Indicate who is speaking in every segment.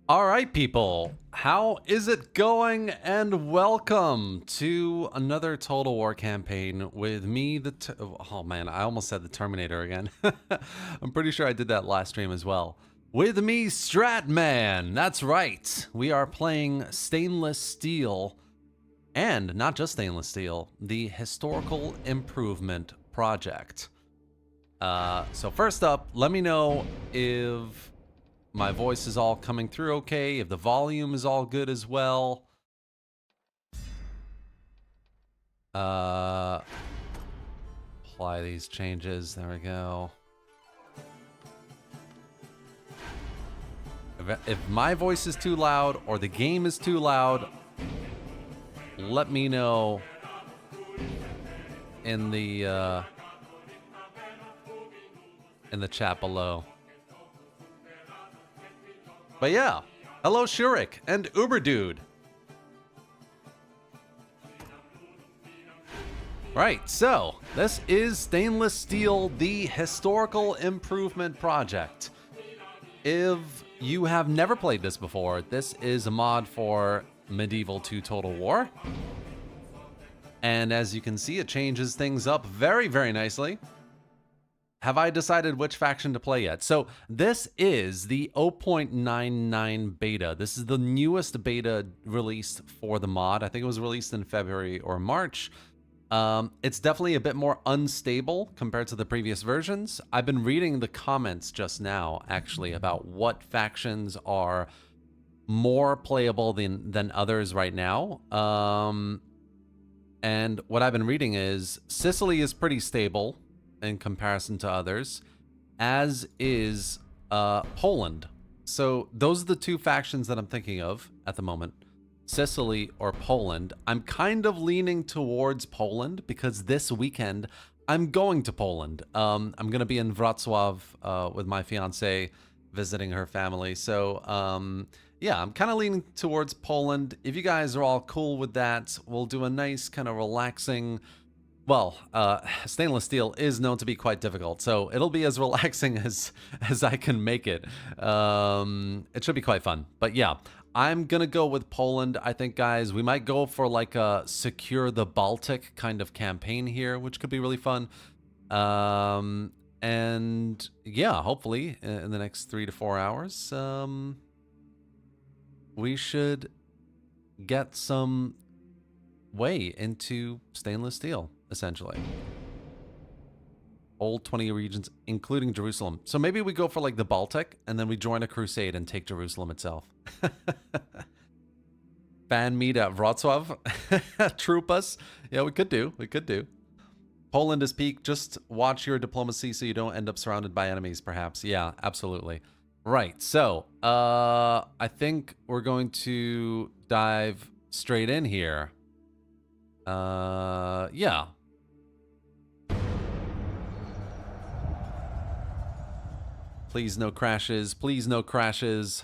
Speaker 1: All right, people, how is it going? And welcome to another Total War campaign with me, oh man, I almost said the Terminator again. I'm pretty sure I did that last stream as well. With me, STRATMAN. That's right. We are playing Stainless Steel, and not just Stainless Steel, the Historical Improvement Project. So first up, let me know if my voice is all coming through okay, if the volume is all good as well. Apply these changes. There we go. If my voice is too loud or the game is too loud, let me know in the chat below. But yeah, hello Shurik and Uber Dude. Right, so this is Stainless Steel, the Historical Improvement Project. If you have never played this before, this is a mod for Medieval 2 Total War. And as you can see, it changes things up very, very nicely. Have I decided which faction to play yet? So this is the 0.99 beta. This is the newest beta released for the mod. I think it was released in February or March. It's definitely a bit more unstable compared to the previous versions. I've been reading the comments just now, actually, about what factions are more playable than others right now. And what I've been reading is Sicily is pretty stable in comparison to others, as is Poland. So those are the two factions that I'm thinking of at the moment, Sicily or Poland. I'm kind of leaning towards Poland because this weekend I'm going to Poland. I'm going to be in Wrocław with my fiance, visiting her family. So yeah, I'm kind of leaning towards Poland. If you guys are all cool with that, we'll do a nice kind of relaxing. Well, stainless steel is known to be quite difficult, so it'll be as relaxing as I can make it. It should be quite fun. But yeah, I'm gonna go with Poland. I think, guys, we might go for like a secure the Baltic kind of campaign here, which could be really fun. And yeah, hopefully in the next 3 to 4 hours, we should get some way into stainless steel, essentially. Old 20 regions, including Jerusalem. So maybe we go for like the Baltic, and then we join a crusade and take Jerusalem itself. Fan meet at Wrocław. Troop us. Yeah, we could do. We could do. Poland is peak. Just watch your diplomacy so you don't end up surrounded by enemies, perhaps. Yeah, absolutely. Right, so I think we're going to dive straight in here. Yeah. Please no crashes. Please no crashes.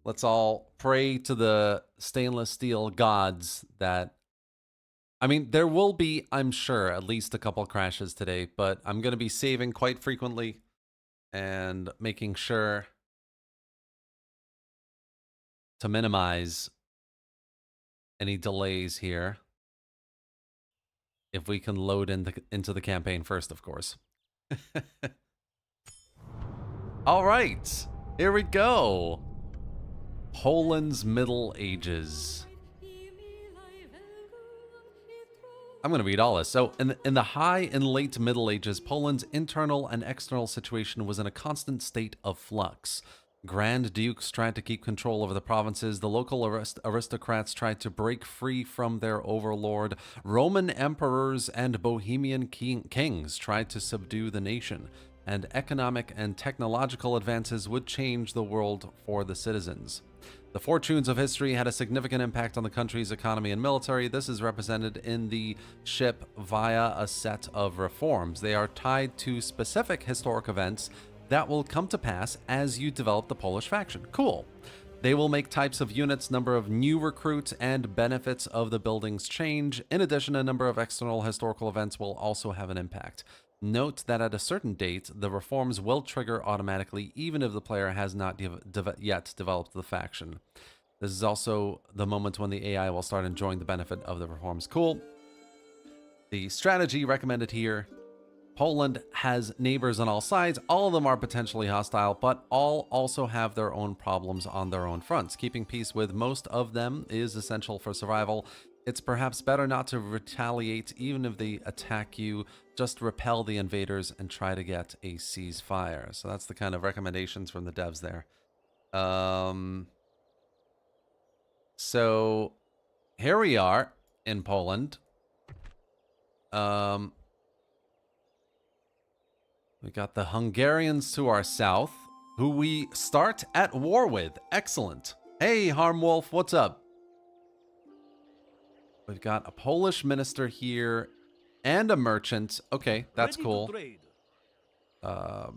Speaker 1: Let's all pray to the stainless steel gods that... I mean, there will be, I'm sure, at least a couple crashes today, but I'm going to be saving quite frequently and making sure to minimize any delays here. If we can load into the campaign first, of course. All right, here we go. Poland's Middle Ages. I'm going to read all this. So, in the high and late Middle Ages, Poland's internal and external situation was in a constant state of flux. Grand dukes tried to keep control over the provinces. The local aristocrats tried to break free from their overlord. Roman emperors and Bohemian kings tried to subdue the nation. And economic and technological advances would change the world for the citizens. The fortunes of history had a significant impact on the country's economy and military. This is represented in the SHIP via a set of reforms. They are tied to specific historic events that will come to pass as you develop the Polish faction. Cool. They will make types of units, number of new recruits, and benefits of the buildings change. In addition, a number of external historical events will also have an impact. Note that at a certain date, the reforms will trigger automatically even if the player has not yet developed the faction. This is also the moment when the AI will start enjoying the benefit of the reforms. Cool. The strategy recommended here. Poland has neighbors on all sides. All of them are potentially hostile, but all also have their own problems on their own fronts. Keeping peace with most of them is essential for survival. It's perhaps better not to retaliate even if they attack you. Just repel the invaders and try to get a ceasefire. So that's the kind of recommendations from the devs there. So here we are in Poland. We got the Hungarians to our south, who we start at war with. Excellent. Hey, Harmwolf, what's up? We've got a Polish minister here and a merchant. Okay, that's cool.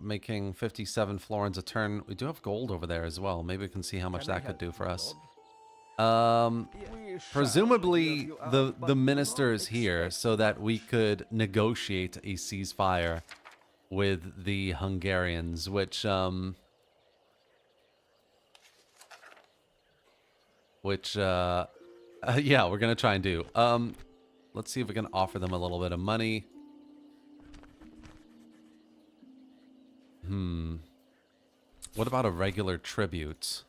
Speaker 1: Making 57 florins a turn. We do have gold over there as well. Maybe we can see how much that could do for us. Presumably the minister is here so that we could negotiate a ceasefire with the Hungarians, which yeah, we're gonna try and do. Let's see if we can offer them a little bit of money. What about a regular tribute?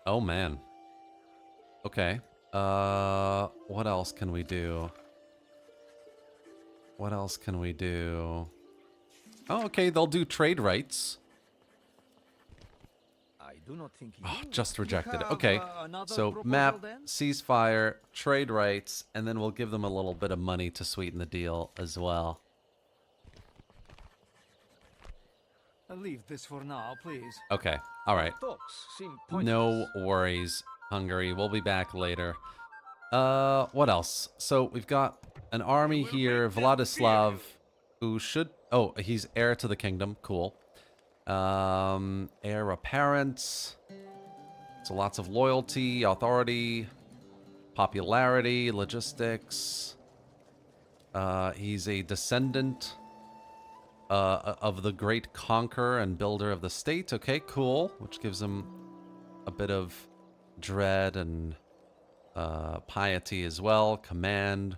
Speaker 1: Oh man. Okay. What else can we do? What else can we do? Oh, okay, they'll do trade rights.
Speaker 2: I do not think
Speaker 1: Oh, just rejected it. Okay, so map, ceasefire, trade rights, and then we'll give them a little bit of money to sweeten the deal as well.
Speaker 2: I'll leave this for now, please.
Speaker 1: Okay, all right.
Speaker 2: Talks seem
Speaker 1: No worries, Hungary. We'll be back later. What else? So we've got an army here, Vladislav, who should... Oh, he's heir to the kingdom. Cool. Heir apparent. So lots of loyalty, authority, popularity, logistics. He's a descendant of the great conqueror and builder of the state. Okay, cool. Which gives him a bit of dread and piety as well. Command.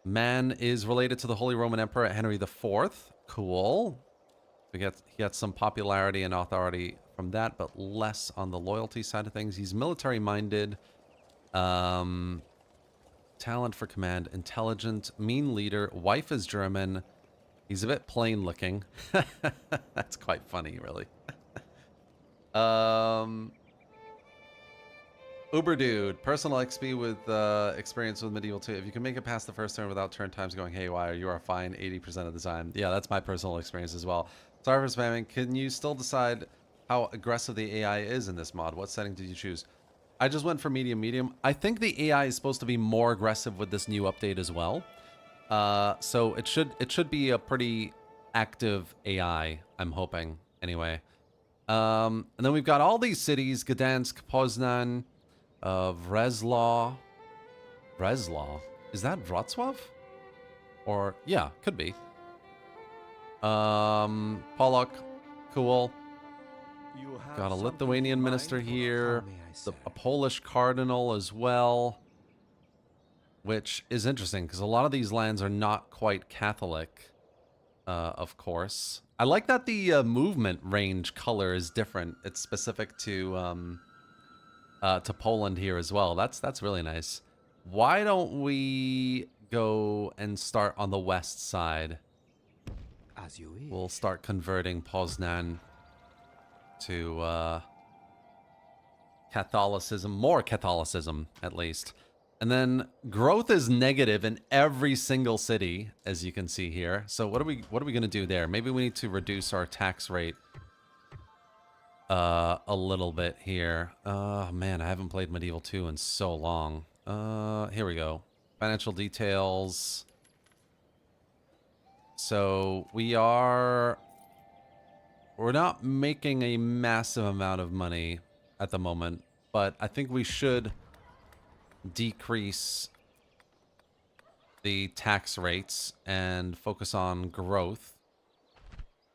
Speaker 1: Man is related to the Holy Roman Emperor Henry IV. Cool. He gets some popularity and authority from that, but less on the loyalty side of things. He's military-minded. Talent for command. Intelligent. Mean leader. Wife is German. He's a bit plain-looking. That's quite funny, really. Uber dude, personal XP with experience with Medieval 2. If you can make it past the first turn without turn times going haywire, you are fine 80% of the time. Yeah, that's my personal experience as well. Sorry for spamming. Can you still decide how aggressive the AI is in this mod? What setting did you choose? I just went for medium. I think the AI is supposed to be more aggressive with this new update as well. So it should be a pretty active AI, I'm hoping, anyway. And then we've got all these cities: Gdansk, Poznan, Wrocław. Is that Wrocław? Or, yeah, could be. Pollock, cool. Got a Lithuanian minister here. A Polish cardinal as well. Which is interesting, because a lot of these lands are not quite Catholic, of course. I like that the movement range color is different. It's specific to Poland here as well. That's really nice. Why don't we go and start on the west side?
Speaker 2: As you wish.
Speaker 1: We'll start converting Poznan to Catholicism, more Catholicism at least. And then growth is negative in every single city, as you can see here. So what are we going to do there? Maybe we need to reduce our tax rate a little bit here. Oh man, I haven't played Medieval 2 in so long. Here we go. Financial details. So we're not making a massive amount of money at the moment, but I think we should decrease the tax rates and focus on growth.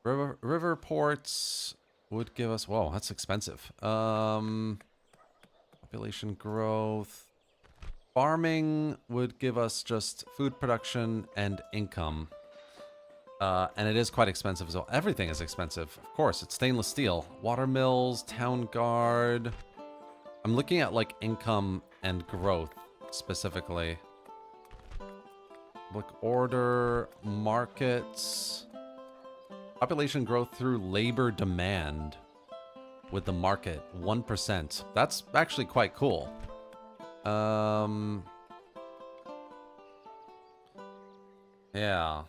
Speaker 1: River ports would give us... Whoa, that's expensive. Population growth. Farming would give us just food production and income. And it is quite expensive as well. Everything is expensive. Of course, it's stainless steel. Water mills, town guard. I'm looking at like income and growth specifically. Public order, markets. Population growth through labor demand with the market, 1%. That's actually quite cool. Yeah.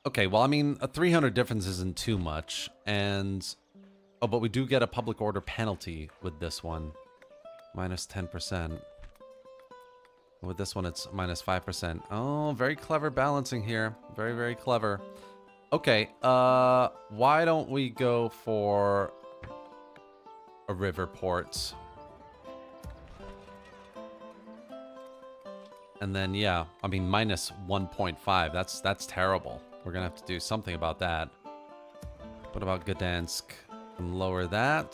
Speaker 1: Okay, well, I mean, a 300 difference isn't too much, and... Oh, but we do get a public order penalty with this one. Minus 10%. With this one, it's minus 5%. Oh, very clever balancing here. Very, very clever. Okay, why don't we go for a river port? And then, yeah, I mean, minus 1.5. That's terrible. We're gonna have to do something about that. What about Gdansk? Can lower that.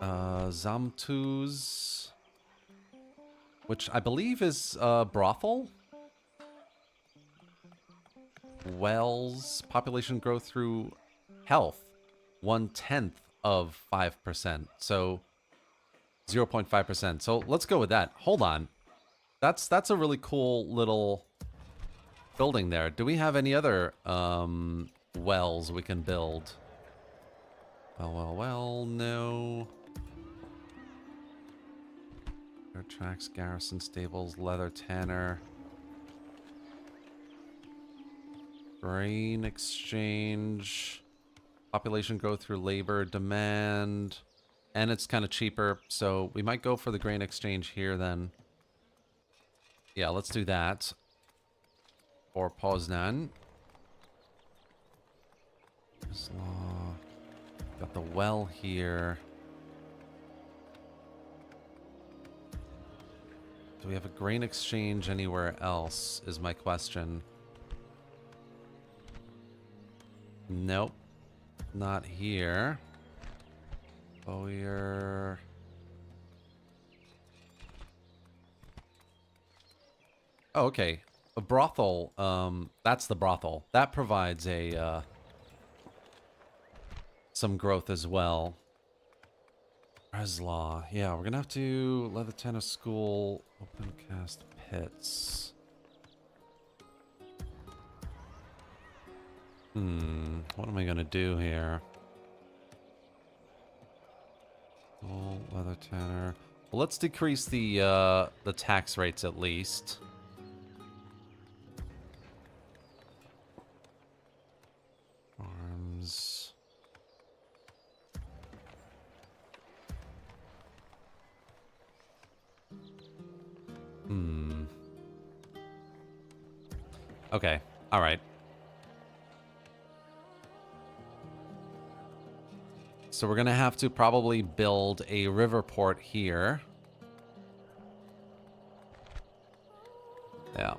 Speaker 1: Zamtuz, which I believe is brothel. Wells, population growth through health, 1/10 of 5%. So 0.5%. So let's go with that. Hold on. That's a really cool little building there. Do we have any other wells we can build? Well, no. Air tracks, garrison stables, leather tanner. Grain exchange. Population growth through labor demand. And it's kind of cheaper, so we might go for the grain exchange here then. Yeah, let's do that. For Poznan. Got the well here. Do we have a grain exchange anywhere else, is my question. Nope. Not here. Bowyer. Oh, okay. A brothel. That's the brothel. That provides a some growth as well. Breslaw. Yeah, we're gonna have to leather tennis school, open cast pits. What am I gonna do here? Oh, leather tanner. Well, let's decrease the tax rates at least. Farms. Okay. All right. So we're going to have to probably build a river port here. Yeah.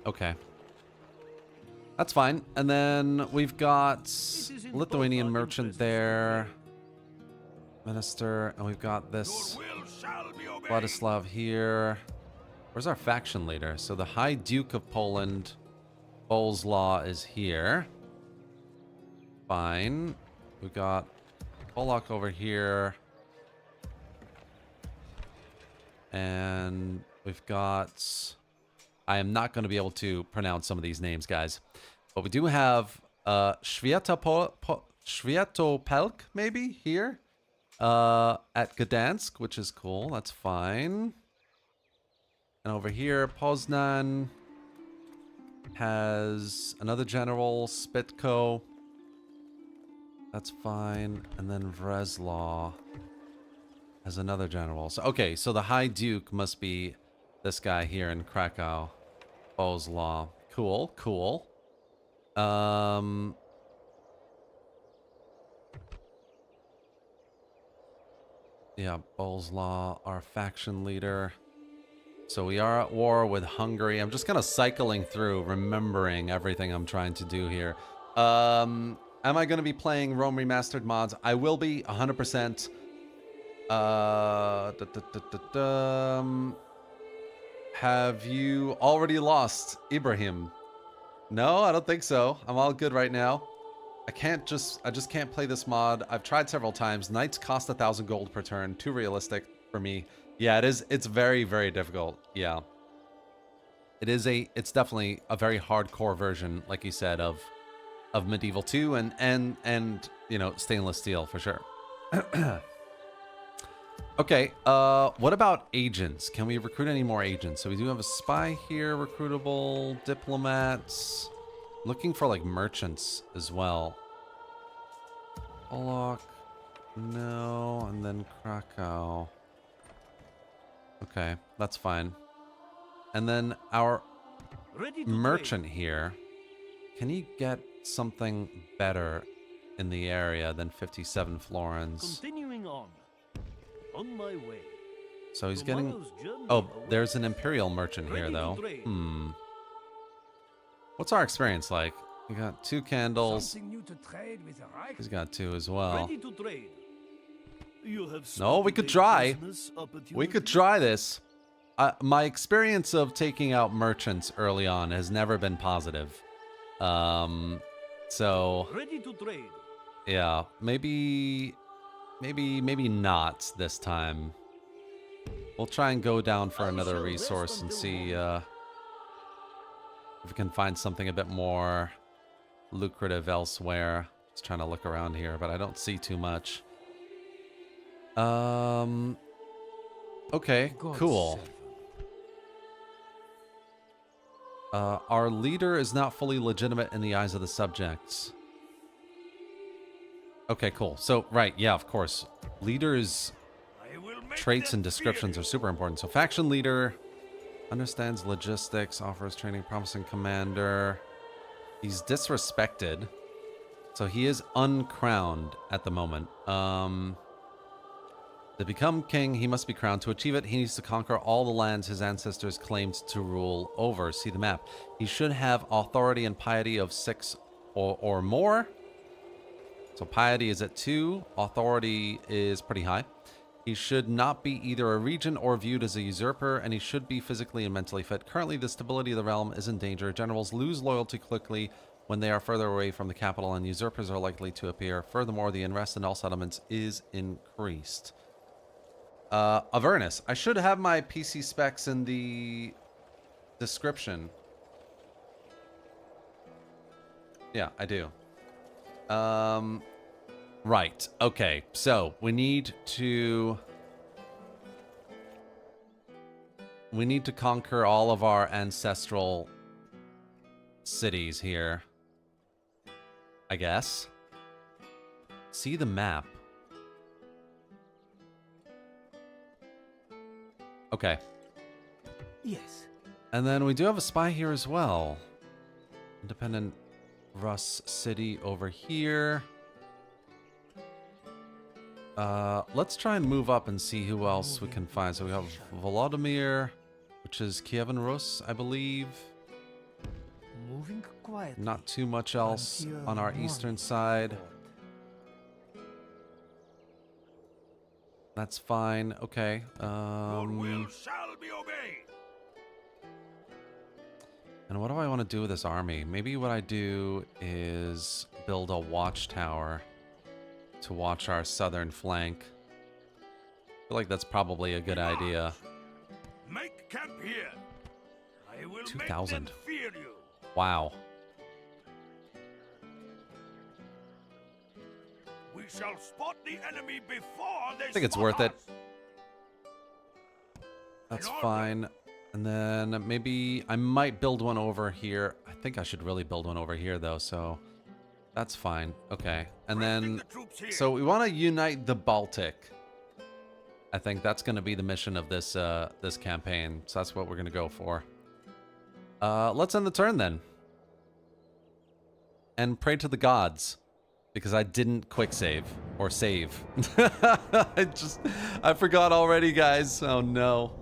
Speaker 1: Okay. That's fine. And then we've got Lithuanian merchant there. Minister. And we've got this Vladislav here. Where's our faction leader? So the High Duke of Poland, Boleslaw, is here. Fine. We've got Polak over here. And we've got... I am not going to be able to pronounce some of these names, guys. But we do have Świętopelk, maybe, here. At Gdansk, which is cool. That's fine. And over here, Poznan has another general, Spitko. That's fine. And then Vreslaw has another general. So, okay, so the High Duke must be this guy here in Krakow. Boleslaw. Cool, cool. Yeah, Boleslaw, our faction leader. So we are at war with Hungary. I'm just kind of cycling through, remembering everything I'm trying to do here. Am I going to be playing Rome Remastered mods? I will be 100%. Have you already lost, Ibrahim? No, I don't think so. I'm all good right now. I just can't play this mod. I've tried several times. Knights cost 1,000 gold per turn. Too realistic for me. Yeah, it is. It's very, very difficult. Yeah. It's definitely a very hardcore version, like you said, of Medieval 2 and you know, stainless steel for sure. Okay, what about agents? Can we recruit any more agents? So we do have a spy here, recruitable, diplomats. Looking for like merchants as well. Pollock, no, and then Krakow. Okay, that's fine. And then our merchant here, can he get something better in the area than 57 florins?
Speaker 3: Continuing on my way.
Speaker 1: So he's getting... Oh, there's an imperial merchant here, though. What's our experience like? We got 2 candles. He's got 2 as well. No, we could try. We could try this. My experience of taking out merchants early on has never been positive. So... Yeah, maybe not this time. We'll try and go down for another resource and see if we can find something a bit more lucrative elsewhere. Just trying to look around here, but I don't see too much. Okay, cool. Our leader is not fully legitimate in the eyes of the subjects. Okay, cool. So, right, yeah, of course. Leaders' traits and descriptions are super important. So, faction leader understands logistics, offers training, promising commander. He's disrespected. So, he is uncrowned at the moment. To become king, he must be crowned. To achieve it, he needs to conquer all the lands his ancestors claimed to rule over. See the map. He should have authority and piety of 6 or more. So piety is at 2. Authority is pretty high. He should not be either a regent or viewed as a usurper, and he should be physically and mentally fit. Currently, the stability of the realm is in danger. Generals lose loyalty quickly when they are further away from the capital, and usurpers are likely to appear. Furthermore, the unrest in all settlements is increased. Avernus. I should have my PC specs in the description. Yeah, I do. Right. Okay. So we need to conquer all of our ancestral cities here, I guess. See the map. Okay.
Speaker 2: Yes.
Speaker 1: And then we do have a spy here as well. Independent Rus City over here. Let's try and move up and see who else we can find. So we have Volodymyr, which is Kievan Rus, I believe.
Speaker 2: Moving quietly.
Speaker 1: Not too much else on our eastern side. That's fine. Okay.
Speaker 4: Your will shall be obeyed.
Speaker 1: And what do I want to do with this army? Maybe what I do is build a watchtower to watch our southern flank. I feel like that's probably a good idea.
Speaker 4: Make camp here. I will
Speaker 1: 2,000.
Speaker 4: make them fear you.
Speaker 1: Wow.
Speaker 4: We shall spot the enemy before they
Speaker 1: I think it's
Speaker 4: spot
Speaker 1: worth it.
Speaker 4: us.
Speaker 1: That's
Speaker 4: In order.
Speaker 1: fine. And then maybe I might build one over here. I think I should really build one over here though, so that's fine. Okay. And
Speaker 4: Resting
Speaker 1: then
Speaker 4: the troops here.
Speaker 1: so we want to unite the Baltic. I think that's going to be the mission of this this campaign. So that's what we're going to go for. Let's end the turn then. And pray to the gods, because I didn't quick save, Or save. I forgot already, guys. Oh no.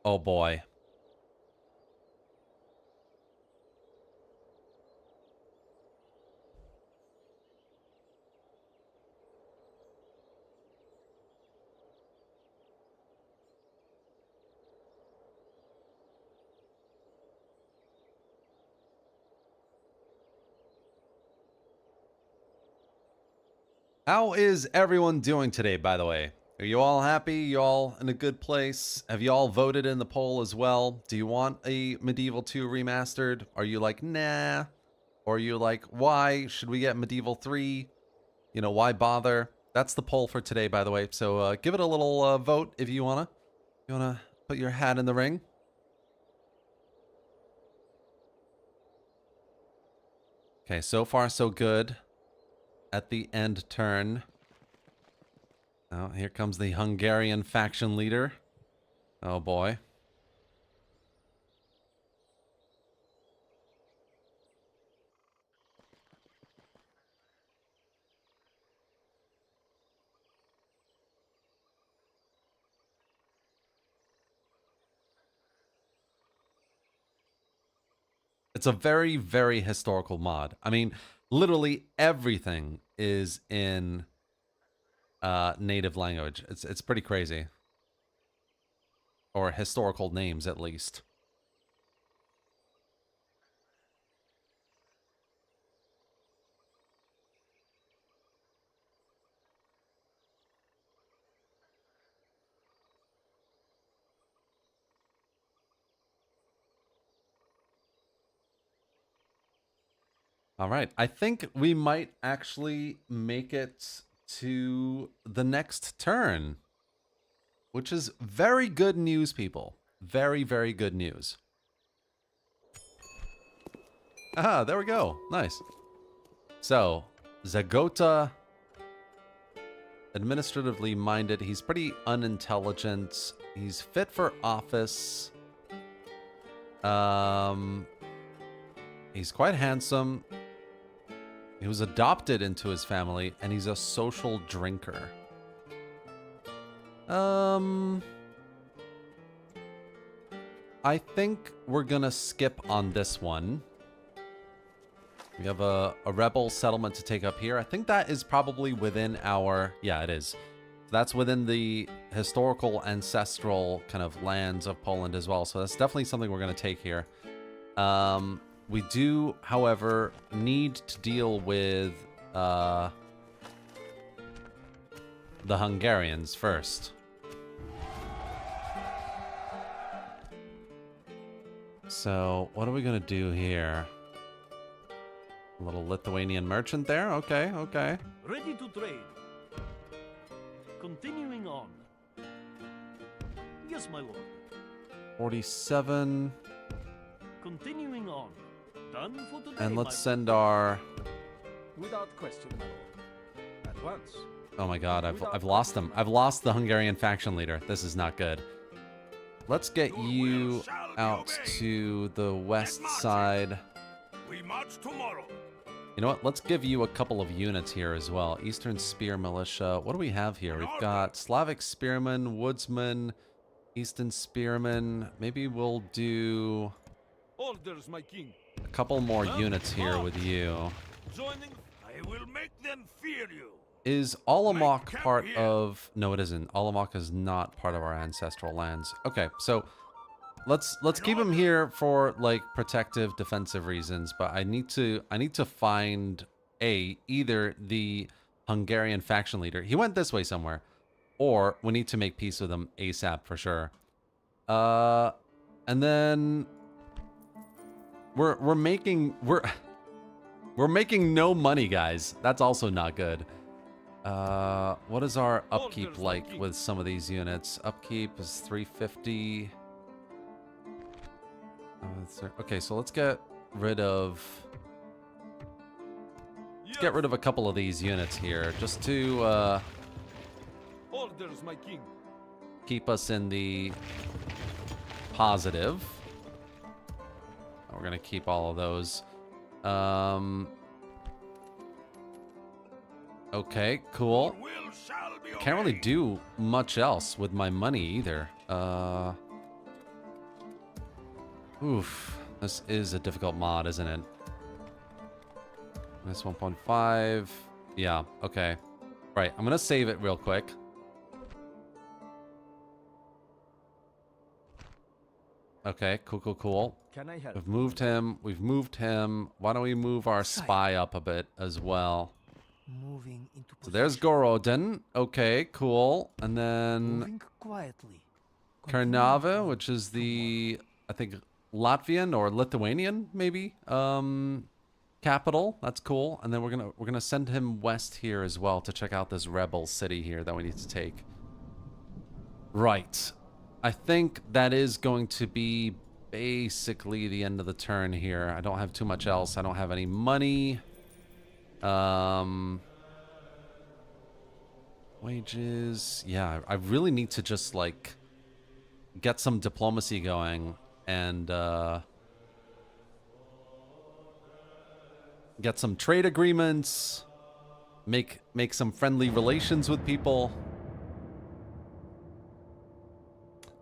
Speaker 1: Oh boy. How is everyone doing today, by the way? Are you all happy? You all in a good place? Have you all voted in the poll as well? Do you want a Medieval 2 remastered? Are you like, nah? Or are you like, why? Should we get Medieval 3? You know, why bother? That's the poll for today, by the way. So give it a little vote if you wanna. You wanna put your hat in the ring? Okay, so far so good. At the end turn. Oh, here comes the Hungarian faction leader. Oh boy. It's a very, very historical mod. I mean, literally everything is in native language. It's pretty crazy. Or historical names, at least. All right. I think we might actually make it to the next turn, which is very good news, people. Very, very good news. Ah, there we go. Nice. So, Zagota, administratively minded. He's pretty unintelligent. He's fit for office. He's quite handsome. He was adopted into his family, and he's a social drinker. I think we're gonna skip on this one. We have a rebel settlement to take up here. I think that is probably within our... Yeah, it is. That's within the historical, ancestral kind of lands of Poland as well. So that's definitely something we're going to take here. We do, however, need to deal with the Hungarians first. So what are we going to do here? A little Lithuanian merchant there? Okay, okay.
Speaker 3: Ready to trade. Continuing on. Yes, my lord.
Speaker 1: 47.
Speaker 3: Continuing on. Done for today.
Speaker 1: And let's send our...
Speaker 2: Without question, my lord. At once.
Speaker 1: Oh my god, I've lost them. I've lost the Hungarian faction leader. This is not good. Let's get you out to the west side.
Speaker 4: We march tomorrow.
Speaker 1: You know what? Let's give you a couple of units here as well. Eastern Spear Militia. What do we have here? We've got Slavic Spearmen, Woodsmen, Eastern Spearmen. Maybe we'll do
Speaker 4: Orders, my king.
Speaker 1: a couple more units here with you.
Speaker 4: Joining, I will make them fear you.
Speaker 1: Is Olomouc part of... No, it isn't. Olomouc is not part of our ancestral lands. Okay, so let's keep him here for like protective, defensive reasons. But I need to find either the Hungarian faction leader. He went this way somewhere, or we need to make peace with him ASAP for sure. And then we're making no money, guys. That's also not good. What is our upkeep like with some of these units? Upkeep is 350. Okay, so let's get rid of Let's get rid of a couple of these units here, just to
Speaker 2: Orders, my king.
Speaker 1: keep us in the positive. We're gonna keep all of those. Okay, cool.
Speaker 4: Will shall be
Speaker 1: Can't really
Speaker 4: obeyed.
Speaker 1: do much else with my money either. Oof. This is a difficult mod, isn't it? This 1.5. Yeah, okay. Right, I'm gonna save it real quick. Okay, cool.
Speaker 2: Can I help?
Speaker 1: We've moved him. Why don't we move our spy up a bit as well?
Speaker 5: Moving into
Speaker 1: So there's Gorodin. Okay, cool. And then
Speaker 5: moving quietly.
Speaker 1: Karnava, which is the, I think, Latvian or Lithuanian, maybe, capital. That's cool. And then we're gonna send him west here as well to check out this rebel city here that we need to take. Right. I think that is going to be basically the end of the turn here. I don't have too much else. I don't have any money. Wages. Yeah, I really need to just, like, get some diplomacy going and, get some trade agreements, make some friendly relations with people,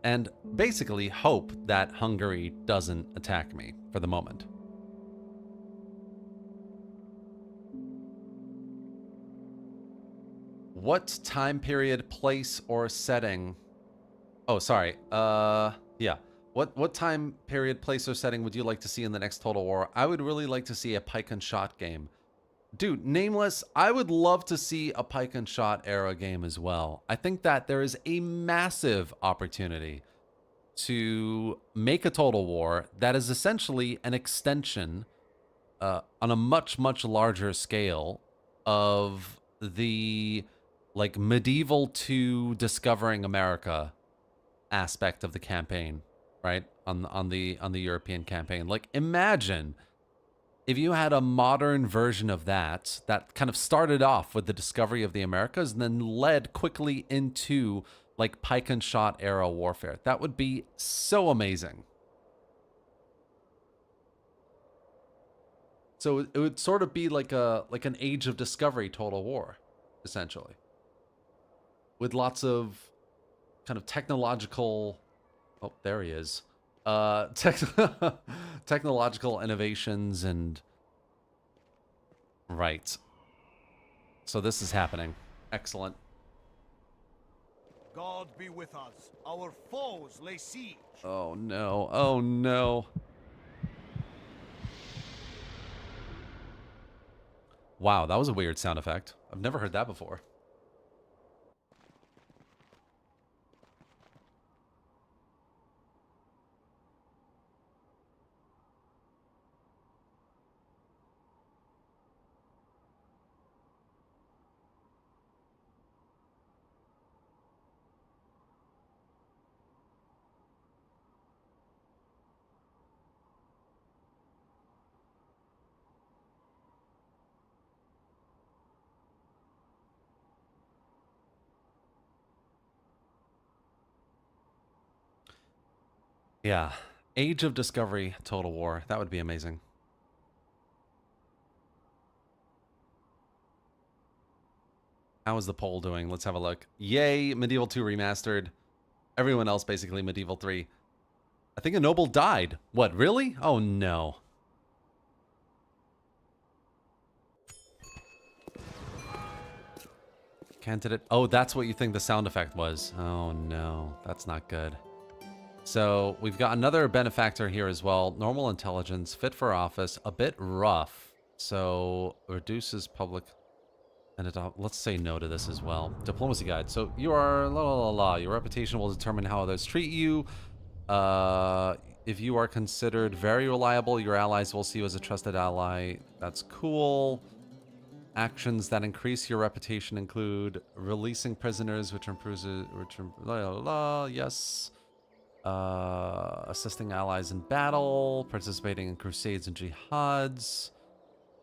Speaker 1: and basically hope that Hungary doesn't attack me for the moment. What time period, place, or setting? Oh, sorry. Yeah. What time period, place, or setting would you like to see in the next Total War? I would really like to see a pike and shot game. Dude, Nameless, I would love to see a pike and shot era game as well. I think that there is a massive opportunity to make a Total War that is essentially an extension on a much larger scale of the, like, medieval to discovering America aspect of the campaign, right? On the European campaign. Like, imagine if you had a modern version of that kind of started off with the discovery of the Americas and then led quickly into, like, pike and shot era warfare. That would be so amazing. So it would sort of be like an Age of Discovery Total War, essentially, with lots of kind of technological. Oh, there he is. Technological innovations and right. So this is happening. Excellent.
Speaker 4: God be with us. Our foes lay siege.
Speaker 1: Oh no. Oh no. Wow, that was a weird sound effect. I've never heard that before. Yeah. Age of Discovery Total War. That would be amazing. How is the poll doing? Let's have a look. Yay, Medieval 2 Remastered. Everyone else basically Medieval 3. I think a noble died. What, really? Oh no. Candidate. Oh, that's what you think the sound effect was. Oh no, that's not good. So we've got another benefactor here as well. Normal intelligence, fit for office, a bit rough. So reduces public and let's say no to this as well. Diplomacy guide. So you are Your reputation will determine how others treat you. If you are considered very reliable, your allies will see you as a trusted ally. That's cool. Actions that increase your reputation include releasing prisoners, which improves yes. Assisting allies in battle, participating in crusades and jihads.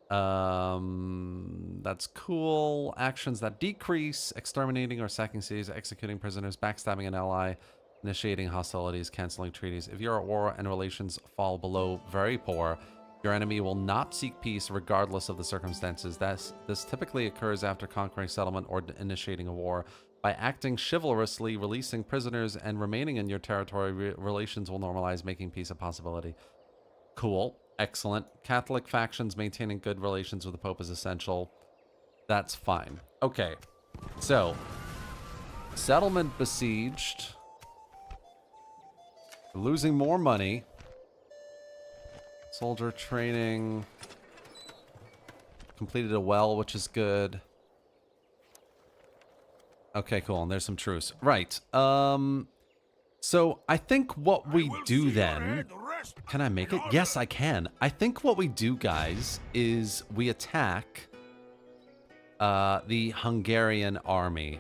Speaker 1: That's cool. Actions that decrease: exterminating or sacking cities, executing prisoners, backstabbing an ally, initiating hostilities, canceling treaties. If your war and relations fall below very poor, your enemy will not seek peace regardless of the circumstances. This typically occurs after conquering settlement or initiating a war. By acting chivalrously, releasing prisoners, and remaining in your territory, relations will normalize, making peace a possibility. Cool. Excellent. Catholic factions maintaining good relations with the Pope is essential. That's fine. Okay. So, settlement besieged. Losing more money. Soldier training. Completed a well, which is good. Okay, cool. And there's some truce. Right. So I think what we do then... Can I make it? Yes, I can. I think what we do, guys, is we attack the Hungarian army.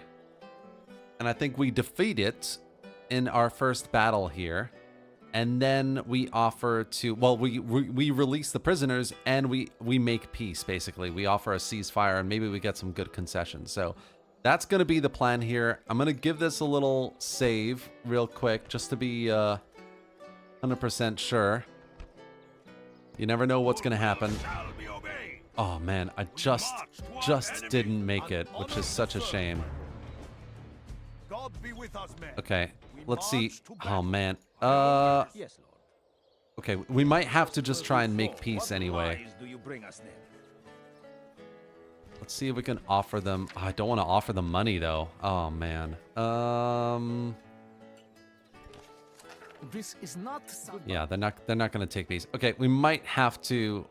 Speaker 1: And I think we defeat it in our first battle here. And then we offer to... Well, we release the prisoners and we make peace, basically. We offer a ceasefire and maybe we get some good concessions. So that's going to be the plan here. I'm going to give this a little save real quick just to be 100% sure. You never know what's going to happen. Oh, man, I just didn't make it, which is such a shame. Okay, let's see. Oh, man.
Speaker 2: Yes, Lord.
Speaker 1: Okay, we might have to just try and make peace anyway. Let's see if we can offer them. Oh, I don't want to offer them money though. Oh man.
Speaker 5: This is not.
Speaker 1: Yeah, they're not going to take peace. Okay, we might have to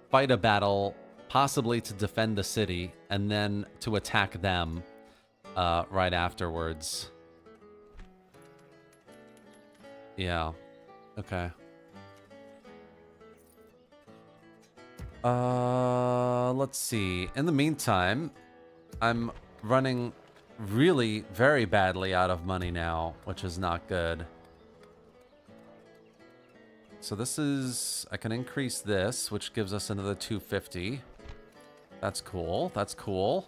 Speaker 1: fight a battle, possibly to defend the city, and then to attack them right afterwards. Yeah. Okay. Let's see. In the meantime, I'm running really very badly out of money now, which is not good. So this is... I can increase this, which gives us another 250. That's cool. That's cool.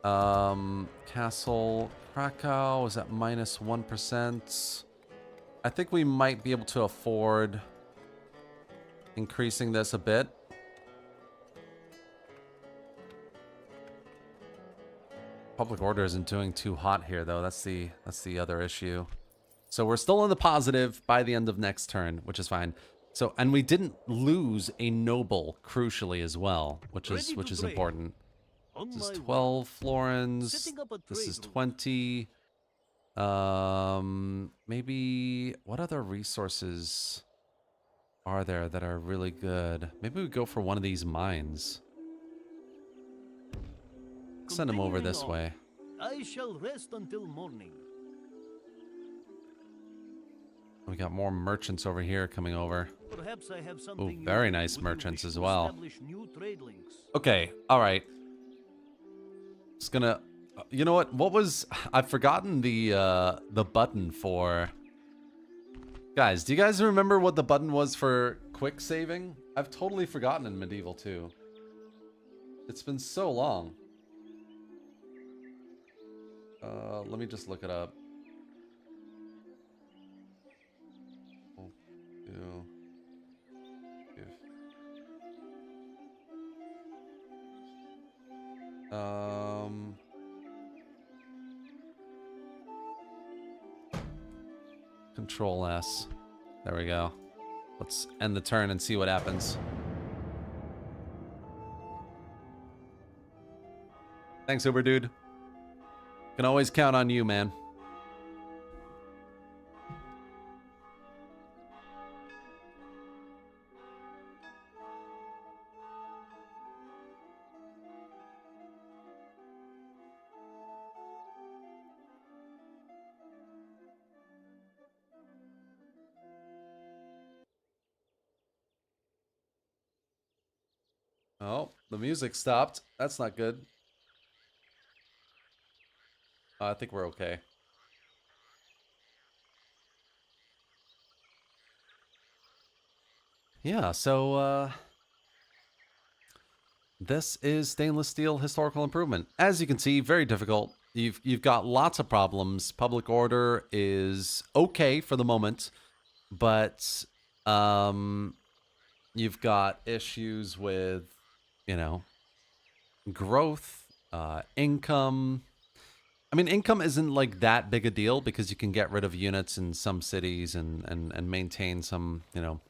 Speaker 1: Castle Krakow is at minus 1%. I think we might be able to afford increasing this a bit. Public order isn't doing too hot here, though. That's the other issue. So we're still in the positive by the end of next turn, which is fine. So, and we didn't lose a noble, crucially, as well, which is important. This is 12 florins. This is 20. Maybe what other resources are there that are really good? Maybe we go for one of these mines. Send them over this way.
Speaker 3: I shall rest until morning.
Speaker 1: We got more merchants over here coming over.
Speaker 3: Perhaps I have something.
Speaker 1: Ooh, very nice merchants as well.
Speaker 3: Establish new trade links.
Speaker 1: Okay, all right. Just gonna. You know what? What was? I've forgotten the button for. Guys, do you guys remember what the button was for quick saving? I've totally forgotten in Medieval 2. It's been so long. Let me just look it up. Control S. There we go. Let's end the turn and see what happens. Thanks, Uber Dude. Can always count on you, man. Oh, the music stopped. That's not good. I think we're okay. Yeah, so, This is stainless steel historical improvement. As you can see, very difficult. You've got lots of problems. Public order is okay for the moment, but you've got issues with, you know, growth, income. I mean, income isn't like that big a deal because you can get rid of units in some cities and maintain some, you know,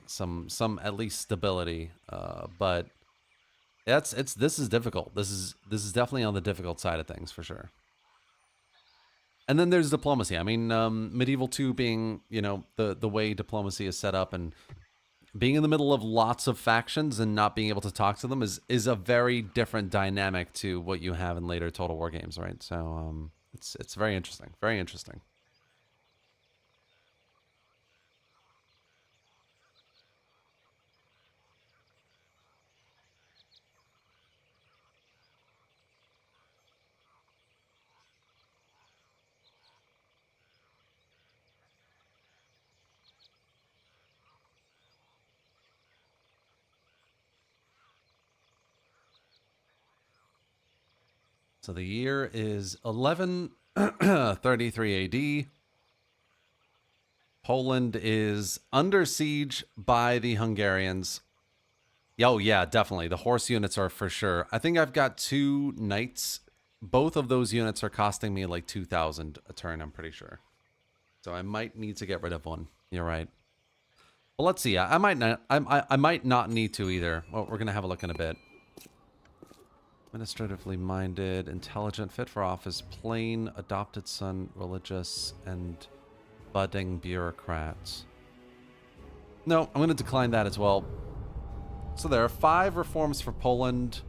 Speaker 1: some at least stability. But this is difficult. This is definitely on the difficult side of things for sure. And then there's diplomacy. I mean, Medieval 2 being, you know, the way diplomacy is set up and being in the middle of lots of factions and not being able to talk to them is a very different dynamic to what you have in later Total War games, right? So it's very interesting. Very interesting. So the year is 1133 AD. Poland is under siege by the Hungarians. Oh, yeah, definitely. The horse units are for sure. I think I've got 2 knights. Both of those units are costing me like 2,000 a turn, I'm pretty sure. So I might need to get rid of one. You're right. Well, let's see. I might not. I might not need to either. Well, we're gonna have a look in a bit. Administratively minded, intelligent, fit for office, plain, adopted son, religious, and budding bureaucrats. No, I'm going to decline that as well. So there are 5 reforms for Poland.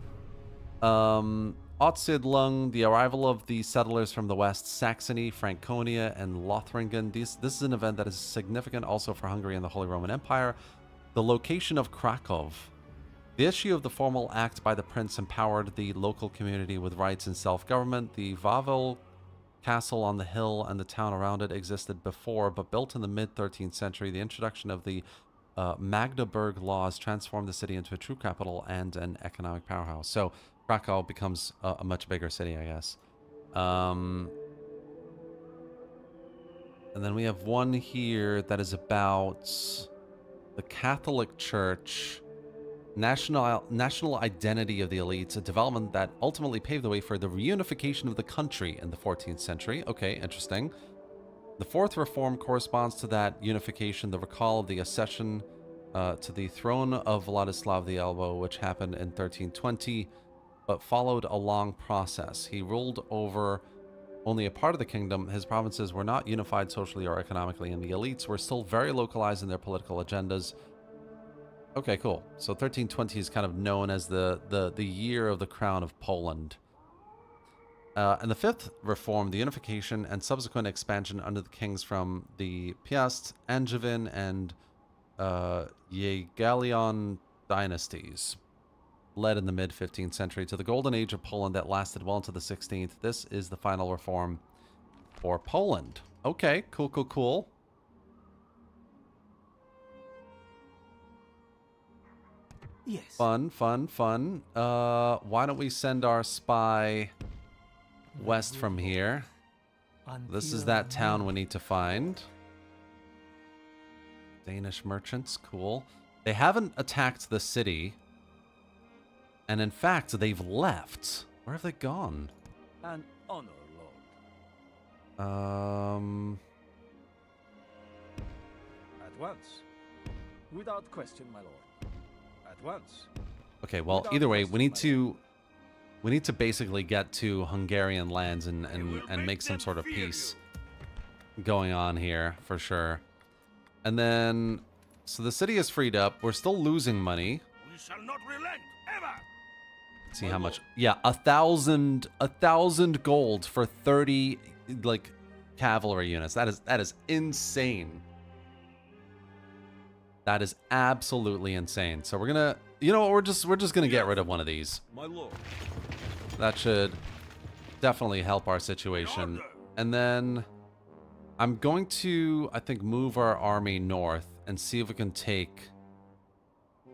Speaker 1: Otsiedlung, the arrival of the settlers from the west, Saxony, Franconia, and Lothringen. This is an event that is significant also for Hungary and the Holy Roman Empire. The location of Krakow. The issue of the formal act by the prince empowered the local community with rights and self-government. The Wawel castle on the hill and the town around it existed before, but built in the mid-13th century. The introduction of the Magdeburg laws transformed the city into a true capital and an economic powerhouse. So Krakow becomes a much bigger city, I guess. And then we have one here that is about the Catholic Church. National identity of the elites, a development that ultimately paved the way for the reunification of the country in the 14th century. Okay, interesting. The 4th reform corresponds to that unification, the recall of the accession to the throne of Vladislav the Elbow, which happened in 1320, but followed a long process. He ruled over only a part of the kingdom. His provinces were not unified socially or economically, and the elites were still very localized in their political agendas. Okay, cool. So 1320 is kind of known as the year of the crown of Poland. And the 5th reform, the unification and subsequent expansion under the kings from the Piast, Angevin, and Jagiellon dynasties, led in the mid-15th century to the golden age of Poland that lasted well into the 16th. This is the final reform for Poland. Okay, cool, cool, cool.
Speaker 5: Yes.
Speaker 1: Fun, fun, fun. Why don't we send our spy west from here? This is that town we need to find. Danish merchants, cool. They haven't attacked the city. And in fact, they've left. Where have they gone?
Speaker 2: An honor, Lord. At once. Without question, my lord. At once.
Speaker 1: Okay, well, either way, we need to basically get to Hungarian lands and make some sort of peace going on here for sure. And then, so the city is freed up. We're still losing money.
Speaker 4: We shall not relent ever.
Speaker 1: Let's see how much. Yeah, 1,000 gold for 30 like cavalry units. That is insane. That is absolutely insane. So we're gonna, you know what, we're just gonna get rid of one of these.
Speaker 2: My lord.
Speaker 1: That should definitely help our situation. And then I'm going to, I think, move our army north and see if we can take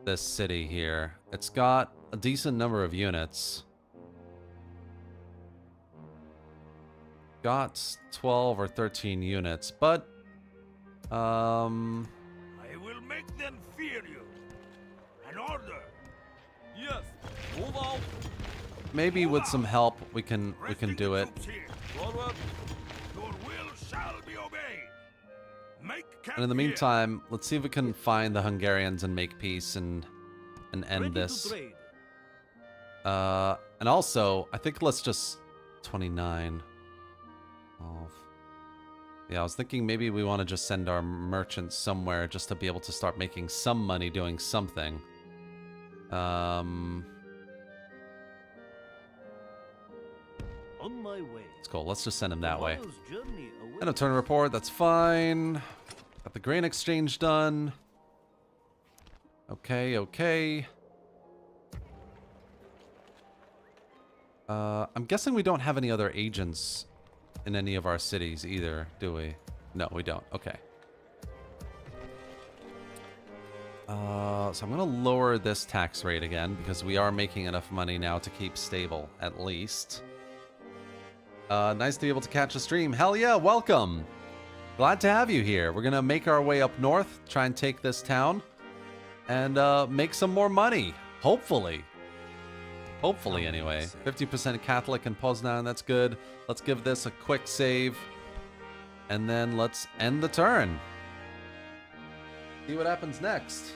Speaker 1: this city here. It's got a decent number of units. Got 12 or 13 units, but
Speaker 4: I will make them fear you. An order.
Speaker 2: Yes, move out.
Speaker 1: maybe with some help we can do it.
Speaker 2: Forward.
Speaker 4: Your will shall be obeyed. Make camp
Speaker 1: And in the
Speaker 4: here.
Speaker 1: meantime, let's see if we can find the Hungarians and make peace and end
Speaker 3: Ready
Speaker 1: this.
Speaker 3: to trade.
Speaker 1: And also, I think let's just 29. Yeah, I was thinking maybe we want to just send our merchants somewhere just to be able to start making some money doing something.
Speaker 3: On my way.
Speaker 1: It's cool. Let's just send him that way.
Speaker 3: Tomorrow's journey awaits.
Speaker 1: And a turn report. That's fine. Got the grain exchange done. Okay, okay. I'm guessing we don't have any other agents in any of our cities either, do we? No, we don't. Okay. So I'm going to lower this tax rate again because we are making enough money now to keep stable, at least. Nice to be able to catch a stream. Hell yeah, welcome. Glad to have you here. We're going to make our way up north, try and take this town, and make some more money. Hopefully. Hopefully, anyway. 50% Catholic in Poznan, that's good. Let's give this a quick save. And then let's end the turn. See what happens next.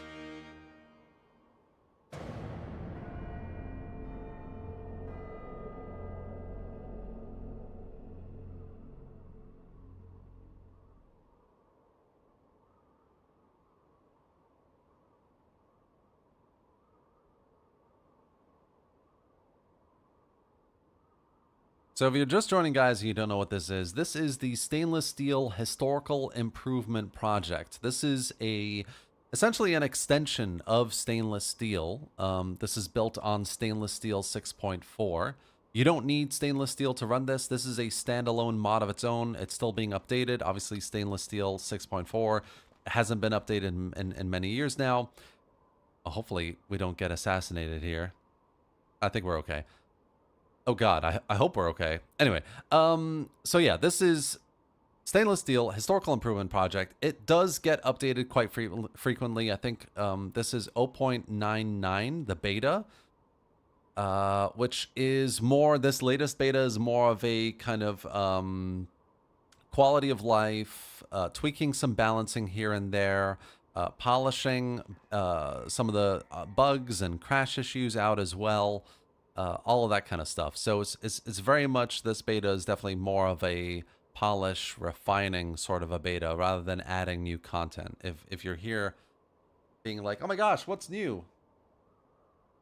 Speaker 1: So if you're just joining, guys, and you don't know what this is the Stainless Steel Historical Improvement Project. This is essentially an extension of stainless steel. This is built on stainless steel 6.4. You don't need stainless steel to run this. This is a standalone mod of its own. It's still being updated. Obviously, stainless steel 6.4 hasn't been updated in many years now. Hopefully, we don't get assassinated here. I think we're okay. Oh god, I hope we're okay. Anyway, so yeah, this is Stainless Steel Historical Improvement Project. It does get updated quite frequently. I think this is 0.99, the beta, which is more, this latest beta is more of a kind of quality of life, tweaking some balancing here and there, polishing some of the bugs and crash issues out as well. All of that kind of stuff. So it's very much, this beta is definitely more of a polish, refining sort of a beta rather than adding new content. If you're here being like, oh my gosh, what's new?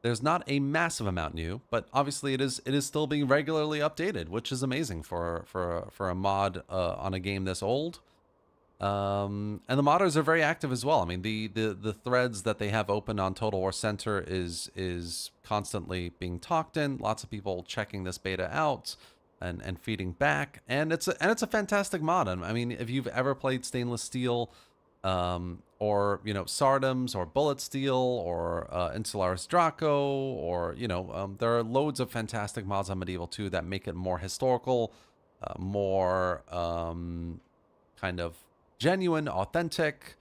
Speaker 1: There's not a massive amount new, but obviously it is still being regularly updated, which is amazing for a mod on a game this old. And the modders are very active as well. I mean, the threads that they have open on Total War Center is constantly being talked in. Lots of people checking this beta out and feeding back. And it's a fantastic mod. I mean, if you've ever played stainless steel, or Sardoms or bullet steel or Insularis Draco, or there are loads of fantastic mods on Medieval 2 that make it more historical, more kind of genuine, authentic,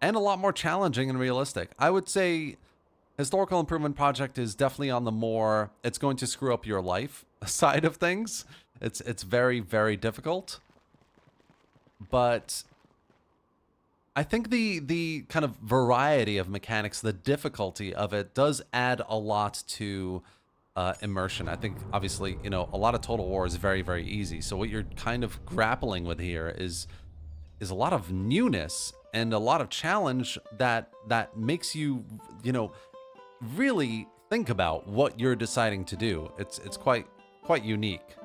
Speaker 1: and a lot more challenging and realistic. I would say Historical Improvement Project is definitely on the more, it's going to screw up your life side of things. It's very, very difficult. But I think the kind of variety of mechanics, the difficulty of it does add a lot to immersion. I think obviously, a lot of Total War is very, very easy. So what you're kind of grappling with here is a lot of newness and a lot of challenge that makes you, really think about what you're deciding to do. It's quite unique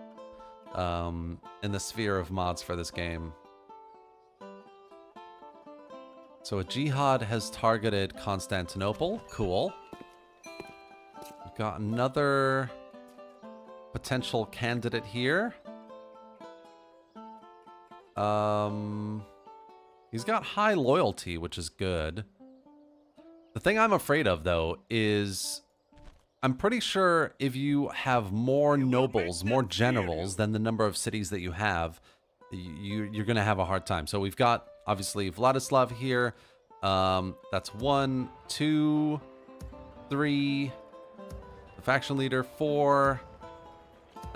Speaker 1: in the sphere of mods for this game. So a jihad has targeted Constantinople. Cool. We've got another potential candidate here. He's got high loyalty, which is good. The thing I'm afraid of, though, is I'm pretty sure if you have more nobles, more generals than the number of cities that you have, you're going to have a hard time. So we've got, obviously, Vladislav here. That's 1, 2, 3. The faction leader, 4.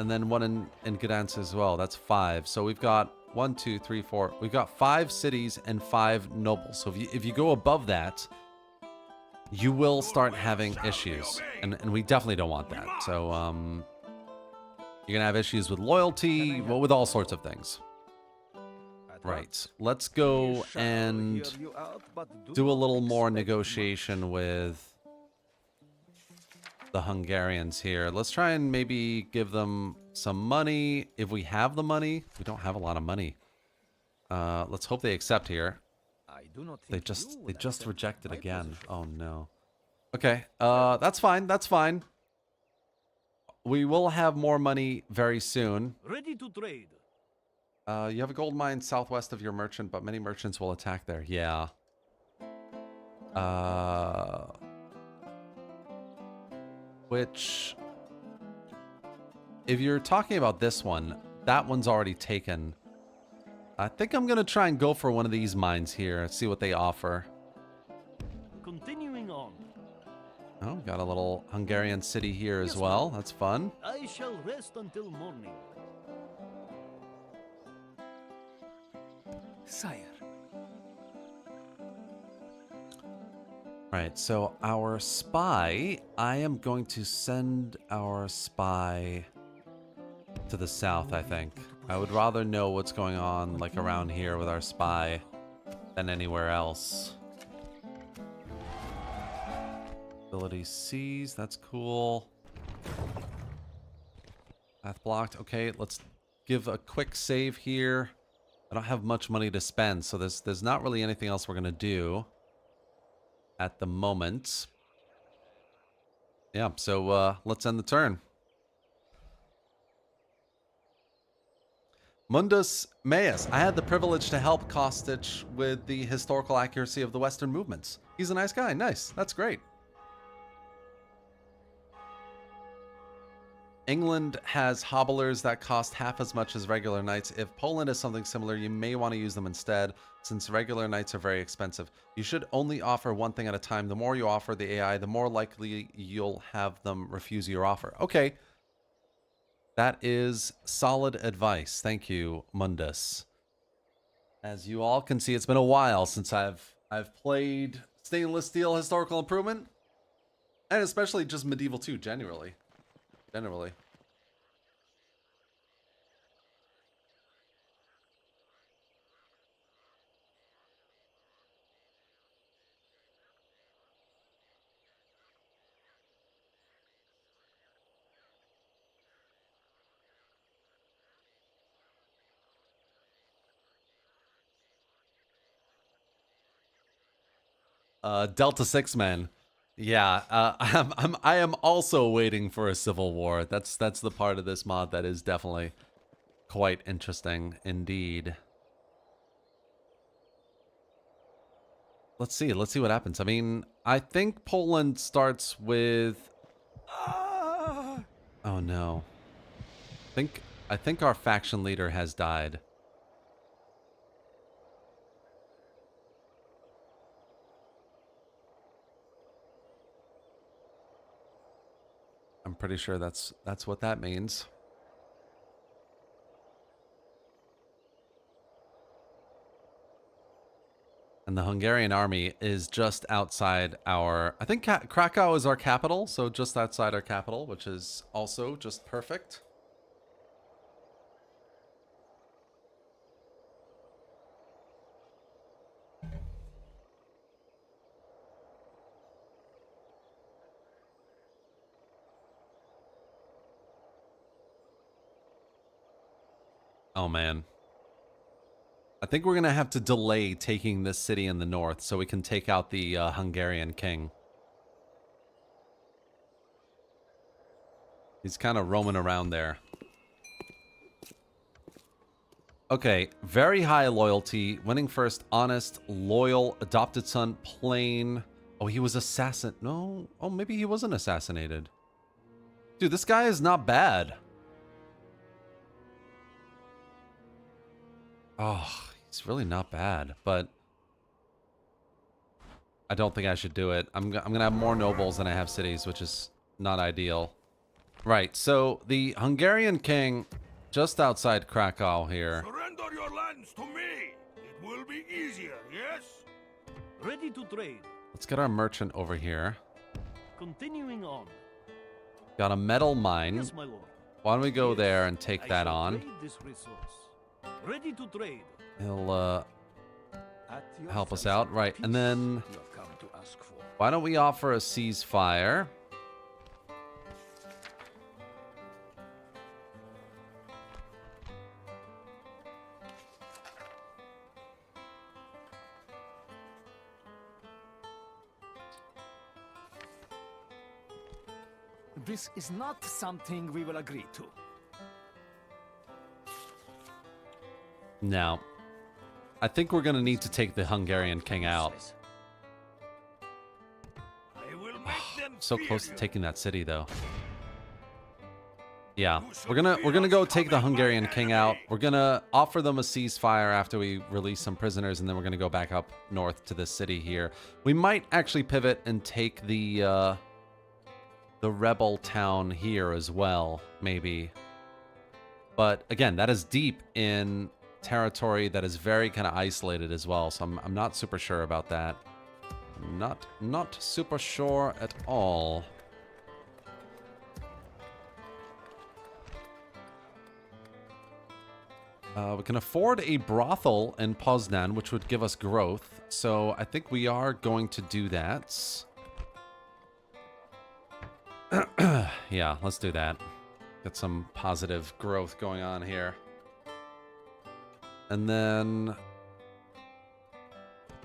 Speaker 1: And then 1 in Gdansk as well. That's 5. So we've got 1, 2, 3, 4. We've got 5 cities and 5 nobles. So if you go above that, you will start having issues, and we definitely don't want that. So you're gonna have issues with loyalty, well, with all sorts of things. Right, let's go and do a little more negotiation with the Hungarians here. Let's try and maybe give them some money if we have the money. We don't have a lot of money. Let's hope they accept here. They just rejected again. Oh no. Okay, that's fine. That's fine. We will have more money very soon.
Speaker 3: Ready to trade.
Speaker 1: You have a gold mine southwest of your merchant, but many merchants will attack there. Yeah. Which, if you're talking about this one, that one's already taken. I think I'm gonna try and go for one of these mines here, see what they offer.
Speaker 3: Continuing on.
Speaker 1: Oh, got a little Hungarian city here as well. That's fun.
Speaker 3: I shall rest until morning.
Speaker 5: Sire.
Speaker 1: Right, so our spy, I am going to send our spy to the south, I think. I would rather know what's going on, like, around here with our spy than anywhere else. Ability seized, that's cool. Path blocked. Okay, let's give a quick save here. I don't have much money to spend, so there's not really anything else we're gonna do at the moment. Yeah, so let's end the turn. Mundus Maius. I had the privilege to help Kostic with the historical accuracy of the Western movements. He's a nice guy. Nice. That's great. England has hobblers that cost half as much as regular knights. If Poland is something similar, you may want to use them instead, since regular knights are very expensive. You should only offer one thing at a time. The more you offer the AI, the more likely you'll have them refuse your offer. Okay. That is solid advice. Thank you, Mundus. As you all can see, it's been a while since I've played Stainless Steel Historical Improvement, and especially just Medieval 2 generally. Delta 6 men. Yeah, I am also waiting for a civil war. That's the part of this mod that is definitely quite interesting indeed. Let's see what happens. I mean, I think Poland starts with. Oh no. I think our faction leader has died. I'm pretty sure that's what that means. And the Hungarian army is just outside our... I think Krakow is our capital, so just outside our capital, which is also just perfect. Oh, man. I think we're going to have to delay taking this city in the north so we can take out the Hungarian king. He's kind of roaming around there. Okay, very high loyalty. Winning first, honest, loyal, adopted son, plain. Oh, he was assassin. No. Oh, maybe he wasn't assassinated. Dude, this guy is not bad. Oh, he's really not bad, but I don't think I should do it. I'm gonna have more nobles than I have cities, which is not ideal. Right, so the Hungarian king just outside Krakow here.
Speaker 4: Surrender your lands to me. It will be easier, yes?
Speaker 3: Ready to trade.
Speaker 1: Let's get our merchant over here.
Speaker 3: Continuing on.
Speaker 1: Got a metal mine.
Speaker 3: Yes, my lord.
Speaker 1: Why don't we go
Speaker 3: Yes,
Speaker 1: there and take
Speaker 3: I
Speaker 1: that
Speaker 3: shall
Speaker 1: on?
Speaker 3: trade this resource. Ready to trade.
Speaker 1: He'll
Speaker 2: At your
Speaker 1: help us
Speaker 2: service.
Speaker 1: out. Right, and then
Speaker 2: You have come to ask for.
Speaker 1: why don't we offer a ceasefire?
Speaker 2: This is not something we will agree to.
Speaker 1: Now, I think we're gonna need to take the Hungarian king out.
Speaker 4: I will make them
Speaker 1: So
Speaker 4: fear
Speaker 1: close to
Speaker 4: you.
Speaker 1: taking that city, though. Yeah, we're gonna go take the Hungarian king out. We're gonna offer them a ceasefire after we release some prisoners, and then we're gonna go back up north to this city here. We might actually pivot and take the rebel town here as well, maybe. But again, that is deep in territory that is very kind of isolated as well, so I'm not super sure about that. Not super sure at all. We can afford a brothel in Poznan, which would give us growth. So I think we are going to do that. Yeah, let's do that. Get some positive growth going on here. And then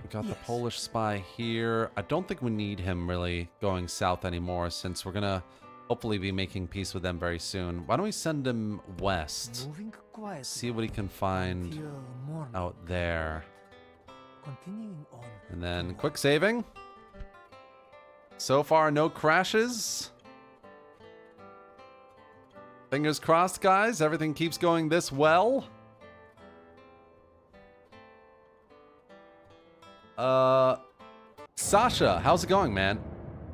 Speaker 1: we got the Polish spy here. I don't think we need him really going south anymore, since we're gonna hopefully be making peace with them very soon. Why don't we send him west?
Speaker 2: Moving quietly.
Speaker 1: See what he can find
Speaker 2: Until morning.
Speaker 1: out there.
Speaker 2: Continuing on.
Speaker 1: And then quick saving. So far, no crashes. Fingers crossed, guys. Everything keeps going this well. Sasha, how's it going, man?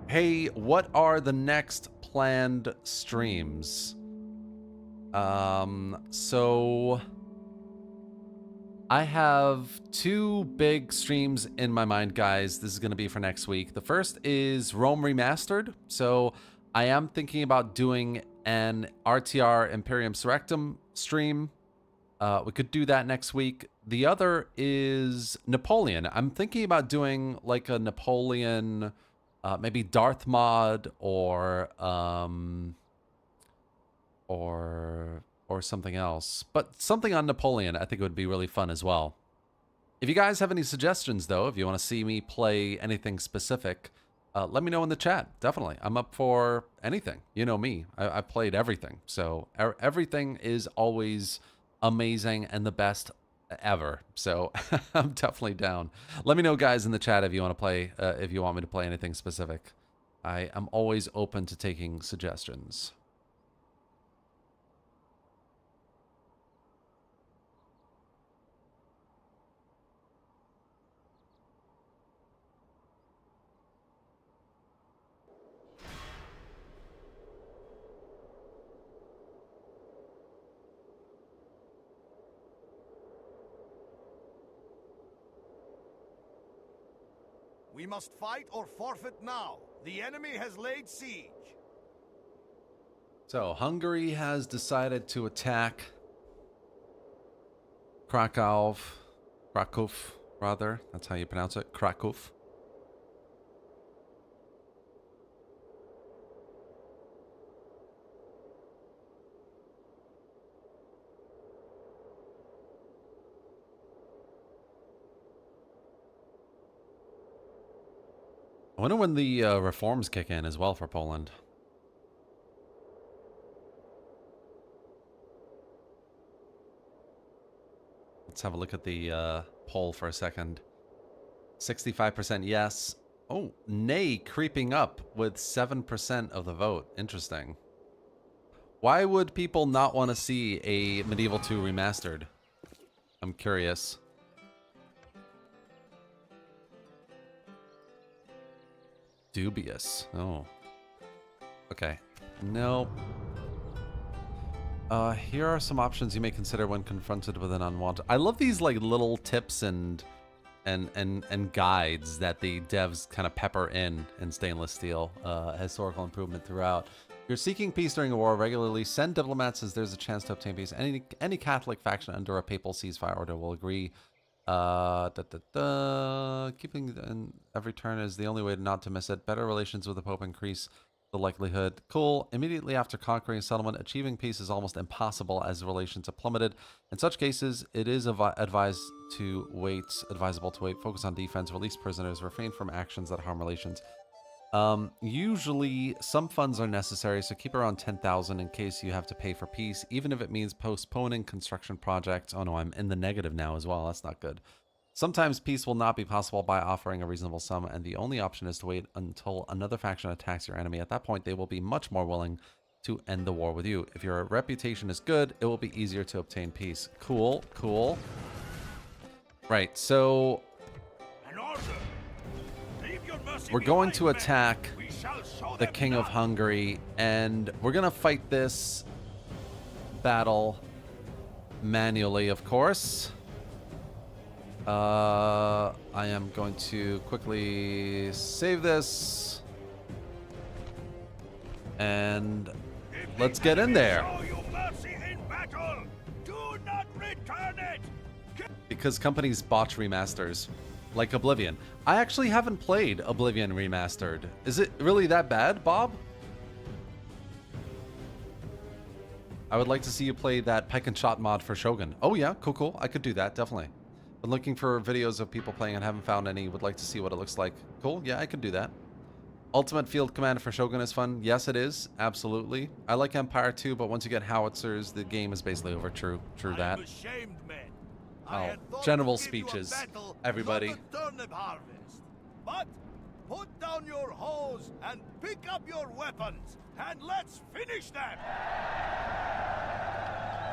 Speaker 1: Hey, what are the next planned streams? So I have two big streams in my mind, guys. This is going to be for next week. The first is Rome Remastered. So I am thinking about doing an RTR Imperium Surrectum stream. We could do that next week. The other is Napoleon. I'm thinking about doing like a Napoleon, maybe Darth mod or something else. But something on Napoleon I think would be really fun as well. If you guys have any suggestions, though, if you want to see me play anything specific, let me know in the chat. Definitely. I'm up for anything. You know me. I've played everything. So everything is always amazing and the best ever. So I'm definitely down. Let me know, guys, in the chat if you want to play, if you want me to play anything specific. I am always open to taking suggestions.
Speaker 4: We must fight or forfeit now. The enemy has laid siege.
Speaker 1: So Hungary has decided to attack Krakow, rather. That's how you pronounce it, Krakow. I wonder when the reforms kick in as well for Poland. Let's have a look at the poll for a second. 65% yes. Oh, nay creeping up with 7% of the vote. Interesting. Why would people not want to see a Medieval 2 remastered? I'm curious. Dubious. Oh. Okay. Nope. Here are some options you may consider when confronted with an unwanted. I love these like little tips and guides that the devs kind of pepper in stainless steel. Historical improvement throughout. If you're seeking peace during a war, regularly send diplomats as there's a chance to obtain peace. Any Catholic faction under a papal ceasefire order will agree. Keeping in every turn is the only way not to miss it. Better relations with the Pope increase the likelihood. Cool. Immediately after conquering a settlement, achieving peace is almost impossible as relations have plummeted. In such cases, it is advisable to wait. Focus on defense, release prisoners, refrain from actions that harm relations. Usually some funds are necessary, so keep around 10,000 in case you have to pay for peace, even if it means postponing construction projects. Oh no, I'm in the negative now as well. That's not good. Sometimes peace will not be possible by offering a reasonable sum, and the only option is to wait until another faction attacks your enemy. At that point, they will be much more willing to end the war with you. If your reputation is good, it will be easier to obtain peace. Cool, cool. Right, so we're going to attack the King of Hungary, and we're going to fight this battle manually, of course. I am going to quickly save this. And let's get in there. Because companies botch remasters. Like Oblivion. I actually haven't played Oblivion Remastered. Is it really that bad, Bob? I would like to see you play that Pike and Shot mod for Shogun. Oh yeah, cool, cool. I could do that, definitely. Been looking for videos of people playing and haven't found any. Would like to see what it looks like. Cool, yeah, I could do that. Ultimate Field Command for Shogun is fun. Yes, it is. Absolutely. I like Empire too, but once you get howitzers, the game is basically over. True that. Oh, general speeches, everybody.
Speaker 4: But put down your hoes and pick up your weapons, and let's finish them.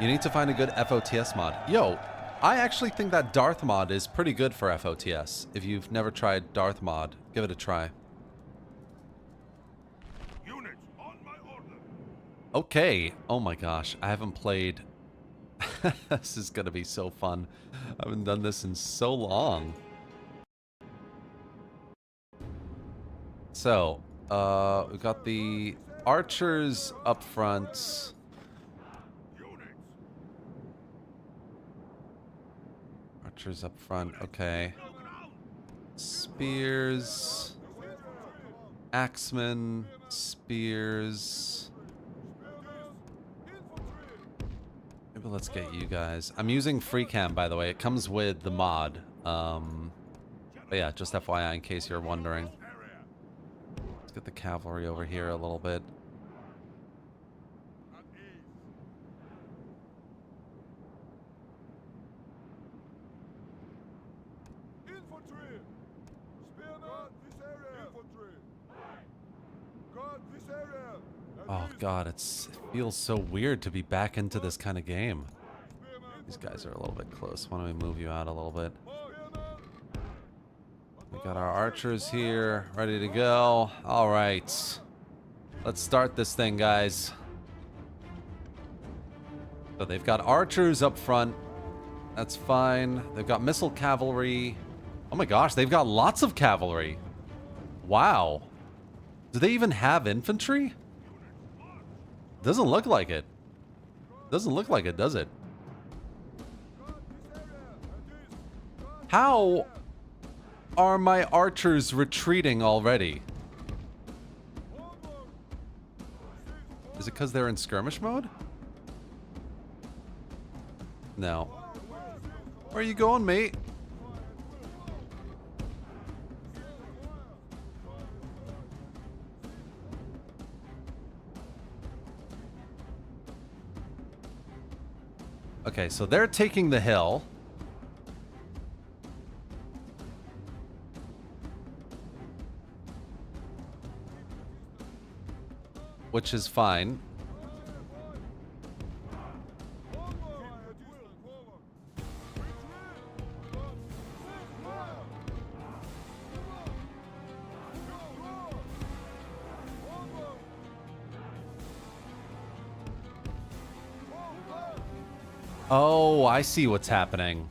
Speaker 1: You need to find a good FOTS mod. Yo, I actually think that Darth mod is pretty good for FOTS. If you've never tried Darth mod, give it a try.
Speaker 4: Units on my order.
Speaker 1: Okay. Oh my gosh, I haven't played. This is gonna be so fun. I haven't done this in so long. So, we've got the archers up front. Archers up front, okay. Spears. Axemen. Spears. Maybe let's get you guys. I'm using FreeCam, by the way. It comes with the mod. But yeah, just FYI in case you're wondering. Let's get the cavalry over here a little bit.
Speaker 4: Infantry! Spear guard this area! Infantry! Guard this area!
Speaker 1: Oh god, it feels so weird to be back into this kind of game. These guys are a little bit close. Why don't we move you out a little bit? We got our archers here, ready to go. All right. Let's start this thing, guys. So they've got archers up front. That's fine. They've got missile cavalry. Oh my gosh, they've got lots of cavalry. Wow. Do they even have infantry? Doesn't look like it. Doesn't look like it, does it? How are my archers retreating already? Is it because they're in skirmish mode? No. Where are you going, mate? Okay, so they're taking the hill. which is fine. Oh, I see what's happening.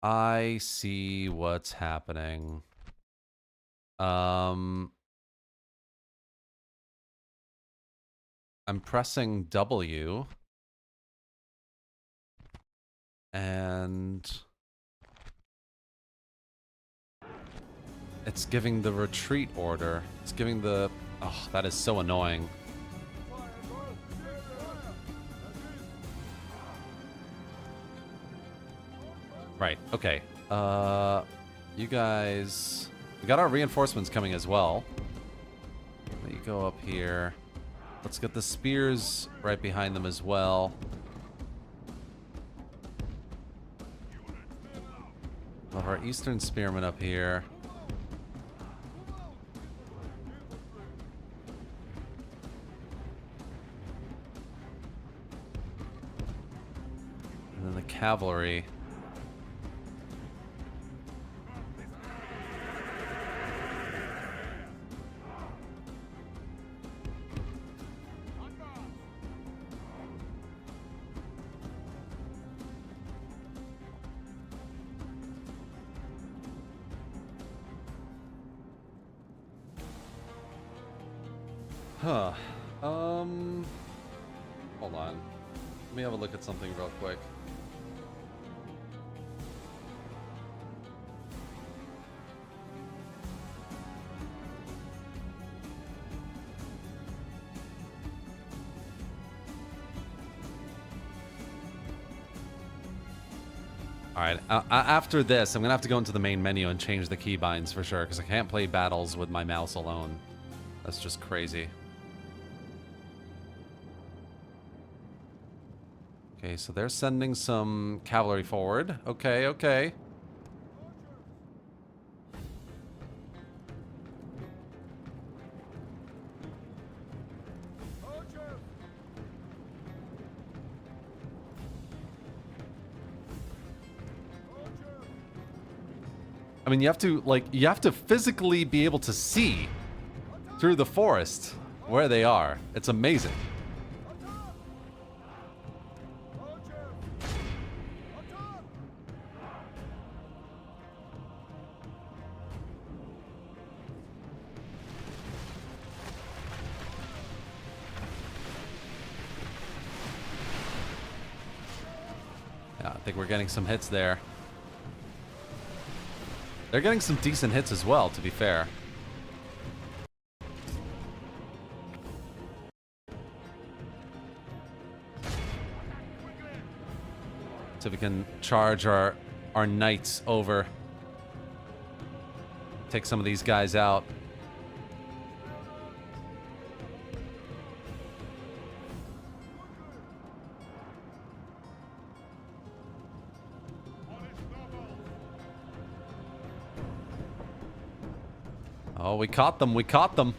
Speaker 1: I see what's happening. I'm pressing W. And it's giving the retreat order. It's giving the... Oh, that is so annoying. Right, okay. You guys... We got our reinforcements coming as well. Let you go up here. Let's get the spears right behind them as well. We'll have our eastern spearmen up here. And then the cavalry. Huh. Hold on. Let me have a look at something real quick. Alright, after this, I'm gonna have to go into the main menu and change the keybinds for sure, because I can't play battles with my mouse alone. That's just crazy. Okay, so they're sending some cavalry forward. Okay, okay. I mean, you have to physically be able to see through the forest where they are. It's amazing. Yeah, I think we're getting some hits there. They're getting some decent hits as well, to be fair. So we can charge our knights over. Take some of these guys out. Oh, we caught them, we caught them.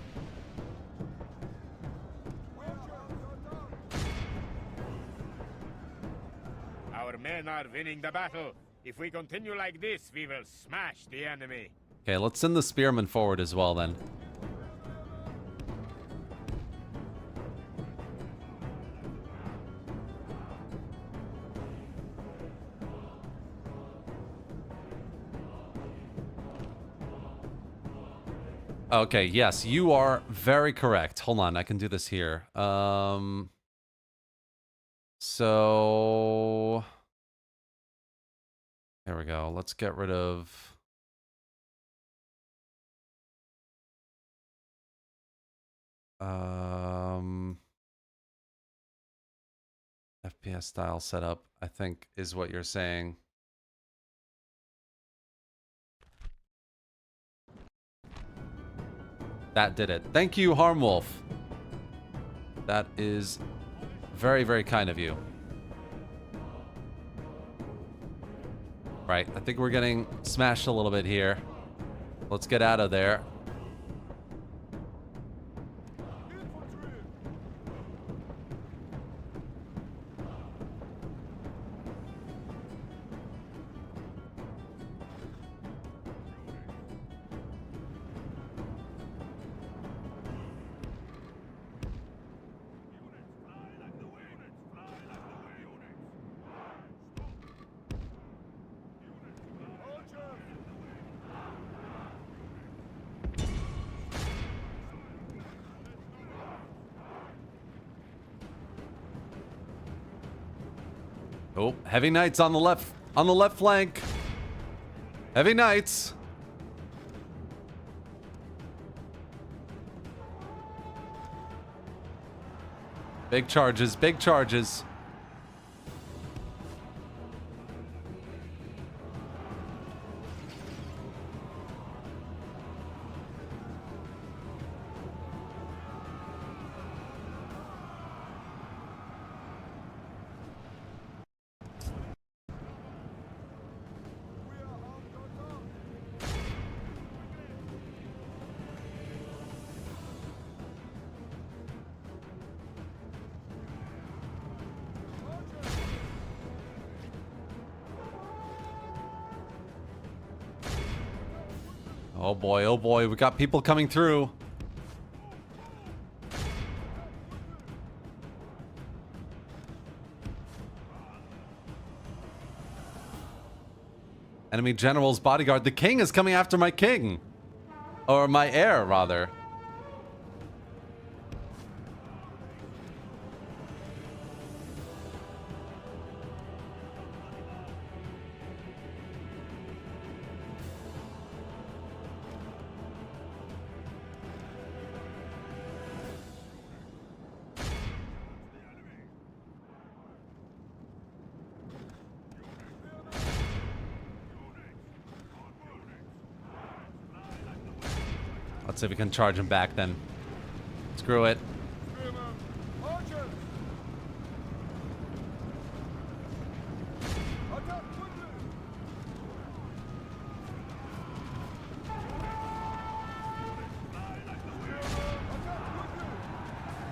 Speaker 6: Our men are winning the battle. If we continue like this, we will smash the enemy.
Speaker 1: Okay, let's send the spearmen forward as well then. Okay, yes, you are very correct. Hold on, I can do this here. So there we go. Let's get rid of FPS style setup, I think is what you're saying. That did it. Thank you, Harmwolf. That is very, very kind of you. Right, I think we're getting smashed a little bit here. Let's get out of there. Oh, heavy knights on the left flank. Heavy knights. Big charges, big charges. Oh boy, we got people coming through. Enemy general's bodyguard. The king is coming after my king. Or my heir, rather. Let's see if we can charge him back then. Screw it.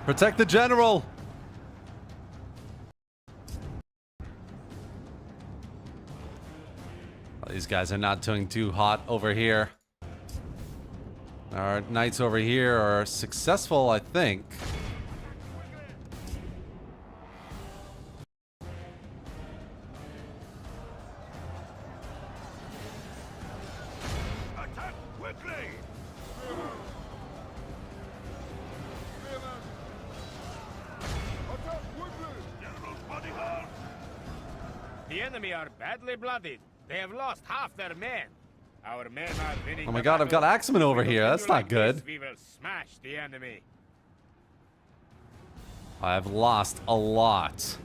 Speaker 1: Protect the general! Oh, these guys are not doing too hot over here. Our knights over here are successful, I think.
Speaker 4: Attack quickly! Attack quickly! General's bodyguard!
Speaker 6: The enemy are badly blooded. They have lost half their men. Our men are winning.
Speaker 1: Oh my
Speaker 6: the
Speaker 1: god, I've got
Speaker 6: battle.
Speaker 1: Axeman over
Speaker 6: If we
Speaker 1: here. That's
Speaker 6: continue
Speaker 1: not good.
Speaker 6: this, we will smash the enemy.
Speaker 1: I've lost a lot.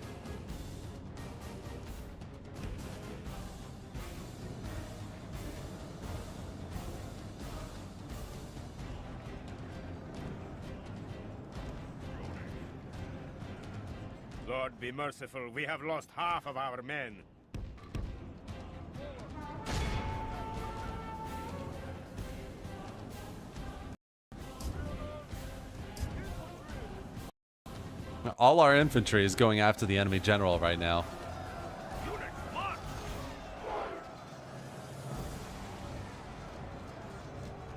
Speaker 6: Lord, be merciful. We have lost half of our men.
Speaker 1: All our infantry is going after the enemy general right now.
Speaker 4: Units, march!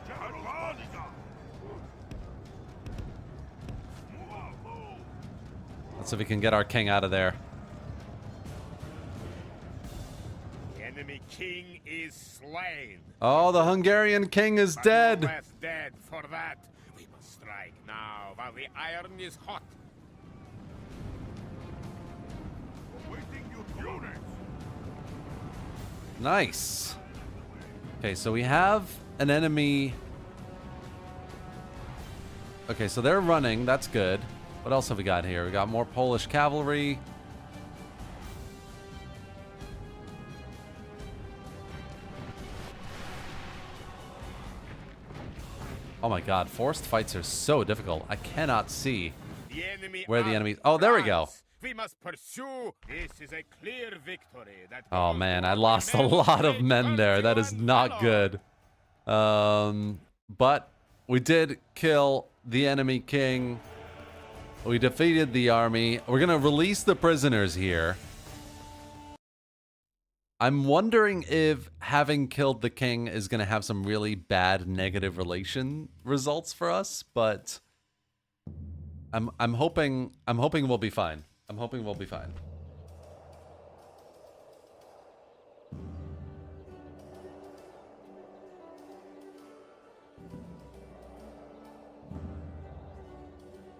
Speaker 4: General bodyguard! Move!
Speaker 1: Let's see if we can get our king out of there.
Speaker 6: The enemy king is slain.
Speaker 1: Oh, the Hungarian king is
Speaker 6: But
Speaker 1: dead.
Speaker 6: no less dead for that. We must strike now while the iron is hot.
Speaker 4: Awaiting your units!
Speaker 1: Nice. Okay, so we have an enemy. Okay, so they're running. That's good. What else have we got here? We got more Polish cavalry. Oh my god, forced fights are so difficult. I cannot see
Speaker 6: The enemy
Speaker 1: where the
Speaker 6: are
Speaker 1: enemy. Oh, there we go.
Speaker 6: France. We must pursue. This is a clear victory. That
Speaker 1: Oh
Speaker 6: goes
Speaker 1: man,
Speaker 6: to
Speaker 1: I
Speaker 6: the
Speaker 1: lost a
Speaker 6: men of
Speaker 1: lot of
Speaker 6: great
Speaker 1: men there. That
Speaker 6: virtue
Speaker 1: is
Speaker 6: and
Speaker 1: not
Speaker 6: valor.
Speaker 1: good. But we did kill the enemy king. We defeated the army. We're gonna release the prisoners here. I'm wondering if having killed the king is gonna have some really bad negative relation results for us, but I'm hoping we'll be fine. I'm hoping we'll be fine.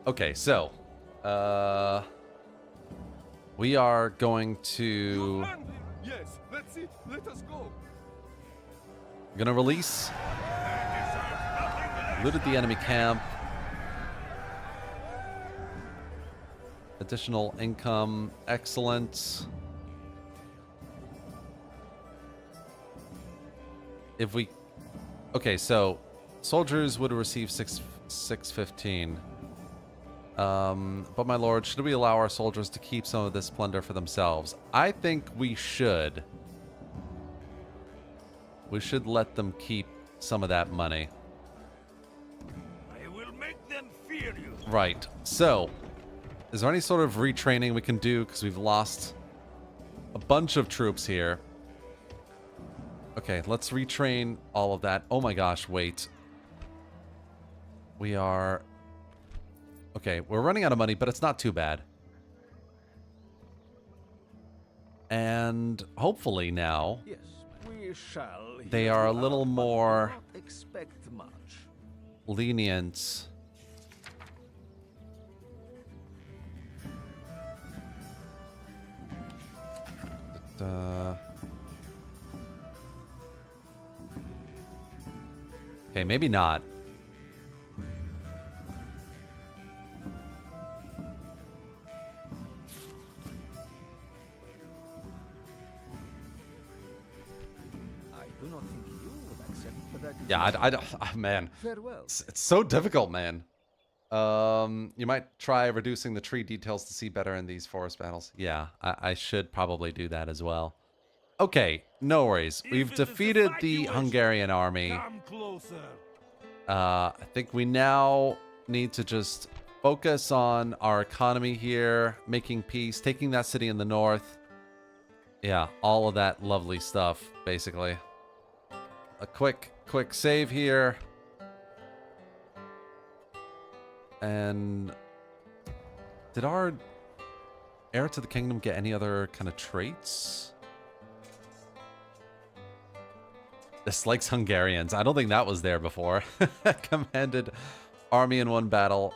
Speaker 1: Okay, so We are going to...
Speaker 4: Yes, let's see. Let us go.
Speaker 1: Gonna release. Looted the enemy camp. Additional income. Excellent. If we... Okay, so soldiers would receive 615. But my lord, should we allow our soldiers to keep some of this plunder for themselves? I think we should. We should let them keep some of that money.
Speaker 4: I will make them fear you.
Speaker 1: Right. So, is there any sort of retraining we can do? Because we've lost a bunch of troops here. Okay, let's retrain all of that. Oh my gosh, wait. We are... Okay, we're running out of money, but it's not too bad. And hopefully now...
Speaker 2: Yes, we shall.
Speaker 1: They
Speaker 2: hear
Speaker 1: are
Speaker 2: you
Speaker 1: a little
Speaker 2: out, but
Speaker 1: more...
Speaker 2: do not expect much.
Speaker 1: lenient. Okay, maybe not.
Speaker 2: I do not think you would accept that.
Speaker 1: Yeah, I don't... man.
Speaker 2: Farewell.
Speaker 1: It's so difficult, man. You might try reducing the tree details to see better in these forest battles. Yeah, I should probably do that as well. Okay, no worries. We've defeated the Hungarian army.
Speaker 4: Come closer.
Speaker 1: I think we now need to just focus on our economy here, making peace, taking that city in the north. Yeah, all of that lovely stuff, basically. A quick save here. And did our heir to the kingdom get any other kind of traits? Dislikes Hungarians. I don't think that was there before. Commanded army in one battle.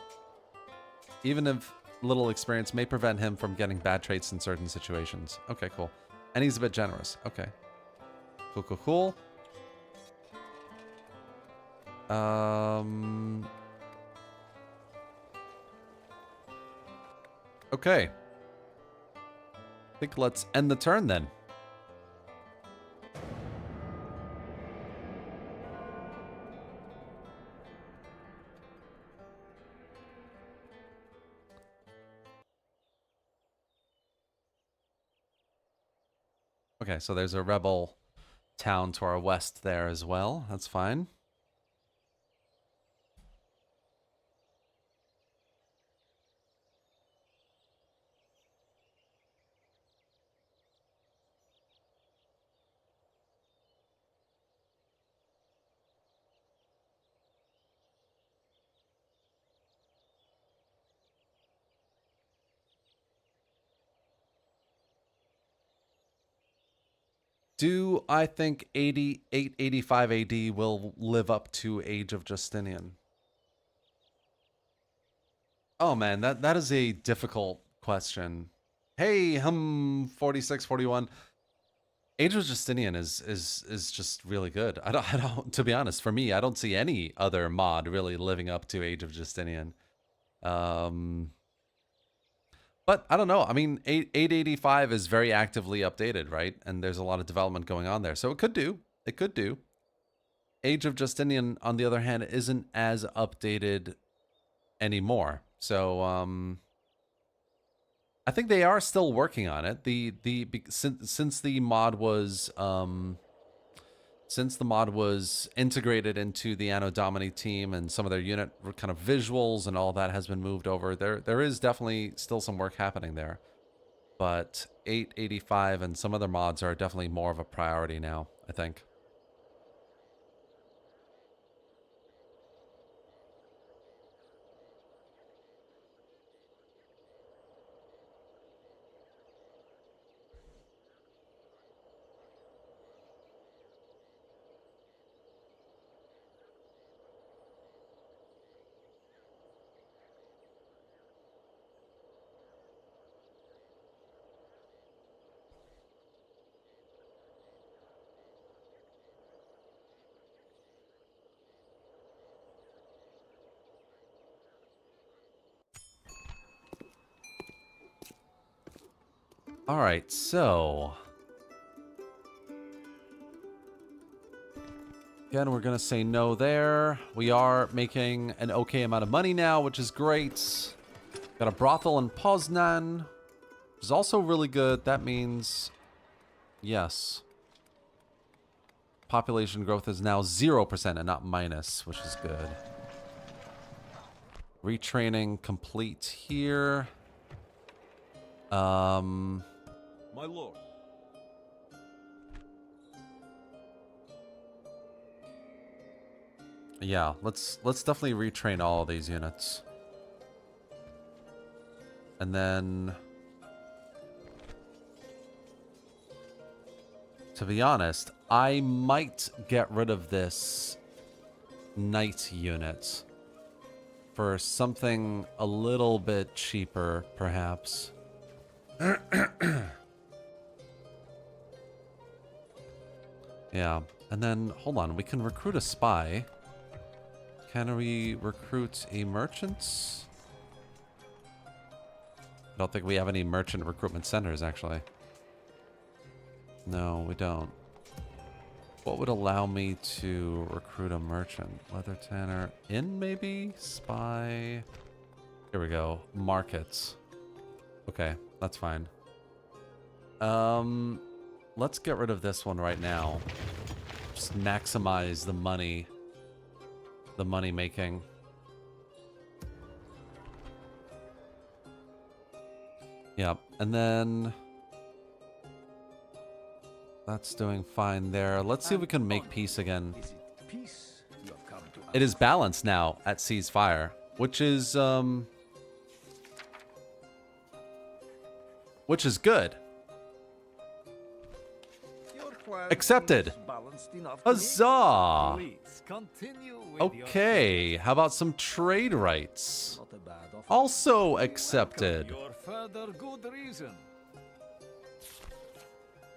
Speaker 1: Even if little experience may prevent him from getting bad traits in certain situations. Okay, cool. And he's a bit generous. Okay. Cool. Okay. I think let's end the turn then. Okay, so there's a rebel town to our west there as well. That's fine. Do I think 885 AD will live up to Age of Justinian? Oh man, that is a difficult question. Hey, 4641. Age of Justinian is just really good. I don't to be honest, for me, I don't see any other mod really living up to Age of Justinian. But I don't know. I mean, 885 is very actively updated, right? And there's a lot of development going on there. So it could do. It could do. Age of Justinian, on the other hand, isn't as updated anymore. So I think they are still working on it. Since the mod was integrated into the Anno Domini team and some of their unit kind of visuals and all that has been moved over, there is definitely still some work happening there. But 885 and some other mods are definitely more of a priority now, I think. All right, so again, we're gonna say no there. We are making an okay amount of money now, which is great. Got a brothel in Poznan, which is also really good. That means yes. Population growth is now 0% and not minus, which is good. Retraining complete here.
Speaker 2: My lord.
Speaker 1: Yeah, let's definitely retrain all of these units. And then, to be honest, I might get rid of this knight unit for something a little bit cheaper, perhaps. Yeah, and then, hold on, we can recruit a spy. Can we recruit a merchant? I don't think we have any merchant recruitment centers, actually. No, we don't. What would allow me to recruit a merchant? Leather tanner. Inn, maybe? Spy. Here we go. Markets. Okay, that's fine. Let's get rid of this one right now. Just maximize the money. The money making. Yep, and then that's doing fine there. Let's see if we can make peace again.
Speaker 2: Is it peace you have come to
Speaker 1: It is balanced now at ceasefire, which is good.
Speaker 2: Your plan
Speaker 1: Accepted.
Speaker 2: seems balanced enough to me.
Speaker 1: Huzzah!
Speaker 2: Please continue with your
Speaker 1: Okay, how about some trade rights?
Speaker 2: Not a bad offer.
Speaker 1: Also accepted.
Speaker 2: Your further good reason.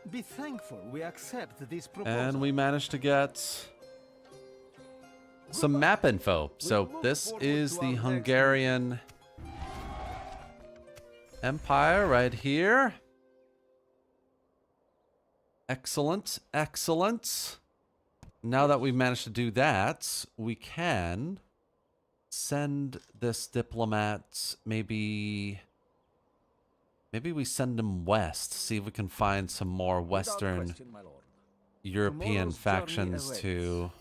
Speaker 2: Be thankful we accept this proposal.
Speaker 1: And we managed to get some map info. So this is the Hungarian Empire right here. Excellent, excellent. Now that we've managed to do that, we can send this diplomat, maybe we send him west, see if we can find some more Western
Speaker 2: Question, my lord.
Speaker 1: European
Speaker 2: Tomorrow's
Speaker 1: factions
Speaker 2: journey
Speaker 1: to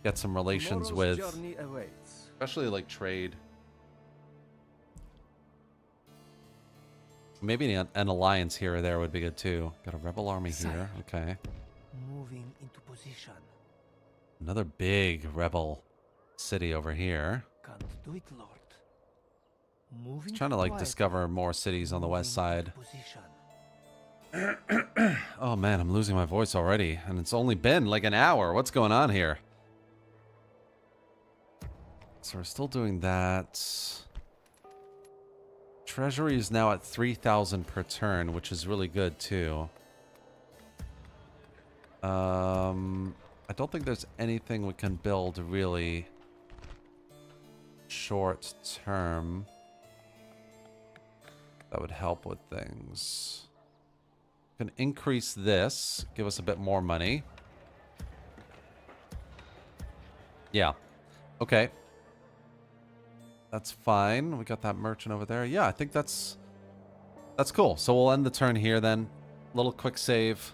Speaker 1: get some relations
Speaker 2: Tomorrow's
Speaker 1: with,
Speaker 2: journey awaits.
Speaker 1: especially like trade. Maybe an alliance here or there would be good too. Got a rebel army here. Okay.
Speaker 5: Moving into position.
Speaker 1: Another big rebel city over here.
Speaker 5: Can't do it, Lord. Moving
Speaker 1: Trying to like
Speaker 5: quietly.
Speaker 1: discover more cities on the west side.
Speaker 5: Moving into position.
Speaker 1: Oh man, I'm losing my voice already. And it's only been like an hour. What's going on here? So we're still doing that. Treasury is now at 3,000 per turn, which is really good too. I don't think there's anything we can build really short term that would help with things. Can increase this, give us a bit more money. Yeah. Okay. That's fine. We got that merchant over there. Yeah, I think that's cool. So we'll end the turn here then. Little quick save.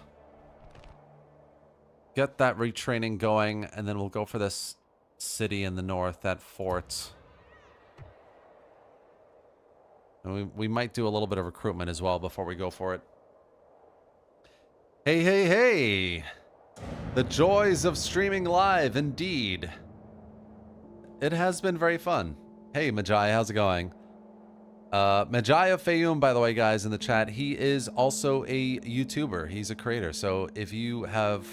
Speaker 1: Get that retraining going, and then we'll go for this city in the north, that fort. And we might do a little bit of recruitment as well before we go for it. Hey, hey, hey! The joys of streaming live, indeed. It has been very fun. Hey, Majai, how's it going? Majai of Fayum, by the way, guys, in the chat, he is also a YouTuber. He's a creator. So if you have,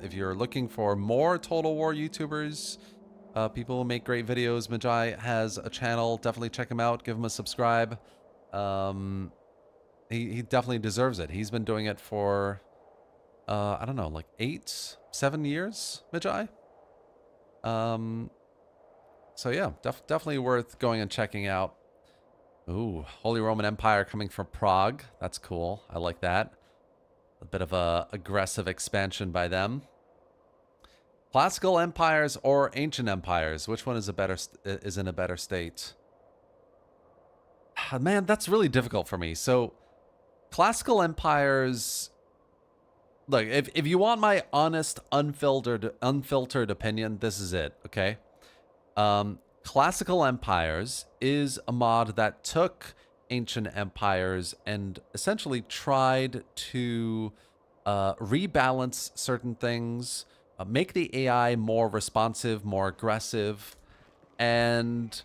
Speaker 1: if you're looking for more Total War YouTubers, people who make great videos, Majai has a channel. Definitely check him out. Give him a subscribe. He definitely deserves it. He's been doing it for, I don't know, like 7 years, Majai. So yeah, definitely worth going and checking out. Ooh, Holy Roman Empire coming from Prague. That's cool. I like that. A bit of a aggressive expansion by them. Classical empires or ancient empires? Which one is in a better state? Man, that's really difficult for me. So, classical empires. Look, if you want my honest, unfiltered opinion, this is it. Okay. Classical empires is a mod that took ancient empires and essentially tried to rebalance certain things. Make the AI more responsive, more aggressive, and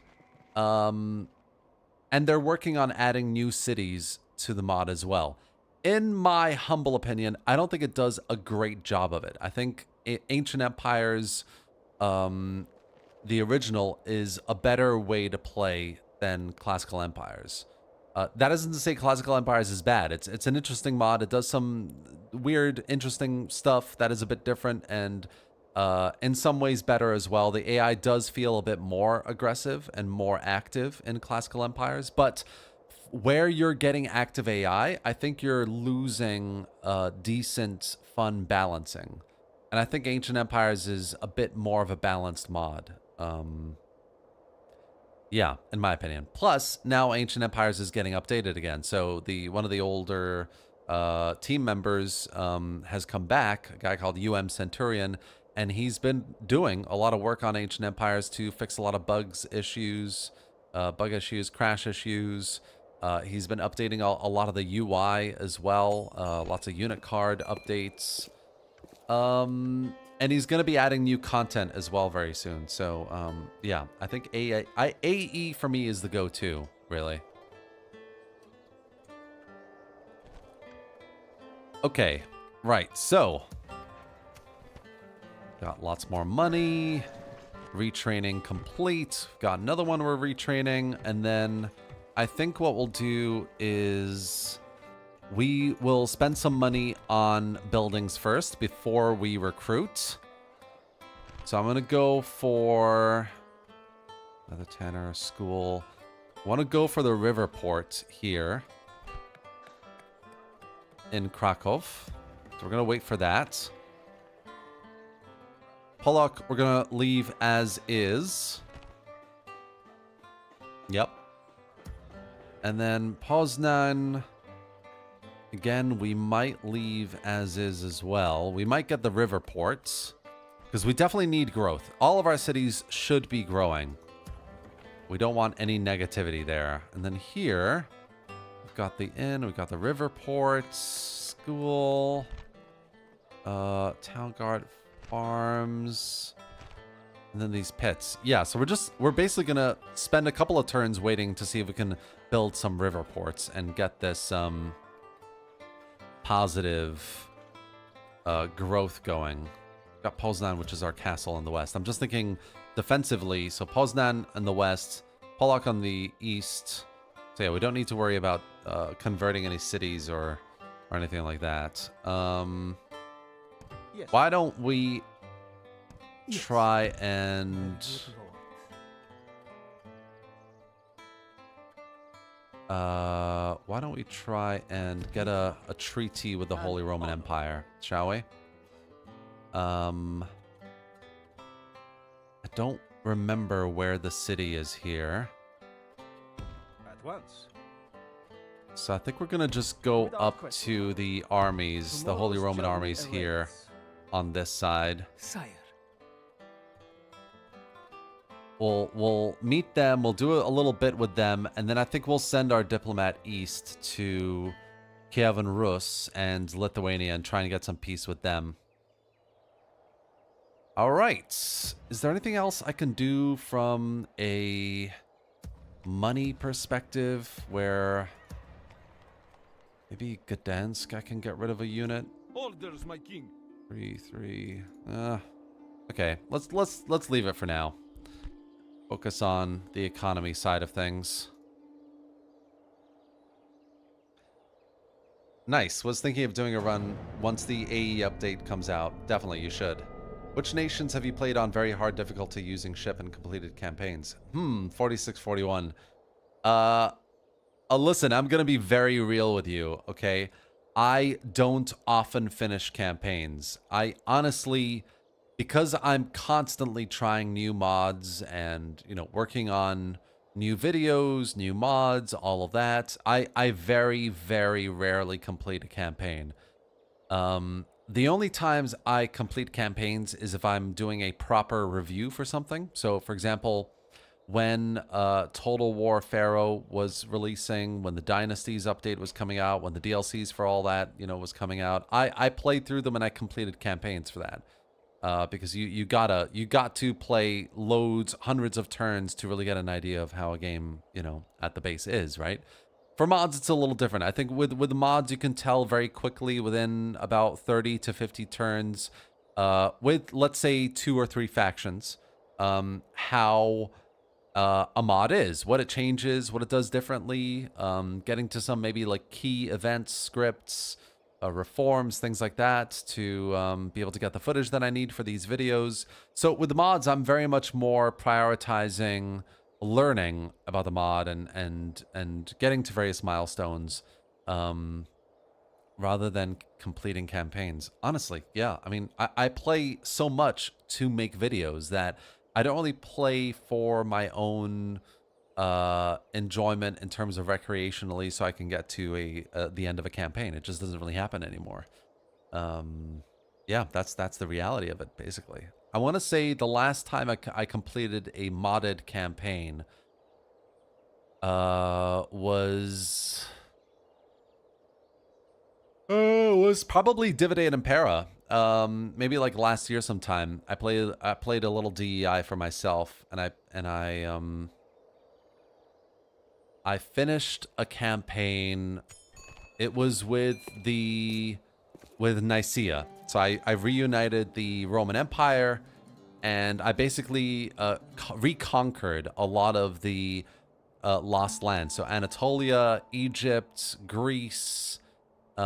Speaker 1: they're working on adding new cities to the mod as well. In my humble opinion, I don't think it does a great job of it. I think Ancient Empires, the original, is a better way to play than Classical Empires. That isn't to say Classical Empires is bad. It's an interesting mod. It does some weird, interesting stuff that is a bit different and in some ways better as well. The AI does feel a bit more aggressive and more active in Classical Empires, but where you're getting active AI, I think you're losing decent, fun balancing. And I think Ancient Empires is a bit more of a balanced mod. Yeah, in my opinion. Plus, now Ancient Empires is getting updated again. So one of the older team members has come back, a guy called Centurion, and he's been doing a lot of work on Ancient Empires to fix a lot of bug issues, crash issues. He's been updating a lot of the UI as well, lots of unit card updates. And he's going to be adding new content as well very soon. So, yeah, I think AE for me is the go-to, really. Okay, right, so got lots more money. Retraining complete. Got another one we're retraining, and then I think what we'll do is we will spend some money on buildings first before we recruit. So I'm going to go for another Tanner school. I want to go for the river port here in Krakow. So we're going to wait for that. Pollock, we're going to leave as is. Yep. And then Poznan, again, we might leave as is as well. We might get the river ports, because we definitely need growth. All of our cities should be growing. We don't want any negativity there. And then here, we've got the inn, we've got the river ports, school, town guard, farms, and then these pits. Yeah, so we're basically gonna spend a couple of turns waiting to see if we can build some river ports and get this positive growth going. Got Poznan, which is our castle in the west. I'm just thinking defensively, so Poznan in the west, Pollock on the east. So yeah, we don't need to worry about converting any cities or anything like that.
Speaker 2: Yes.
Speaker 1: Why don't we try and get a treaty with the Holy Roman Empire, shall we? I don't remember where the city is here.
Speaker 2: At once.
Speaker 1: So I think we're gonna just go up to the armies, the Holy Roman armies here on this side.
Speaker 5: Sire.
Speaker 1: We'll meet them, we'll do a little bit with them, and then I think we'll send our diplomat east to Kiev and Rus and Lithuania and try and get some peace with them. Alright. Is there anything else I can do from a money perspective where maybe Gdansk I can get rid of a unit?
Speaker 4: Orders, my king.
Speaker 1: 3. Okay, let's leave it for now. Focus on the economy side of things. Nice. Was thinking of doing a run once the AE update comes out. Definitely, you should. Which nations have you played on very hard difficulty using SHIP and completed campaigns? 4641. Listen, I'm going to be very real with you, okay? I don't often finish campaigns. I honestly, because I'm constantly trying new mods and, you know, working on new videos, new mods, all of that, I very, very rarely complete a campaign. The only times I complete campaigns is if I'm doing a proper review for something. So, for example, when Total War Pharaoh was releasing, when the Dynasties update was coming out, when the DLCs for all that, you know, was coming out, I played through them and I completed campaigns for that. Because you got to play loads, hundreds of turns to really get an idea of how a game, you know, at the base is, right? For mods, it's a little different. I think with mods, you can tell very quickly within about 30 to 50 turns, with, let's say, 2 or 3 factions, how a mod is, what it changes, what it does differently, getting to some maybe like key events, scripts, reforms, things like that to be able to get the footage that I need for these videos. So with the mods, I'm very much more prioritizing learning about the mod and getting to various milestones rather than completing campaigns. Honestly, yeah. I mean, I play so much to make videos that I don't really play for my own enjoyment in terms of recreationally so I can get to the end of a campaign. It just doesn't really happen anymore. Yeah, that's the reality of it, basically. I want to say the last time I completed a modded campaign was probably Dividend Impera. Maybe like last year sometime. I played a little DEI for myself, and I finished a campaign. It was with Nicaea. So I reunited the Roman Empire, and I basically reconquered a lot of the lost lands. So Anatolia, Egypt, Greece. Did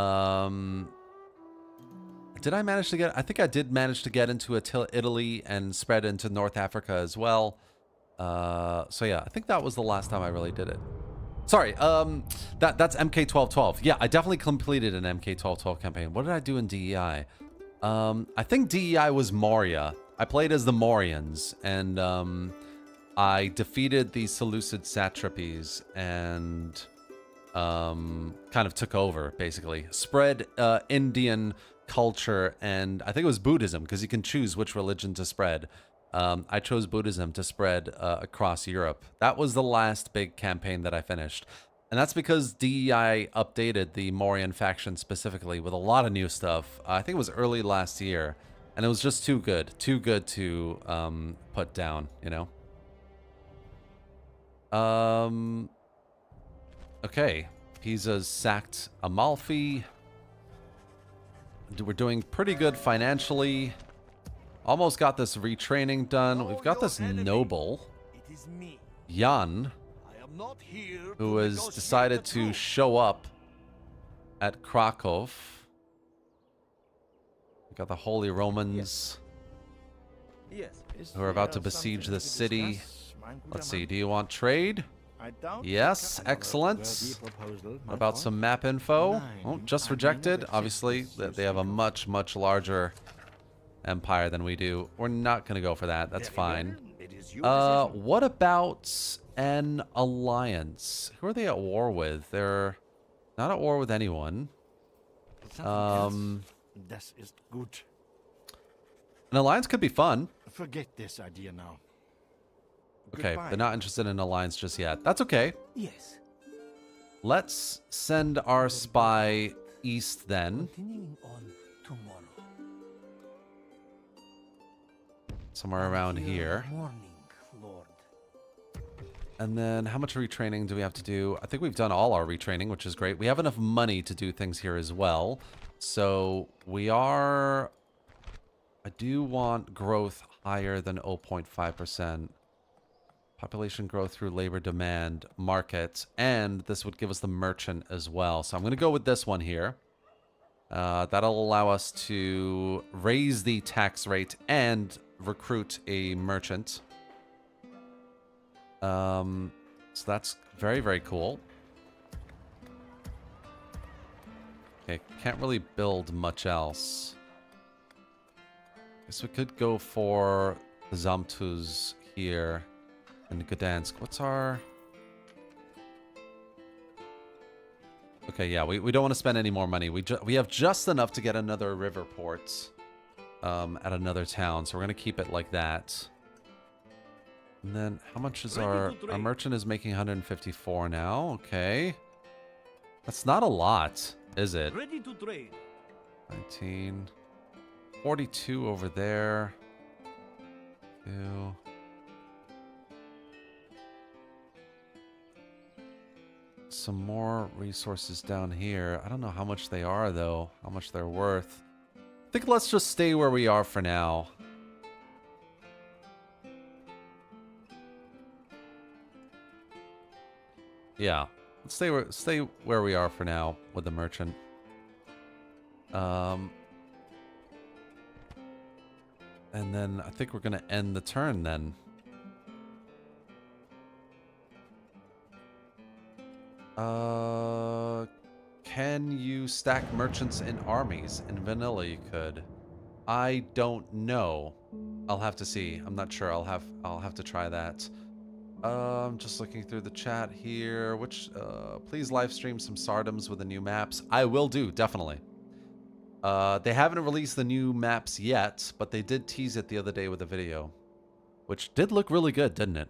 Speaker 1: I manage to get? I think I did manage to get into Italy and spread into North Africa as well. So yeah, I think that was the last time I really did it. Sorry, that's MK1212. Yeah, I definitely completed an MK1212 campaign. What did I do in DEI? I think DEI was Moria. I played as the Morians, and I defeated the Seleucid satrapies and kind of took over, basically. Spread Indian culture, and I think it was Buddhism, because you can choose which religion to spread. I chose Buddhism to spread across Europe. That was the last big campaign that I finished. And that's because DEI updated the Mauryan faction specifically with a lot of new stuff. I think it was early last year. And it was just too good to put down, you know? Okay. Pisa's sacked Amalfi. We're doing pretty good financially. Almost got this retraining done. We've got this noble, Jan, who has decided to show up at Krakow. We got the Holy Romans who are about to besiege the city. Let's see, do you want trade? Yes, excellent. What about some map info? Oh, just rejected. Obviously, they have a much, much larger empire than we do. We're not going to go for that. That's fine. What about an alliance? Who are they at war with? They're not at war with anyone. An alliance could be fun.
Speaker 4: Forget this idea now.
Speaker 1: Okay, they're not interested in an alliance just yet. That's okay.
Speaker 5: Yes.
Speaker 1: Let's send our spy east then.
Speaker 5: Continuing on tomorrow.
Speaker 1: Somewhere around here.
Speaker 5: Morning, Lord.
Speaker 1: And then how much retraining do we have to do? I think we've done all our retraining, which is great. We have enough money to do things here as well. So we are... I do want growth higher than 0.5%. Population growth through labor demand, market, and this would give us the merchant as well. So I'm going to go with this one here. That'll allow us to raise the tax rate and recruit a merchant. So that's very, very cool. Okay, can't really build much else. Guess we could go for the Zamtus here in Gdansk. What's our... Okay, yeah, we don't want to spend any more money. We have just enough to get another river port at another town, so we're going to keep it like that. And then how much is our merchant is making 154 now. Okay. That's not a lot, is it?
Speaker 3: Ready to trade.
Speaker 1: 19. 42 over there. 2. Some more resources down here. I don't know how much they are, though. How much they're worth. I think let's just stay where we are for now. Yeah. Let's stay where we are for now with the merchant. And then I think we're going to end the turn then. Can you stack merchants in armies? In vanilla you could. I don't know. I'll have to see. I'm not sure. I'll have to try that. I'm just looking through the chat here. Please live stream some Sardoms with the new maps. I will do, definitely. They haven't released the new maps yet, but they did tease it the other day with a video, which did look really good, didn't it?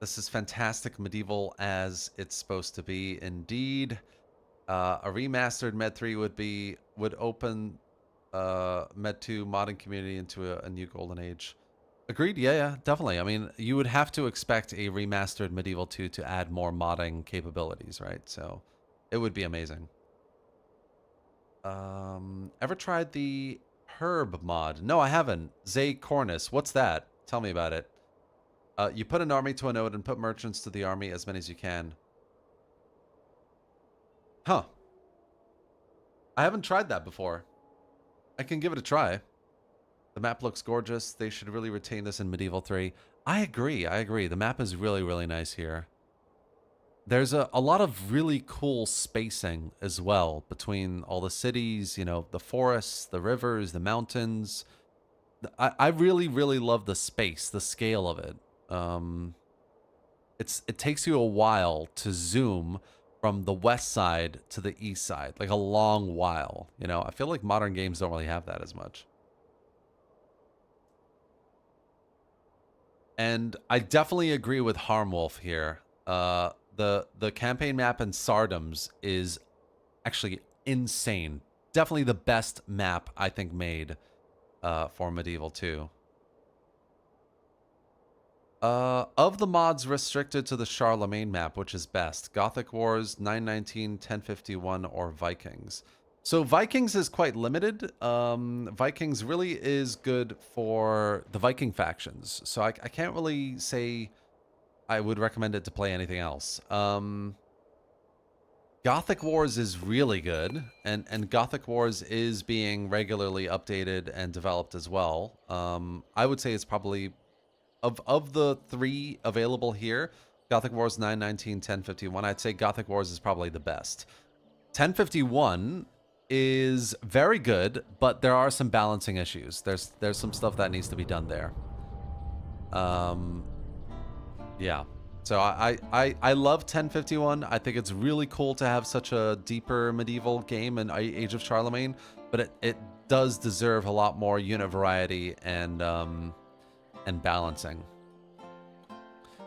Speaker 1: This is fantastic medieval as it's supposed to be. Indeed, a remastered Med 3 would open Med 2 modding community into a new golden age. Agreed. Yeah, definitely. I mean, you would have to expect a remastered Medieval 2 to add more modding capabilities, right? So it would be amazing. Ever tried the Herb mod? No, I haven't. Zay Cornus. What's that? Tell me about it. You put an army to a node and put merchants to the army, as many as you can. Huh. I haven't tried that before. I can give it a try. The map looks gorgeous. They should really retain this in Medieval 3. I agree. The map is really, really nice here. There's a lot of really cool spacing as well between all the cities, you know, the forests, the rivers, the mountains. I really, really love the space, the scale of it. It takes you a while to zoom from the west side to the east side, like a long while. You know, I feel like modern games don't really have that as much. And I definitely agree with Harmwolf here. The campaign map in Sardoms is actually insane. Definitely the best map I think made for Medieval 2. Of the mods restricted to the Charlemagne map, which is best? Gothic Wars, 919, 1051, or Vikings? So Vikings is quite limited. Vikings really is good for the Viking factions. So I can't really say I would recommend it to play anything else. Gothic Wars is really good, and Gothic Wars is being regularly updated and developed as well. I would say it's probably... Of the 3 available here, Gothic Wars 919, 1051, I'd say Gothic Wars is probably the best. 1051 is very good, but there are some balancing issues. There's some stuff that needs to be done there. Yeah. So I love 1051. I think it's really cool to have such a deeper medieval game in Age of Charlemagne, but it does deserve a lot more unit variety and balancing.